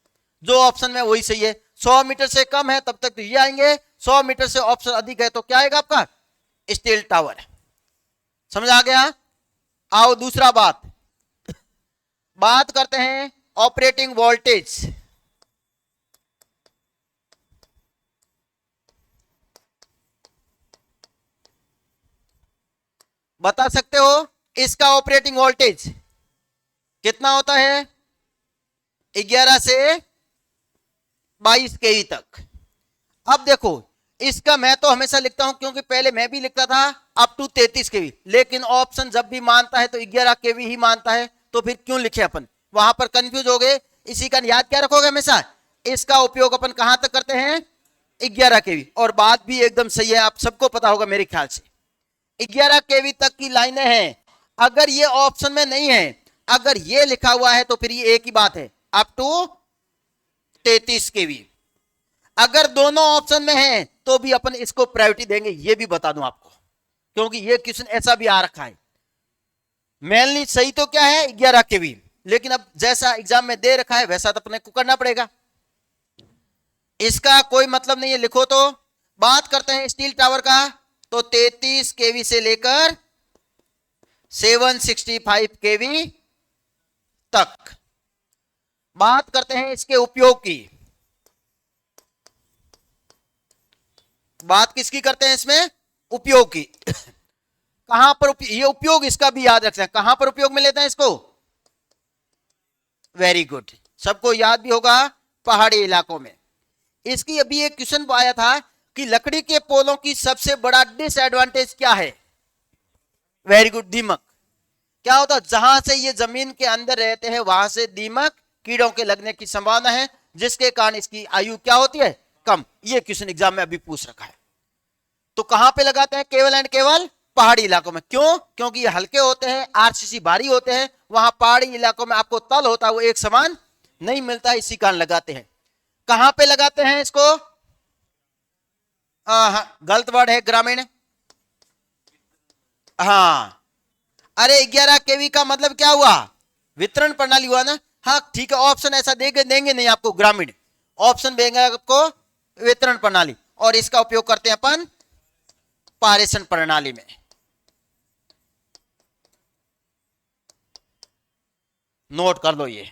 जो ऑप्शन में वही सही है। 100 मीटर से कम है तब तक तो ये आएंगे, 100 मीटर से ऑप्शन अधिक है तो क्या आएगा आपका स्टील टावर। समझ आ गया? आओ दूसरा बात करते हैं ऑपरेटिंग वोल्टेज। बता सकते हो इसका ऑपरेटिंग वोल्टेज कितना होता है? 11 से 22 केवी तक। अब देखो इसका मैं तो हमेशा लिखता हूं, क्योंकि पहले मैं भी लिखता था अप टू 33 केवी, लेकिन ऑप्शन जब भी मानता है तो 11 केवी ही मानता है, तो फिर क्यों लिखे अपन, वहां पर कंफ्यूज हो गए। इसी का याद क्या रखोगे हमेशा, इसका उपयोग अपन कहां तक करते हैं 11 केवी। और बात भी एकदम सही है, आप सबको पता होगा मेरे ख्याल से 11 केवी तक की लाइनें हैं। अगर ये ऑप्शन में नहीं है, अगर ये लिखा हुआ है तो फिर ये एक ही बात है अप टू 33 केवी। अगर दोनों ऑप्शन में है तो भी अपन इसको प्रायोरिटी देंगे, ये भी बता दूं आपको, क्योंकि ये क्वेश्चन ऐसा भी आ रखा है। मेनली सही तो क्या है 11 केवी, लेकिन अब जैसा एग्जाम में दे रखा है वैसा तो अपने को करना पड़ेगा, इसका कोई मतलब नहीं है, लिखो तो। बात करते हैं स्टील टावर का, तो 33 केवी से लेकर 765 केवी तक। बात करते हैं इसके उपयोग की, बात किसकी करते हैं इसमें, उपयोग की। कहां पर ये उपयोग इसका भी याद रखते हैं, कहां पर उपयोग में लेते हैं इसको, वेरी गुड, सबको याद भी होगा पहाड़ी इलाकों में। इसकी अभी एक क्वेश्चन आया था कि लकड़ी के पोलों की सबसे बड़ा डिसएडवांटेज क्या है, वेरी गुड, दीमक। क्या होता है, जहां से ये जमीन के अंदर रहते हैं वहां से दीमक कीड़ों के लगने की संभावना है, जिसके कारण इसकी आयु क्या होती है, कम। ये क्वेश्चन एग्जाम में अभी पूछ रखा है। तो कहां पे लगाते हैं, केवल एंड केवल पहाड़ी इलाकों में। क्यों? क्योंकि ये हल्के होते हैं, आरसीसी भारी होते हैं, वहां पहाड़ी इलाकों में आपको तल होता है वो एक समान नहीं मिलता है, इसी कारण लगाते हैं। कहां पे लगाते हैं इसको, गलत वर्ड है, ग्रामीण। हाँ, अरे 11 केवी का मतलब क्या हुआ, वितरण प्रणाली हुआ ना। हाँ ठीक है, ऑप्शन ऐसा देंगे नहीं आपको ग्रामीण, ऑप्शन देंगे आपको वितरण प्रणाली, और इसका उपयोग करते हैं अपन पारेषण प्रणाली में। नोट कर लो ये।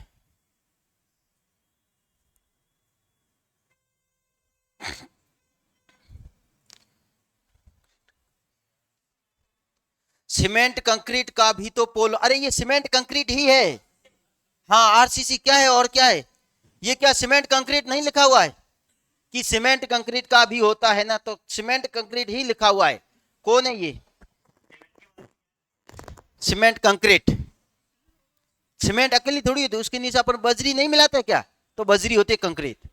सीमेंट कंक्रीट का भी तो पोल, अरे ये सीमेंट कंक्रीट ही है। हाँ आरसीसी क्या है और क्या है, ये क्या सीमेंट कंक्रीट नहीं लिखा हुआ है, कि सीमेंट कंक्रीट का भी होता है ना, तो सीमेंट कंक्रीट ही लिखा हुआ है। कौन है ये, सीमेंट कंक्रीट। सीमेंट अकेली थोड़ी होती है, उसके नीचे अपन बजरी नहीं मिलाते क्या, तो बजरी होती है कंक्रीट।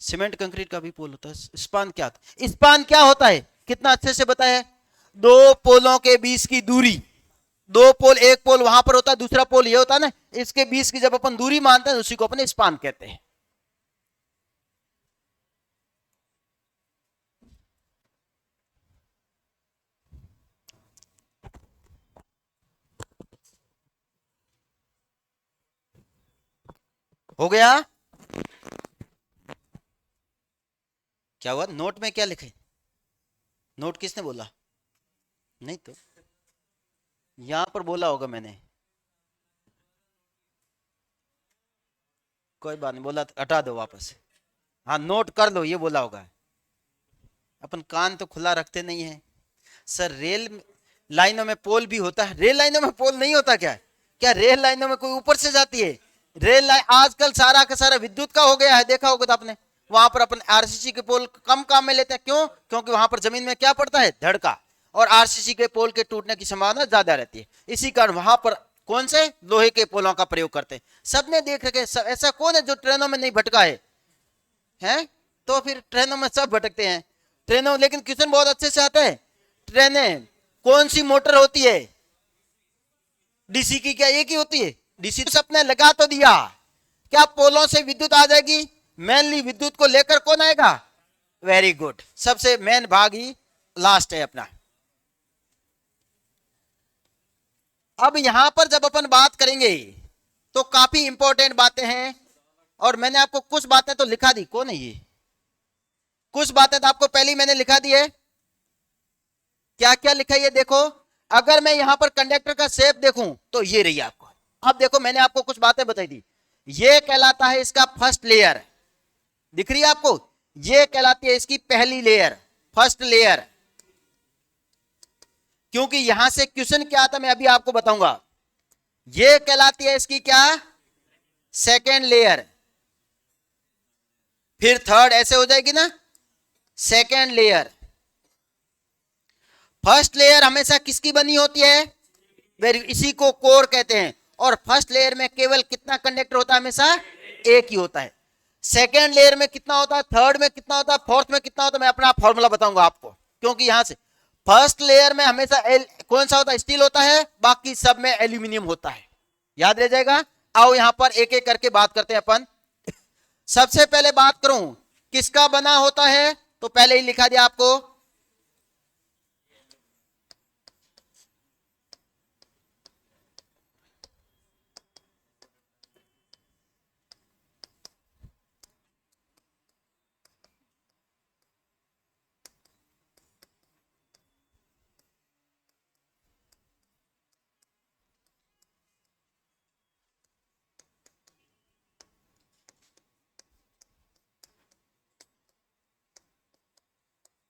सीमेंट कंक्रीट का भी पोल होता है। स्पान क्या होता है, स्पान क्या होता है, कितना अच्छे से बताया, दो पोलों के बीच की दूरी। दो पोल, एक पोल वहां पर होता है, दूसरा पोल ये होता है ना, इसके बीच की जब अपन दूरी मानते हैं उसी को अपन स्पान कहते हैं। हो गया? क्या हुआ? नोट में क्या लिखे? नोट किसने बोला? नहीं तो यहां पर बोला होगा मैंने। कोई बात नहीं, बोला तो हटा दो वापस। हाँ नोट कर लो, ये बोला होगा। अपन कान तो खुला रखते नहीं है। सर रेल लाइनों में पोल भी होता है? रेल लाइनों में पोल नहीं होता क्या? क्या रेल लाइनों में कोई ऊपर से जाती है? रेल लाइन आजकल सारा का सारा विद्युत का हो गया है, देखा होगा तो आपने। वहां पर अपन आरसीसी के पोल कम काम में लेते हैं, क्यों? क्योंकि वहां पर जमीन में क्या पड़ता है? धड़का। और आरसीसी के पोल के टूटने की संभावना ज्यादा रहती है, इसी कारण वहां पर कौन से लोहे के पोलों का प्रयोग करते हैं। सबने देख रखे, ऐसा कौन है जो ट्रेनों में नहीं भटका है? हैं? तो फिर ट्रेनों में सब भटकते हैं। ट्रेनों, लेकिन क्वेश्चन बहुत अच्छे से आता है। ट्रेनें कौन सी मोटर होती है? डीसी की? क्या एक ही होती है? डीसी सबने लगा तो दिया, क्या पोलों से विद्युत आ जाएगी? मेनली विद्युत को लेकर कौन आएगा? वेरी गुड, सबसे मेन भाग ही लास्ट है अपना। अब यहां पर जब अपन बात करेंगे तो काफी इंपॉर्टेंट बातें हैं, और मैंने आपको कुछ बातें तो लिखा दी। कौन है ये? कुछ बातें तो आपको पहले ही मैंने लिखा दी है। क्या क्या लिखा है ये देखो। अगर मैं यहां पर कंडक्टर का शेप देखूं तो ये रही आपको। अब देखो मैंने आपको कुछ बातें बताई दी। ये कहलाता है इसका फर्स्ट लेयर, दिख रही है आपको? ये कहलाती है इसकी पहली लेयर, फर्स्ट लेयर। क्योंकि यहां से क्वेश्चन क्या आता मैं अभी आपको बताऊंगा। ये कहलाती है इसकी क्या? Second layer. फिर थर्ड, ऐसे हो जाएगी ना, सेकेंड लेयर। फर्स्ट लेयर हमेशा किसकी बनी होती है? इसी को कोर कहते हैं। और फर्स्ट लेयर में केवल कितना कंडक्टर होता है? हमेशा एक ही होता है। सेकेंड लेयर में कितना होता है? थर्ड में कितना होता है? फोर्थ में कितना होता है? मैं अपना फॉर्मूला बताऊंगा आपको। क्योंकि यहां से फर्स्ट लेयर में हमेशा कौन सा होता है? स्टील होता है, बाकी सब में एल्यूमिनियम होता है। याद रह जाएगा। आओ यहां पर एक एक करके बात करते हैं अपन। सबसे पहले बात करूं किसका बना होता है, तो पहले ही लिखा दिया आपको।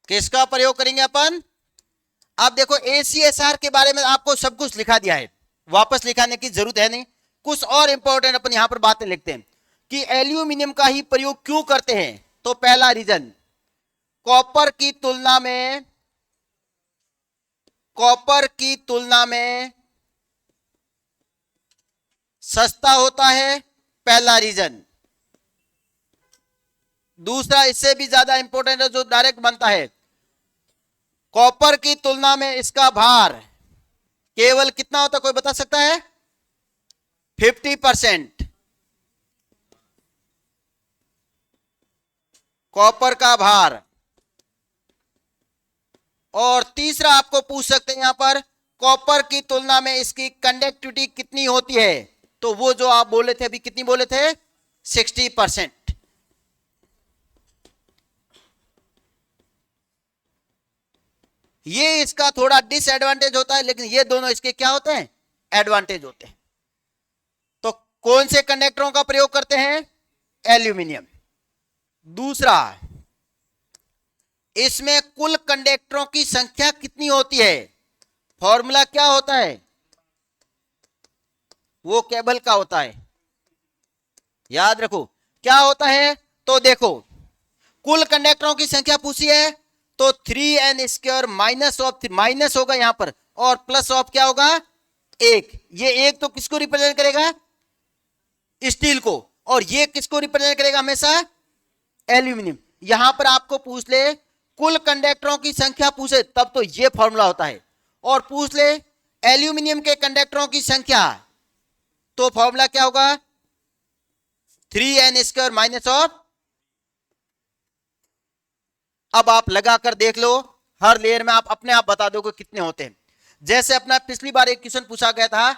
किसका प्रयोग करेंगे अपन? आप देखो एसीएसआर के बारे में आपको सब कुछ लिखा दिया है, वापस लिखाने की जरूरत है नहीं। कुछ और इंपॉर्टेंट अपन यहां पर बातें लिखते हैं कि एल्यूमिनियम का ही प्रयोग क्यों करते हैं। तो पहला रीजन, कॉपर की तुलना में, कॉपर की तुलना में सस्ता होता है, पहला रीजन। दूसरा इससे भी ज्यादा इंपॉर्टेंट है जो डायरेक्ट बनता है, कॉपर की तुलना में इसका भार केवल कितना होता है? कोई बता सकता है? 50%। कॉपर का भार। और तीसरा आपको पूछ सकते हैं यहां पर, कॉपर की तुलना में इसकी कंडक्टिविटी कितनी होती है? तो वो जो आप बोले थे अभी, कितनी बोले थे? 60%। ये इसका थोड़ा डिसएडवांटेज होता है, लेकिन ये दोनों इसके क्या होते हैं? एडवांटेज होते हैं। तो कौन से कंडक्टरों का प्रयोग करते हैं? एल्यूमिनियम। दूसरा, इसमें कुल कंडक्टरों की संख्या कितनी होती है? फॉर्मूला क्या होता है? वो केबल का होता है, याद रखो। क्या होता है? तो देखो, कुल कंडक्टरों की संख्या पूछी है तो 3n² माइनस ऑफ, माइनस होगा यहां पर, और प्लस ऑफ क्या होगा? एक। ये एक तो किसको रिप्रेजेंट करेगा? स्टील को। और ये किसको रिप्रेजेंट करेगा? हमेशा एल्यूमिनियम। यहां पर आपको पूछ ले कुल कंडक्टरों की संख्या पूछे तब तो ये फॉर्मूला होता है, और पूछ ले एल्यूमिनियम के कंडक्टरों की संख्या तो फॉर्मूला क्या होगा? 3n² minus of. अब आप लगाकर देख लो, हर लेयर में आप अपने आप बता दोगे कितने होते हैं। जैसे अपना पिछली बार एक क्वेश्चन पूछा गया था,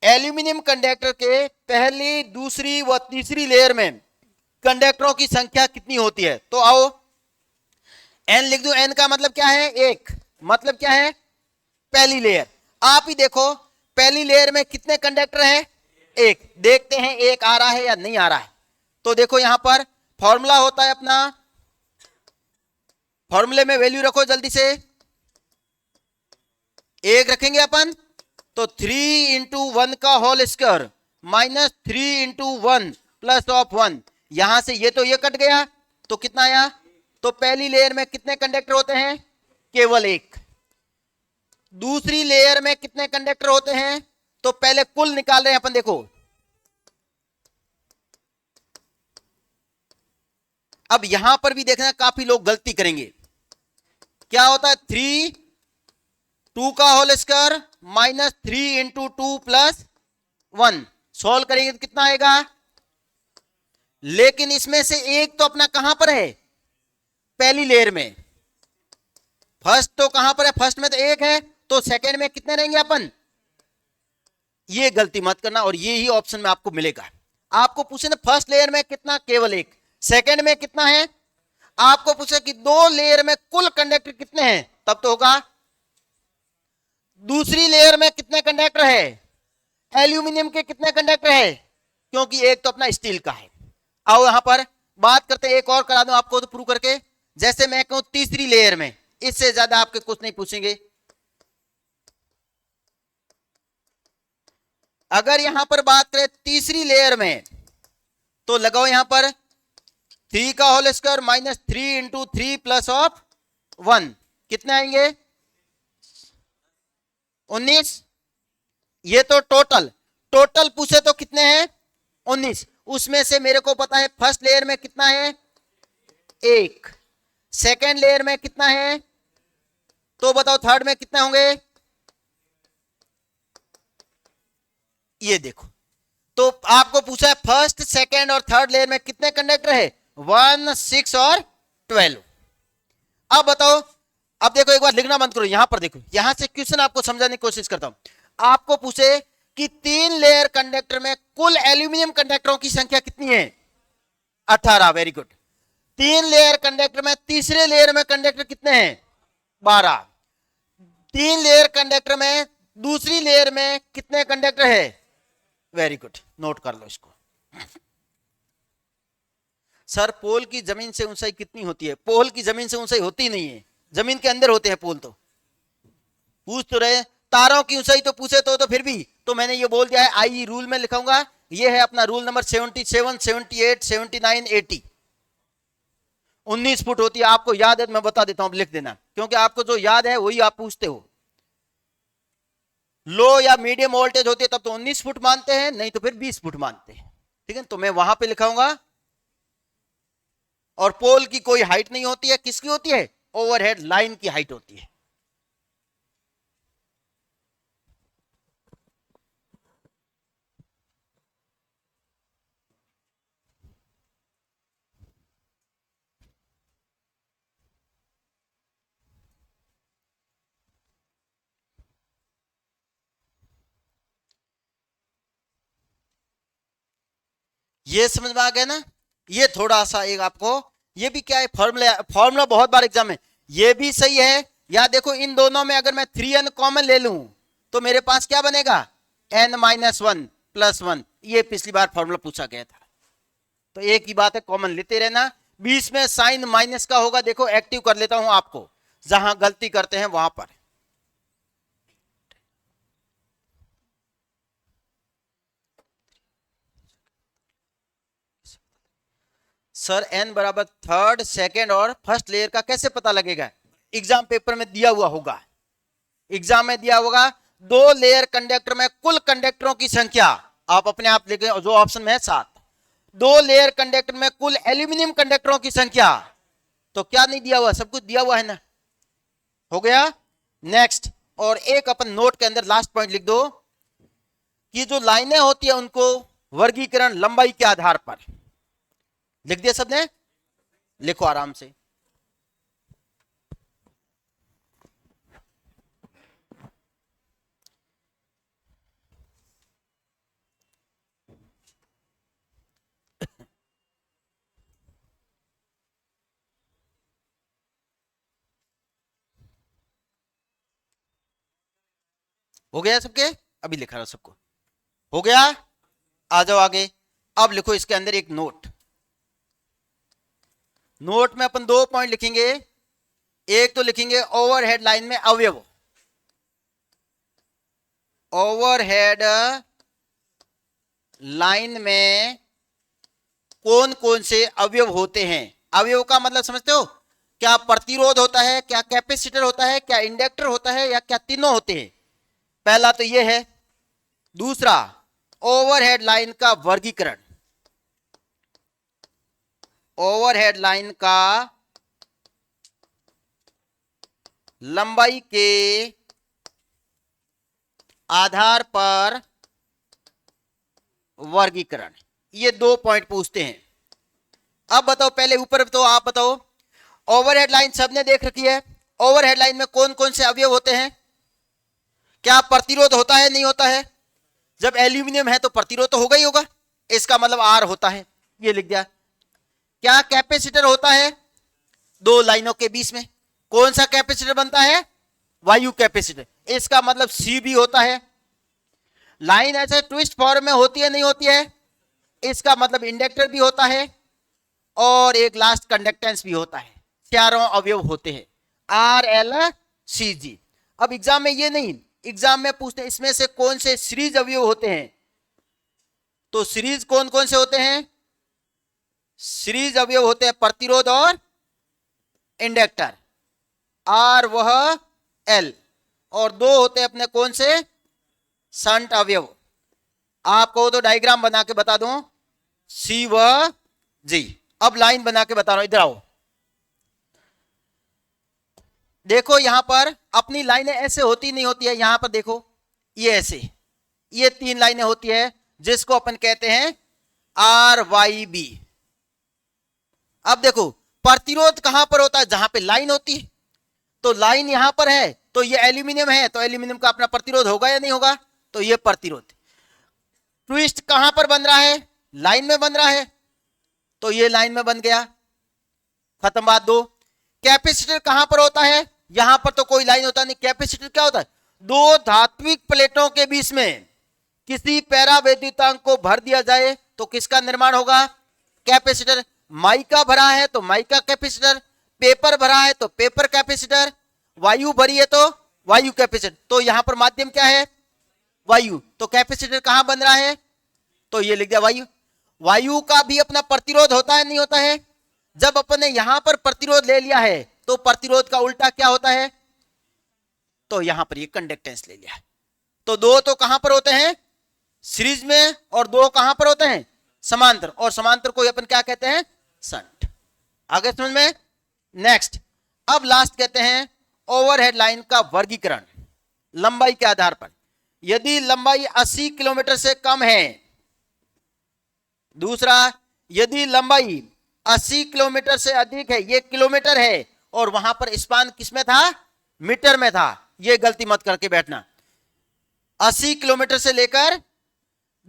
एल्यूमिनियम कंडक्टर के पहली, दूसरी व तीसरी लेयर में कंडक्टरों की संख्या कितनी होती है? तो आओ एन लिख दो। एन का मतलब क्या है? एक। मतलब क्या है? पहली लेयर। आप ही देखो पहली लेयर में कितने कंडक्टर हैं? एक। देखते हैं एक आ रहा है या नहीं आ रहा है। तो देखो यहां पर फॉर्मूला होता है अपना, फॉर्मूले में वैल्यू रखो जल्दी से। एक रखेंगे अपन तो 3 इंटू 1 का whole square minus 3 into 1 plus of 1। यहां से ये तो ये कट गया तो कितना आया? तो पहली लेयर में कितने कंडक्टर होते हैं? केवल एक। दूसरी लेयर में कितने कंडक्टर होते हैं? तो पहले कुल निकाल रहे हैं अपन। देखो अब यहां पर भी देखना काफी लोग गलती करेंगे। क्या होता है? 3 2 का whole square minus 3 into 2 plus 1। Solve करेंगे तो कितना आएगा? लेकिन इसमें से एक तो अपना कहां पर है? पहली लेयर में। फर्स्ट तो कहां पर है? फर्स्ट में तो एक है, तो सेकंड में कितने रहेंगे अपन? ये गलती मत करना और ये ही ऑप्शन में आपको मिलेगा। आपको पूछे ना फर्स्ट लेयर में कितना? केवल एक। सेकंड में कितना है? आपको पूछे कि दो लेयर में कुल कंडक्टर कितने हैं, तब तो होगा दूसरी लेयर में कितने कंडक्टर है? एल्यूमिनियम के कितने कंडक्टर है? क्योंकि एक तो अपना स्टील का है। आओ यहां पर बात करते हैं, एक और करा दूं आपको तो प्रूव करके। जैसे मैं कहूं तीसरी लेयर में, इससे ज्यादा आपके कुछ नहीं पूछेंगे। अगर यहां पर बात करें तीसरी लेयर में तो लगाओ यहां पर 3 का whole square minus 3 into 3 plus of 1। कितने आएंगे? 19। ये तो टोटल टोटल पूछे तो कितने हैं? 19। उसमें से मेरे को पता है फर्स्ट लेयर में कितना है? एक। सेकेंड लेयर में कितना है? तो बताओ थर्ड में कितने होंगे? ये देखो, तो आपको पूछा है फर्स्ट सेकेंड और थर्ड लेयर में कितने कंडक्टर है? 1 6 और 12। अब बताओ, अब देखो एक बार लिखना बंद करो, यहां पर देखो, यहां से क्वेश्चन आपको समझाने की कोशिश करता हूं। आपको पूछे कि 3 लेयर कंडक्टर में कुल एल्यूमिनियम कंडक्टरों की संख्या कितनी है? 18। Very good. 3 लेयर कंडक्टर में तीसरे लेयर में कंडक्टर कितने हैं? 12। 3 लेयर कंडक्टर में दूसरी लेयर में कितने कंडक्टर है? वेरी गुड, नोट कर लो इसको। सर पोल की जमीन से ऊंचाई कितनी होती है? पोल की जमीन से ऊंचाई होती नहीं है, जमीन के अंदर होते हैं पोल। तो पूछ तो रहे तारों की ऊंचाई, तो पूछे तो फिर भी तो मैंने ये बोल दिया है, आई रूल में लिखाऊंगा। ये है अपना रूल नंबर 77 78 79 80। 19 फुट होती है। आपको याद है तो मैं बता देता हूं, लिख देना, क्योंकि आपको जो याद है वही आप पूछते हो। लो या मीडियम वोल्टेज होती है तब तो 19 फुट मानते हैं, नहीं तो फिर 20 फुट मानते हैं। ठीक है, तो मैं वहां पे लिखाऊंगा। और पोल की कोई हाइट नहीं होती है, किसकी होती है? ओवरहेड लाइन की हाइट होती है। ये समझ में आ गया ना? ये थोड़ा सा एक आपको, ये भी क्या है, फॉर्मूला, फॉर्मूला बहुत बार एग्जाम में, ये भी सही है। या देखो इन दोनों में अगर मैं 3n कॉमन ले लूं तो मेरे पास क्या बनेगा? n-1 plus 1। ये पिछली बार फॉर्मूला पूछा गया था। तो एक ही बात है, कॉमन लेते रहना। बीच में साइन माइनस का होगा, देखो एक्टिव कर लेता हूं आपको, जहां गलती करते हैं वहां पर। सर n बराबर थर्ड, सेकेंड और फर्स्ट लेयर का कैसे पता लगेगा? एग्जाम पेपर में दिया हुआ होगा, एग्जाम में दिया होगा। 2 लेयर कंडक्टर में कुल कंडक्टरों की संख्या, आप अपने आप लिखें, जो ऑप्शन में है 7। 2 लेयर कंडक्टर में कुल एल्यूमिनियम कंडक्टरों की संख्या, तो क्या नहीं दिया हुआ? सब कुछ दिया हुआ है ना। हो गया। नेक्स्ट, और एक अपन नोट के अंदर लास्ट पॉइंट लिख दो कि जो लाइनें होती है उनको वर्गीकरण लंबाई के आधार पर लिख दिया सबने? लिखो आराम से। हो गया सबके? अभी लिखा रहा सबको, हो गया? आ जाओ आगे। अब लिखो इसके अंदर एक नोट। नोट में अपन 2 पॉइंट लिखेंगे। एक तो लिखेंगे ओवरहेड लाइन में अवयव, ओवरहेड लाइन में कौन कौन से अवयव होते हैं। अवयव का मतलब समझते हो? क्या प्रतिरोध होता है, क्या कैपेसिटर होता है, क्या इंडक्टर होता है, या क्या तीनों होते हैं? पहला तो यह है। दूसरा, ओवरहेड लाइन का वर्गीकरण। ओवरहेड लाइन का लंबाई के आधार पर वर्गीकरण, ये 2 पॉइंट पूछते हैं। अब बताओ, पहले ऊपर तो आप बताओ, ओवरहेड लाइन सबने देख रखी है। ओवरहेड लाइन में कौन कौन से अवयव होते हैं? क्या प्रतिरोध होता है, नहीं होता है? जब एल्यूमिनियम है तो प्रतिरोध तो होगा ही होगा, इसका मतलब आर होता है, ये लिख दिया। क्या कैपेसिटर होता है? 2 लाइनों के बीच में कौन सा कैपेसिटर बनता है? वायु कैपेसिटर, इसका मतलब सी भी होता है। लाइन ऐसे ट्विस्ट फॉर्म में होती है, नहीं होती है? इसका मतलब इंडक्टर भी होता है, और एक लास्ट कंडक्टेंस भी होता है। चारों अवयव होते हैं, आर एल सी जी। अब एग्जाम में ये नहीं, एग्जाम में पूछते हैं इसमें से कौन से सीरीज अवयव होते हैं। तो सीरीज कौन कौन से होते हैं? सीरीज अवयव होते हैं प्रतिरोध और इंडक्टर, आर वह एल, और 2 होते हैं अपने कौन से? शंट अवयव। आपको तो डायग्राम बना के बता दूं, सी व जी। अब लाइन बना के बता रहा हूं, इधर आओ। देखो यहां पर अपनी लाइनें ऐसे होती नहीं होती है, यहां पर देखो ये ऐसे, ये 3 लाइनें होती है जिसको अपन कहते हैं आर वाई बी। अब देखो प्रतिरोध कहां पर होता है? जहां पे लाइन होती है। तो लाइन यहां पर है, तो ये एल्यूमिनियम है, तो एल्यूमिनियम का अपना प्रतिरोध होगा या नहीं होगा? तो ये प्रतिरोध। ट्विस्ट कहां पर बन रहा है? लाइन में बन रहा है, तो ये लाइन में बन गया, खत्म बात। 2, कैपेसिटर कहां पर होता है? यहां पर तो कोई लाइन होता नहीं। कैपेसिटर क्या होता है? 2 धात्विक प्लेटों के बीच में किसी पैरावैद्युतांक को भर दिया जाए तो किसका निर्माण होगा? कैपेसिटर। माइका भरा है तो माइका कैपेसिटर, पेपर भरा है तो पेपर कैपेसिटर, वायु भरी है तो वायु कैपेसिटर। तो यहां पर माध्यम क्या है? वायु। तो कैपेसिटर कहां बन रहा है? तो ये लिख दिया वायु। वायु का भी अपना प्रतिरोध होता है, नहीं होता है? जब अपन ने यहां पर प्रतिरोध ले लिया है तो प्रतिरोध का उल्टा क्या होता है? तो यहां पर ये कंडक्टेंस ले लिया है। तो 2 तो कहां पर होते हैं? सीरीज में, और 2 कहां पर होते हैं? समांतर, और समांतर को अपन क्या कहते हैं? शंट। आगे समझ में? नेक्स्ट, अब लास्ट कहते हैं ओवरहेड लाइन का वर्गीकरण लंबाई के आधार पर। यदि लंबाई 80 किलोमीटर से कम है। दूसरा, यदि लंबाई 80 किलोमीटर से अधिक है, ये किलोमीटर है, और वहां पर स्पान किसमें था? मीटर में था। ये गलती मत करके बैठना। 80 किलोमीटर से लेकर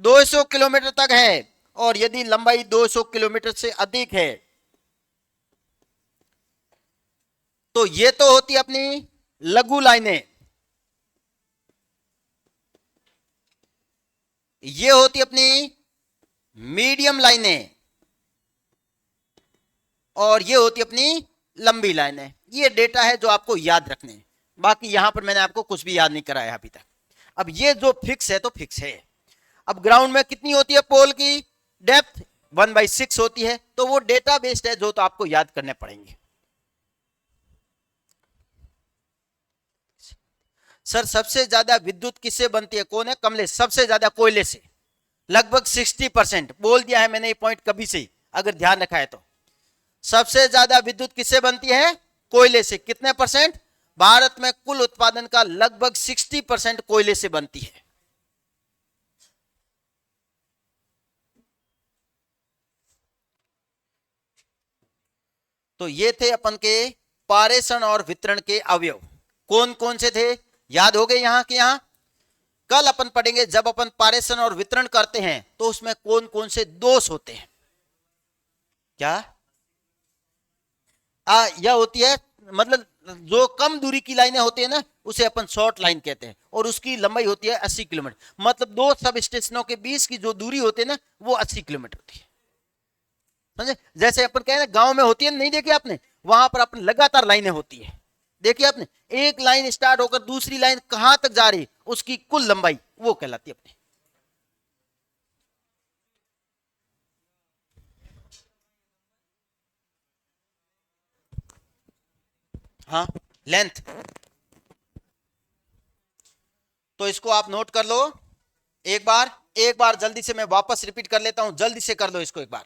200 किलोमीटर तक है, और यदि लंबाई 200 किलोमीटर से अधिक है तो ये तो होती अपनी लघु लाइनें, ये होती अपनी मीडियम लाइनें, और ये होती अपनी लंबी लाइनें। ये डेटा है जो आपको याद रखने हैं। बाकी यहां पर मैंने आपको कुछ भी याद नहीं कराया अभी तक। अब ये जो फिक्स है तो फिक्स है। अब ग्राउंड में कितनी होती है पोल की डेप्थ? 1/6 होती है। तो वो डेटा बेस्ड है जो तो आपको याद करने पड़ेंगे। सर सबसे ज्यादा विद्युत किससे बनती है? कौन है? कमलेश। सबसे ज्यादा कोयले से, लगभग 60%। बोल दिया है मैंने ये पॉइंट कभी से, अगर ध्यान रखा है तो। सबसे ज्यादा विद्युत किससे बनती है? कोयले से। कितने परसेंट? भारत में कुल उत्पादन का लगभग 60% कोयले से बनती है। तो ये थे अपन के पारेषण और वितरण के अवयव। कौन कौन से थे? याद हो गए यहां के यहां? कल अपन पढ़ेंगे जब अपन पारेषण और वितरण करते हैं तो उसमें कौन कौन से दोष होते हैं। क्या यह होती है, मतलब जो कम दूरी की लाइनें होती है ना उसे अपन शॉर्ट लाइन कहते हैं, और उसकी लंबाई होती है 80 किलोमीटर। मतलब दो सब स्टेशनों के बीच की जो दूरी होती है ना वो 80 किलोमीटर होती है, समझे। जैसे अपन कहें ना गांव में होती है, नहीं देखी आपने, वहां पर अपन लगातार लाइनें होती है, देखिए आपने, एक लाइन स्टार्ट होकर दूसरी लाइन कहां तक जा रही उसकी कुल लंबाई वो कहलाती है अपनी। हाँ, लेंथ। तो इसको आप नोट कर लो एक बार, जल्दी से मैं वापस रिपीट कर लेता हूं, जल्दी से कर लो इसको एक बार।